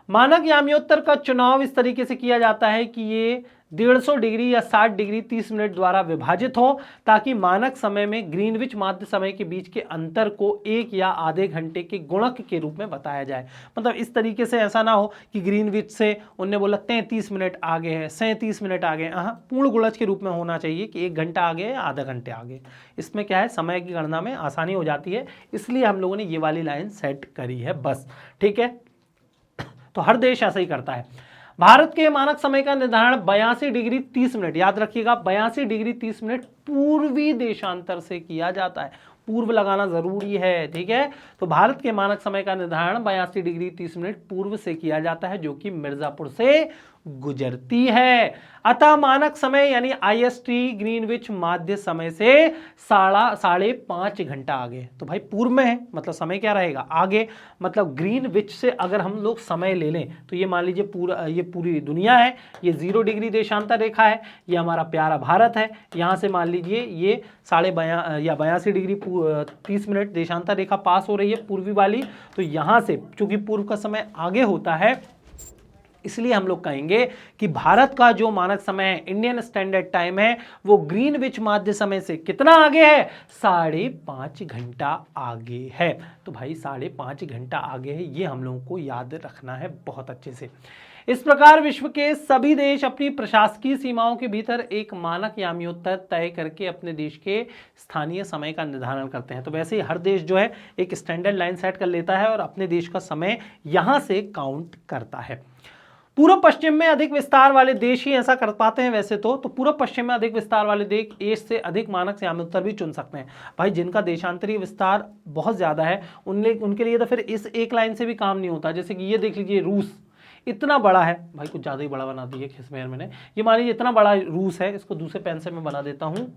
मानक यामियोत्तर का चुनाव इस तरीके से किया जाता है कि ये 150 डिग्री या 60 डिग्री 30 मिनट द्वारा विभाजित हो, ताकि मानक समय में ग्रीनविच माध्य समय के बीच के अंतर को 1 या आधे घंटे के गुणक के रूप में बताया जाए। मतलब इस तरीके से ऐसा ना हो कि ग्रीनविच से उनने बोला 33 मिनट आगे है, 37 मिनट आगे, पूर्ण गुणज के रूप में होना चाहिए कि 1 घंटा आगे है, आधा घंटे आगे। इसमें क्या है, समय की गणना में आसानी हो जाती है, इसलिए हम लोगों ने ये वाली लाइन सेट करी है बस, ठीक है। तो हर देश ऐसा ही करता है। भारत के मानक समय का निर्धारण 82 डिग्री 30 मिनट, याद रखिएगा 82 डिग्री 30 मिनट पूर्वी देशांतर से किया जाता है। पूर्व लगाना जरूरी है, ठीक है। तो भारत के मानक समय का निर्धारण 82 डिग्री 30 मिनट पूर्व से किया जाता है, जो कि मिर्जापुर से गुजरती है। अतः मानक समय यानी IST ग्रीनविच माध्य समय से 5.5 घंटा आगे। तो भाई पूर्व में है, मतलब समय क्या रहेगा आगे। मतलब ग्रीनविच से अगर हम लोग समय ले लें तो ये मान लीजिए ये पूरी दुनिया है, ये 0 डिग्री देशांतर रेखा है, ये हमारा प्यारा भारत है। यहाँ से मान लीजिए ये 82 डिग्री 30 मिनट देशांतर रेखा पास हो रही है पूर्वी वाली। तो यहाँ से चूंकि पूर्व का समय आगे होता है, इसलिए हम लोग कहेंगे कि भारत का जो मानक समय है, इंडियन स्टैंडर्ड टाइम है, वो ग्रीनविच माध्य समय से कितना आगे है, 5.5 घंटा आगे है। तो भाई 5.5 घंटा आगे है, ये हम लोगों को याद रखना है बहुत अच्छे से। इस प्रकार विश्व के सभी देश अपनी प्रशासकीय सीमाओं के भीतर एक मानक यामियोत्तर तय करके अपने देश के स्थानीय समय का निर्धारण करते हैं। तो वैसे ही हर देश जो है एक स्टैंडर्ड लाइन सेट कर लेता है और अपने देश का समय यहां से काउंट करता है। पूर्व पश्चिम में अधिक विस्तार वाले देश ही ऐसा कर पाते हैं वैसे तो पूर्व पश्चिम में अधिक विस्तार वाले देश एक से अधिक मानक यामियोत्तर भी चुन सकते हैं। भाई जिनका देशांतरीय विस्तार बहुत ज़्यादा है उनके लिए तो फिर इस एक लाइन से भी काम नहीं होता। जैसे कि ये देख लीजिए रूस, इतना बड़ा है भाई, कुछ ज़्यादा ही बड़ा बना दिया खिसमेर मैंने। ये मान लीजिए इतना बड़ा रूस है, इसको दूसरे पेन से मैं बना देता हूँ।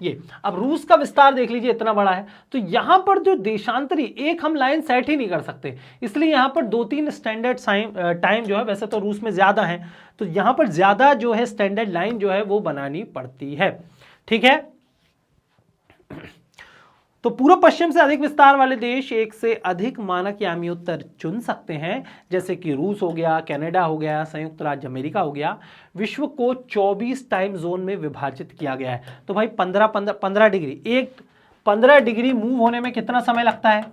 ये अब रूस का विस्तार देख लीजिए, इतना बड़ा है। तो यहां पर जो देशांतरी एक हम लाइन सेट ही नहीं कर सकते, इसलिए यहां पर 2-3 स्टैंडर्ड टाइम जो है, वैसे तो रूस में ज्यादा है, तो यहां पर ज्यादा जो है स्टैंडर्ड लाइन जो है वो बनानी पड़ती है। ठीक है, तो पूर्व पश्चिम से अधिक विस्तार वाले देश एक से अधिक मानक यामी उत्तर चुन सकते हैं, जैसे कि रूस हो गया, कनाडा हो गया, संयुक्त राज्य अमेरिका हो गया। विश्व को 24 टाइम जोन में विभाजित किया गया है। तो भाई 15 डिग्री, एक 15 डिग्री मूव होने में कितना समय लगता है?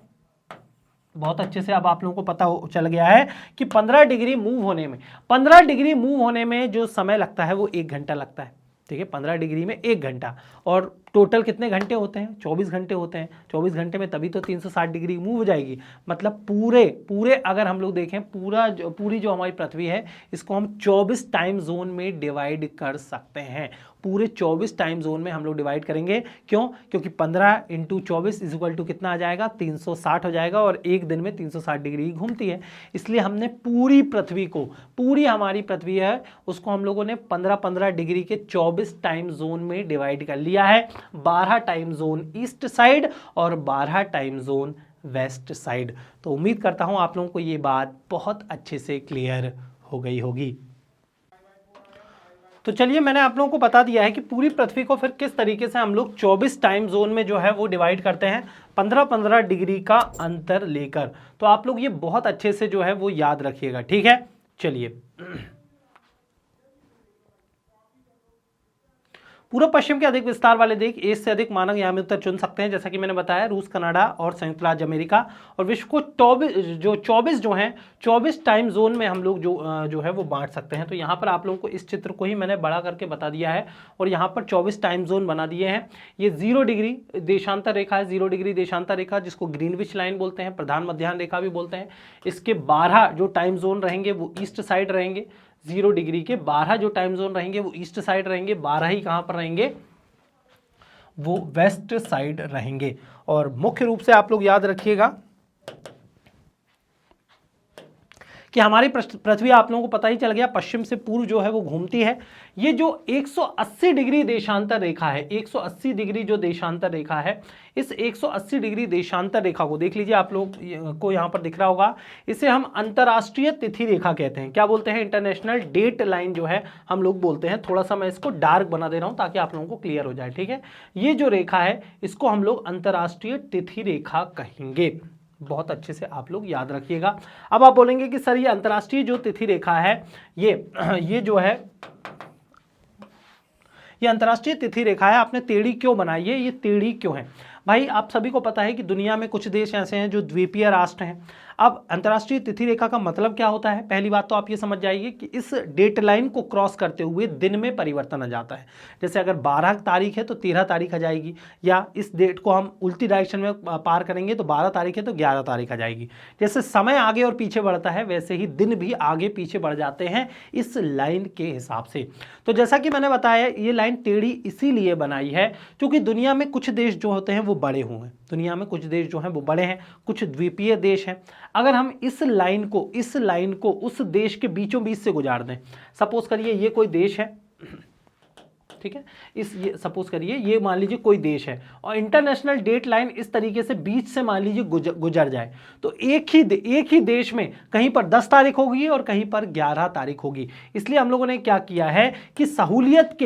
बहुत अच्छे से अब आप लोगों को पता चल गया है कि 15 डिग्री मूव होने में, 15 डिग्री मूव होने में जो समय लगता है वो 1 घंटा लगता है। ठीक है, 15 डिग्री में 1 घंटा, और टोटल कितने घंटे होते हैं? 24 घंटे होते हैं। 24 घंटे में तभी तो 360 डिग्री मूव हो जाएगी। मतलब पूरे अगर हम लोग देखें, पूरी जो हमारी पृथ्वी है, इसको हम 24 टाइम जोन में डिवाइड कर सकते हैं। पूरे 24 टाइम जोन में हम लोग डिवाइड करेंगे। क्यों? क्योंकि 15 × 24 इक्वल टू कितना आ जाएगा? 360 हो जाएगा, और एक दिन में 360 डिग्री घूमती है। इसलिए हमने पूरी पृथ्वी को, पूरी हमारी पृथ्वी है उसको हम लोगों ने 15-15 डिग्री के 24 टाइम जोन में डिवाइड कर लिया है। 12 टाइम जोन ईस्ट साइड और 12 टाइम जोन वेस्ट साइड। तो उम्मीद करता हूं आप लोगों को ये बात बहुत अच्छे से क्लियर हो गई होगी। तो चलिए, मैंने आप लोगों को बता दिया है कि पूरी पृथ्वी को फिर किस तरीके से हम लोग 24 टाइम जोन में जो है वो डिवाइड करते हैं, 15-15 डिग्री का अंतर लेकर। तो आप लोग ये बहुत अच्छे से जो है वो याद रखिएगा। ठीक है, चलिए। पूर्व पश्चिम के अधिक विस्तार वाले देश एक से अधिक मानक यामी उत्तर चुन सकते हैं, जैसा कि मैंने बताया, रूस, कनाडा और संयुक्त राज्य अमेरिका। और विश्व को 24 टाइम जोन में हम लोग जो है वो बांट सकते हैं। तो यहाँ पर आप लोगों को इस चित्र को ही मैंने बड़ा करके बता दिया है, और यहाँ पर 24 टाइम जोन बना दिए हैं। ये 0 डिग्री देशांतर रेखा है, 0 डिग्री देशांतर रेखा, जिसको ग्रीनविच लाइन बोलते हैं, प्रधान मध्याह्न रेखा भी बोलते हैं। इसके 12 जो टाइम जोन रहेंगे वो ईस्ट साइड रहेंगे। 0 डिग्री के 12 जो टाइम जोन रहेंगे वो ईस्ट साइड रहेंगे, 12 ही कहां पर रहेंगे? वो वेस्ट साइड रहेंगे। और मुख्य रूप से आप लोग याद रखिएगा कि हमारी पृथ्वी, आप लोगों को पता ही चल गया, पश्चिम से पूर्व जो है वो घूमती है। ये जो 180 डिग्री देशांतर रेखा है, 180 डिग्री जो देशांतर रेखा है, इस 180 डिग्री देशांतर रेखा को देख लीजिए, आप लोग को यहां पर दिख रहा होगा। इसे हम अंतरराष्ट्रीय तिथि रेखा कहते हैं। क्या बोलते हैं? इंटरनेशनल डेट लाइन जो है हम लोग बोलते हैं। थोड़ा सा मैं इसको डार्क बना दे रहा हूं ताकि आप लोगों को क्लियर हो जाए। ठीक है, ये जो रेखा है इसको हम लोग अंतरराष्ट्रीय तिथि रेखा कहेंगे। बहुत अच्छे से आप लोग याद रखिएगा। अब आप बोलेंगे कि सर ये अंतरराष्ट्रीय जो तिथि रेखा है, ये जो है ये अंतरराष्ट्रीय तिथि रेखा है, आपने टेढ़ी क्यों बनाई है? ये टेढ़ी क्यों है? भाई आप सभी को पता है कि दुनिया में कुछ देश ऐसे हैं जो द्वीपीय राष्ट्र हैं। अब अंतर्राष्ट्रीय तिथि रेखा का मतलब क्या होता है? पहली बात तो आप ये समझ जाइए कि इस डेट लाइन को क्रॉस करते हुए दिन में परिवर्तन आ जाता है। जैसे अगर 12 तारीख है तो 13 तारीख आ जाएगी, या इस डेट को हम उल्टी डायरेक्शन में पार करेंगे तो 12 तारीख है तो 11 तारीख आ जाएगी। जैसे समय आगे और पीछे बढ़ता है वैसे ही दिन भी आगे पीछे बढ़ जाते हैं इस लाइन के हिसाब से। तो जैसा कि मैंने बताया, ये लाइन टेढ़ी इसीलिए बनाई है क्योंकि दुनिया में कुछ देश जो होते हैं वो बड़े हुए हैं, दुनिया में कुछ देश जो हैं वो बड़े हैं, कुछ द्वीपीय देश हैं। अगर हम इस लाइन को उस देश के बीचों बीच से गुजार दें, सपोज करिए ये कोई देश है, ठीक है, ये सपोज करिए ये मान लीजिए कोई देश है और इंटरनेशनल डेट लाइन इस तरीके से बीच से मान लीजिए गुजर जाए, तो एक ही देश में कहीं पर 10 तारीख होगी और कहीं पर 11 तारीख होगी। इसलिए हम लोगों ने क्या किया है कि सहूलियत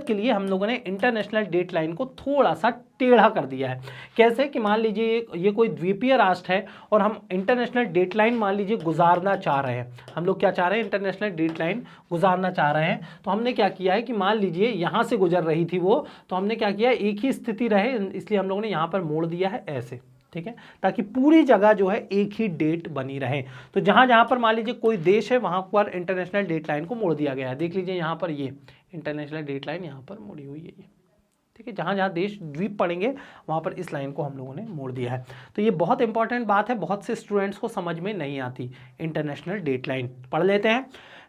के लिए हम लोगों ने इंटरनेशनल डेट लाइन को थोड़ा सा टेढ़ा कर दिया है। कैसे कि मान लीजिए ये कोई द्वीपीय राष्ट्र है और हम इंटरनेशनल डेट लाइन मान लीजिए गुजारना चाह रहे हैं, हम लोग क्या चाह रहे हैं, इंटरनेशनल डेट लाइन गुजारना चाह रहे हैं। तो हमने क्या किया है कि मान लीजिए यहाँ से गुजर रही थी वो, तो हमने क्या किया, एक ही स्थिति रहे, इसलिए हम लोगों ने यहाँ पर मोड़ दिया है ऐसे, ठीक है, ताकि पूरी जगह जो है एक ही डेट बनी रहे। तो जहाँ जहाँ पर मान लीजिए कोई देश है वहाँ पर इंटरनेशनल डेट लाइन को मोड़ दिया गया है। देख लीजिए यहाँ पर ये इंटरनेशनल डेट लाइन यहाँ पर मोड़ी हुई है ये, ठीक है, जहाँ जहाँ देश द्वीप पड़ेंगे वहाँ पर इस लाइन को हम लोगों ने मोड़ दिया है। तो ये बहुत इंपॉर्टेंट बात है, बहुत से स्टूडेंट्स को समझ में नहीं आती। इंटरनेशनल डेट लाइन पढ़ लेते हैं।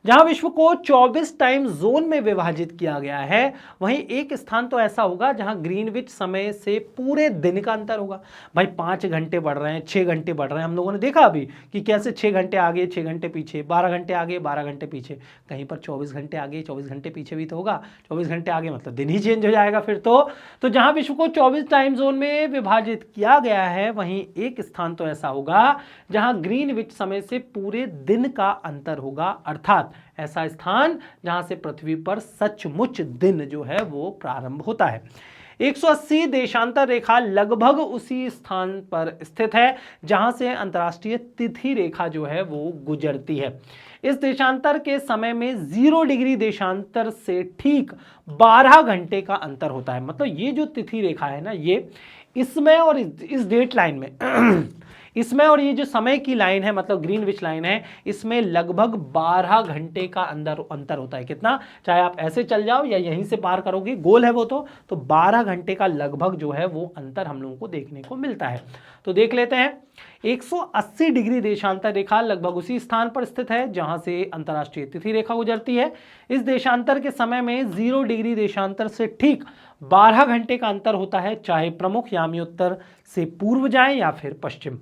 जहां विश्व को 24 टाइम जोन में विभाजित किया गया है, वहीं एक स्थान तो ऐसा होगा जहां ग्रीनविच समय से पूरे दिन का अंतर होगा। भाई 5 घंटे बढ़ रहे हैं, 6 घंटे बढ़ रहे हैं, हम लोगों ने देखा अभी कि कैसे 6 घंटे आगे 6 घंटे पीछे, 12 घंटे आगे 12 घंटे पीछे, कहीं पर 24 घंटे आगे 24 घंटे पीछे भी तो होगा। 24 घंटे आगे मतलब दिन ही चेंज हो जाएगा फिर तो जहां विश्व को 24 टाइम जोन में विभाजित किया गया है, वहीं एक स्थान तो ऐसा होगा जहां ग्रीनविच समय से पूरे दिन का अंतर होगा, अर्थात ऐसा स्थान जहां से पृथ्वी पर सचमुच दिन जो है वो प्रारंभ होता है। 180 देशांतर रेखा लगभग उसी स्थान पर स्थित है जहां से अंतर्राष्ट्रीय तिथि रेखा जो है वो गुजरती है। इस देशांतर के समय में 0 डिग्री देशांतर से ठीक 12 घंटे का अंतर होता है। मतलब ये जो तिथि रेखा है ना, ये इसमें और इस डेट लाइन में इसमें और ये जो समय की लाइन है, मतलब ग्रीनविच लाइन है, इसमें लगभग 12 घंटे का अंतर होता है। कितना? चाहे आप ऐसे चल जाओ या यहीं से पार करोगे, गोल है वो तो 12 घंटे का लगभग जो है वो अंतर हम लोगों को देखने को मिलता है। तो देख लेते हैं। 180 डिग्री देशांतर रेखा लगभग उसी स्थान पर स्थित है जहां से अंतर्राष्ट्रीय तिथि रेखा गुजरती है। इस देशांतर के समय में 0 डिग्री देशांतर से ठीक 12 घंटे का अंतर होता है, चाहे प्रमुख यामियोत्तर से पूर्व जाएं या फिर पश्चिम।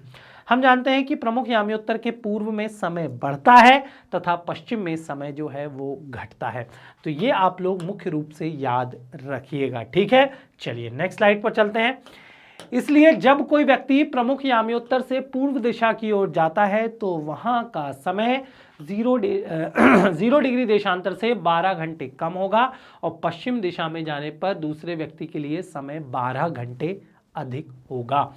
हम जानते हैं कि प्रमुख यामियोत्तर के पूर्व में समय बढ़ता है तथा पश्चिम में समय जो है वो घटता है। तो ये आप लोग मुख्य रूप से याद रखिएगा, ठीक है। चलिए नेक्स्ट स्लाइड पर चलते हैं। इसलिए जब कोई व्यक्ति प्रमुख यामियोत्तर से पूर्व दिशा की ओर जाता है तो वहां का समय 0 डिग्री देशांतर से 12 घंटे कम होगा और पश्चिम दिशा में जाने पर दूसरे व्यक्ति के लिए समय 12 घंटे अधिक होगा।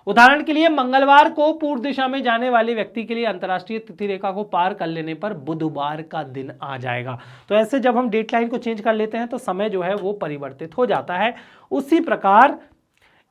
उदाहरण के लिए मंगलवार को पूर्व दिशा में जाने वाले व्यक्ति के लिए अंतर्राष्ट्रीय तिथि रेखा को पार कर लेने पर बुधवार का दिन आ जाएगा। तो ऐसे जब हम डेट लाइन को चेंज कर लेते हैं तो समय जो है वो परिवर्तित हो जाता है। उसी प्रकार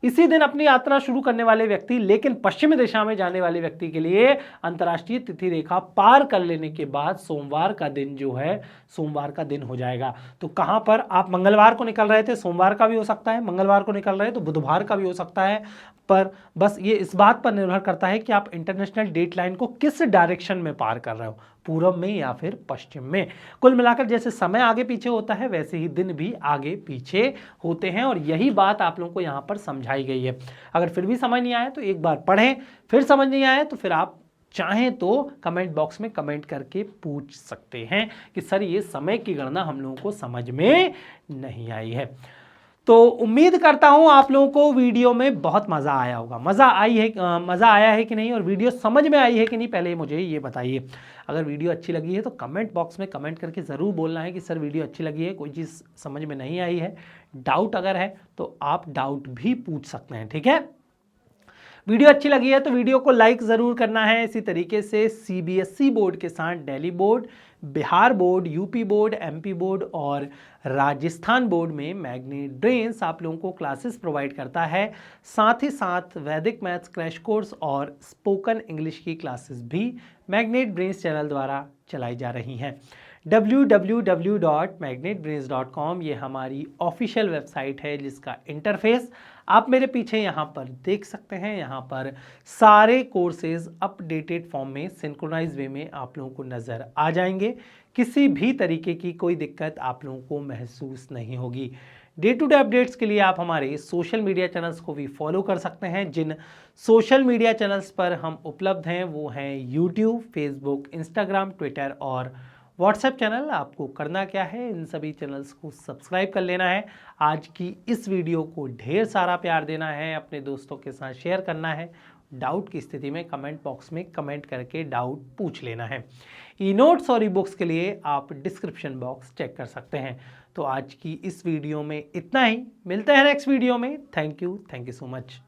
इसी दिन अपनी यात्रा शुरू करने वाले व्यक्ति, लेकिन पश्चिमी दिशा में जाने वाले व्यक्ति के लिए अंतर्राष्ट्रीय तिथि रेखा पार कर लेने के बाद सोमवार का दिन जो है सोमवार का दिन हो जाएगा। तो कहां पर आप मंगलवार को निकल रहे थे, सोमवार का भी हो सकता है, मंगलवार को निकल रहे तो बुधवार का भी हो सकता है, पर बस ये इस बात पर निर्भर करता है कि आप इंटरनेशनल डेट लाइन को किस डायरेक्शन में पार कर रहे हो, पूर्व में या फिर पश्चिम में। कुल मिलाकर जैसे समय आगे पीछे होता है वैसे ही दिन भी आगे पीछे होते हैं और यही बात आप लोगों को यहाँ पर समझाई गई है। अगर फिर भी समझ नहीं आया तो एक बार पढ़ें, फिर समझ नहीं आया तो फिर आप चाहें तो कमेंट बॉक्स में कमेंट करके पूछ सकते हैं कि सर ये समय की गणना हम लोगों को समझ में नहीं आई है। तो उम्मीद करता हूं आप लोगों को वीडियो में बहुत मज़ा आया होगा। मज़ा आया है कि नहीं और वीडियो समझ में आई है कि नहीं, पहले मुझे ये बताइए। अगर वीडियो अच्छी लगी है तो कमेंट बॉक्स में कमेंट करके ज़रूर बोलना है कि सर वीडियो अच्छी लगी है, कोई चीज़ समझ में नहीं आई है, डाउट अगर है तो आप डाउट भी पूछ सकते हैं, ठीक है। वीडियो अच्छी लगी है तो वीडियो को लाइक ज़रूर करना है। इसी तरीके से CBSE बोर्ड के साथ Delhi board, Bihar board, UP board, MP board और राजस्थान बोर्ड में मैग्नेट ब्रेन्स आप लोगों को क्लासेस प्रोवाइड करता है। साथ ही साथ वैदिक मैथ्स क्रैश कोर्स और स्पोकन इंग्लिश की क्लासेस भी मैग्नेट ब्रेन्स चैनल द्वारा चलाई जा रही हैं। www.magnetbrains.com ये हमारी ऑफिशियल वेबसाइट है जिसका इंटरफेस आप मेरे पीछे यहाँ पर देख सकते हैं। यहाँ पर सारे कोर्सेज अपडेटेड फॉर्म में सिंक्रोनाइज वे में आप लोगों को नज़र आ जाएंगे। किसी भी तरीके की कोई दिक्कत आप लोगों को महसूस नहीं होगी। डे टू डे अपडेट्स के लिए आप हमारे सोशल मीडिया चैनल्स को भी फॉलो कर सकते हैं। जिन सोशल मीडिया चैनल्स पर हम उपलब्ध हैं वो हैं यूट्यूब, फेसबुक, इंस्टाग्राम, ट्विटर और व्हाट्सएप चैनल। आपको करना क्या है, इन सभी चैनल्स को सब्सक्राइब कर लेना है। आज की इस वीडियो को ढेर सारा प्यार देना है, अपने दोस्तों के साथ शेयर करना है। डाउट की स्थिति में कमेंट बॉक्स में कमेंट करके डाउट पूछ लेना है। ई नोट्स और ई बुक्स के लिए आप डिस्क्रिप्शन बॉक्स चेक कर सकते हैं। तो आज की इस वीडियो में इतना ही, मिलते हैं नेक्स्ट वीडियो में। Thank you so much.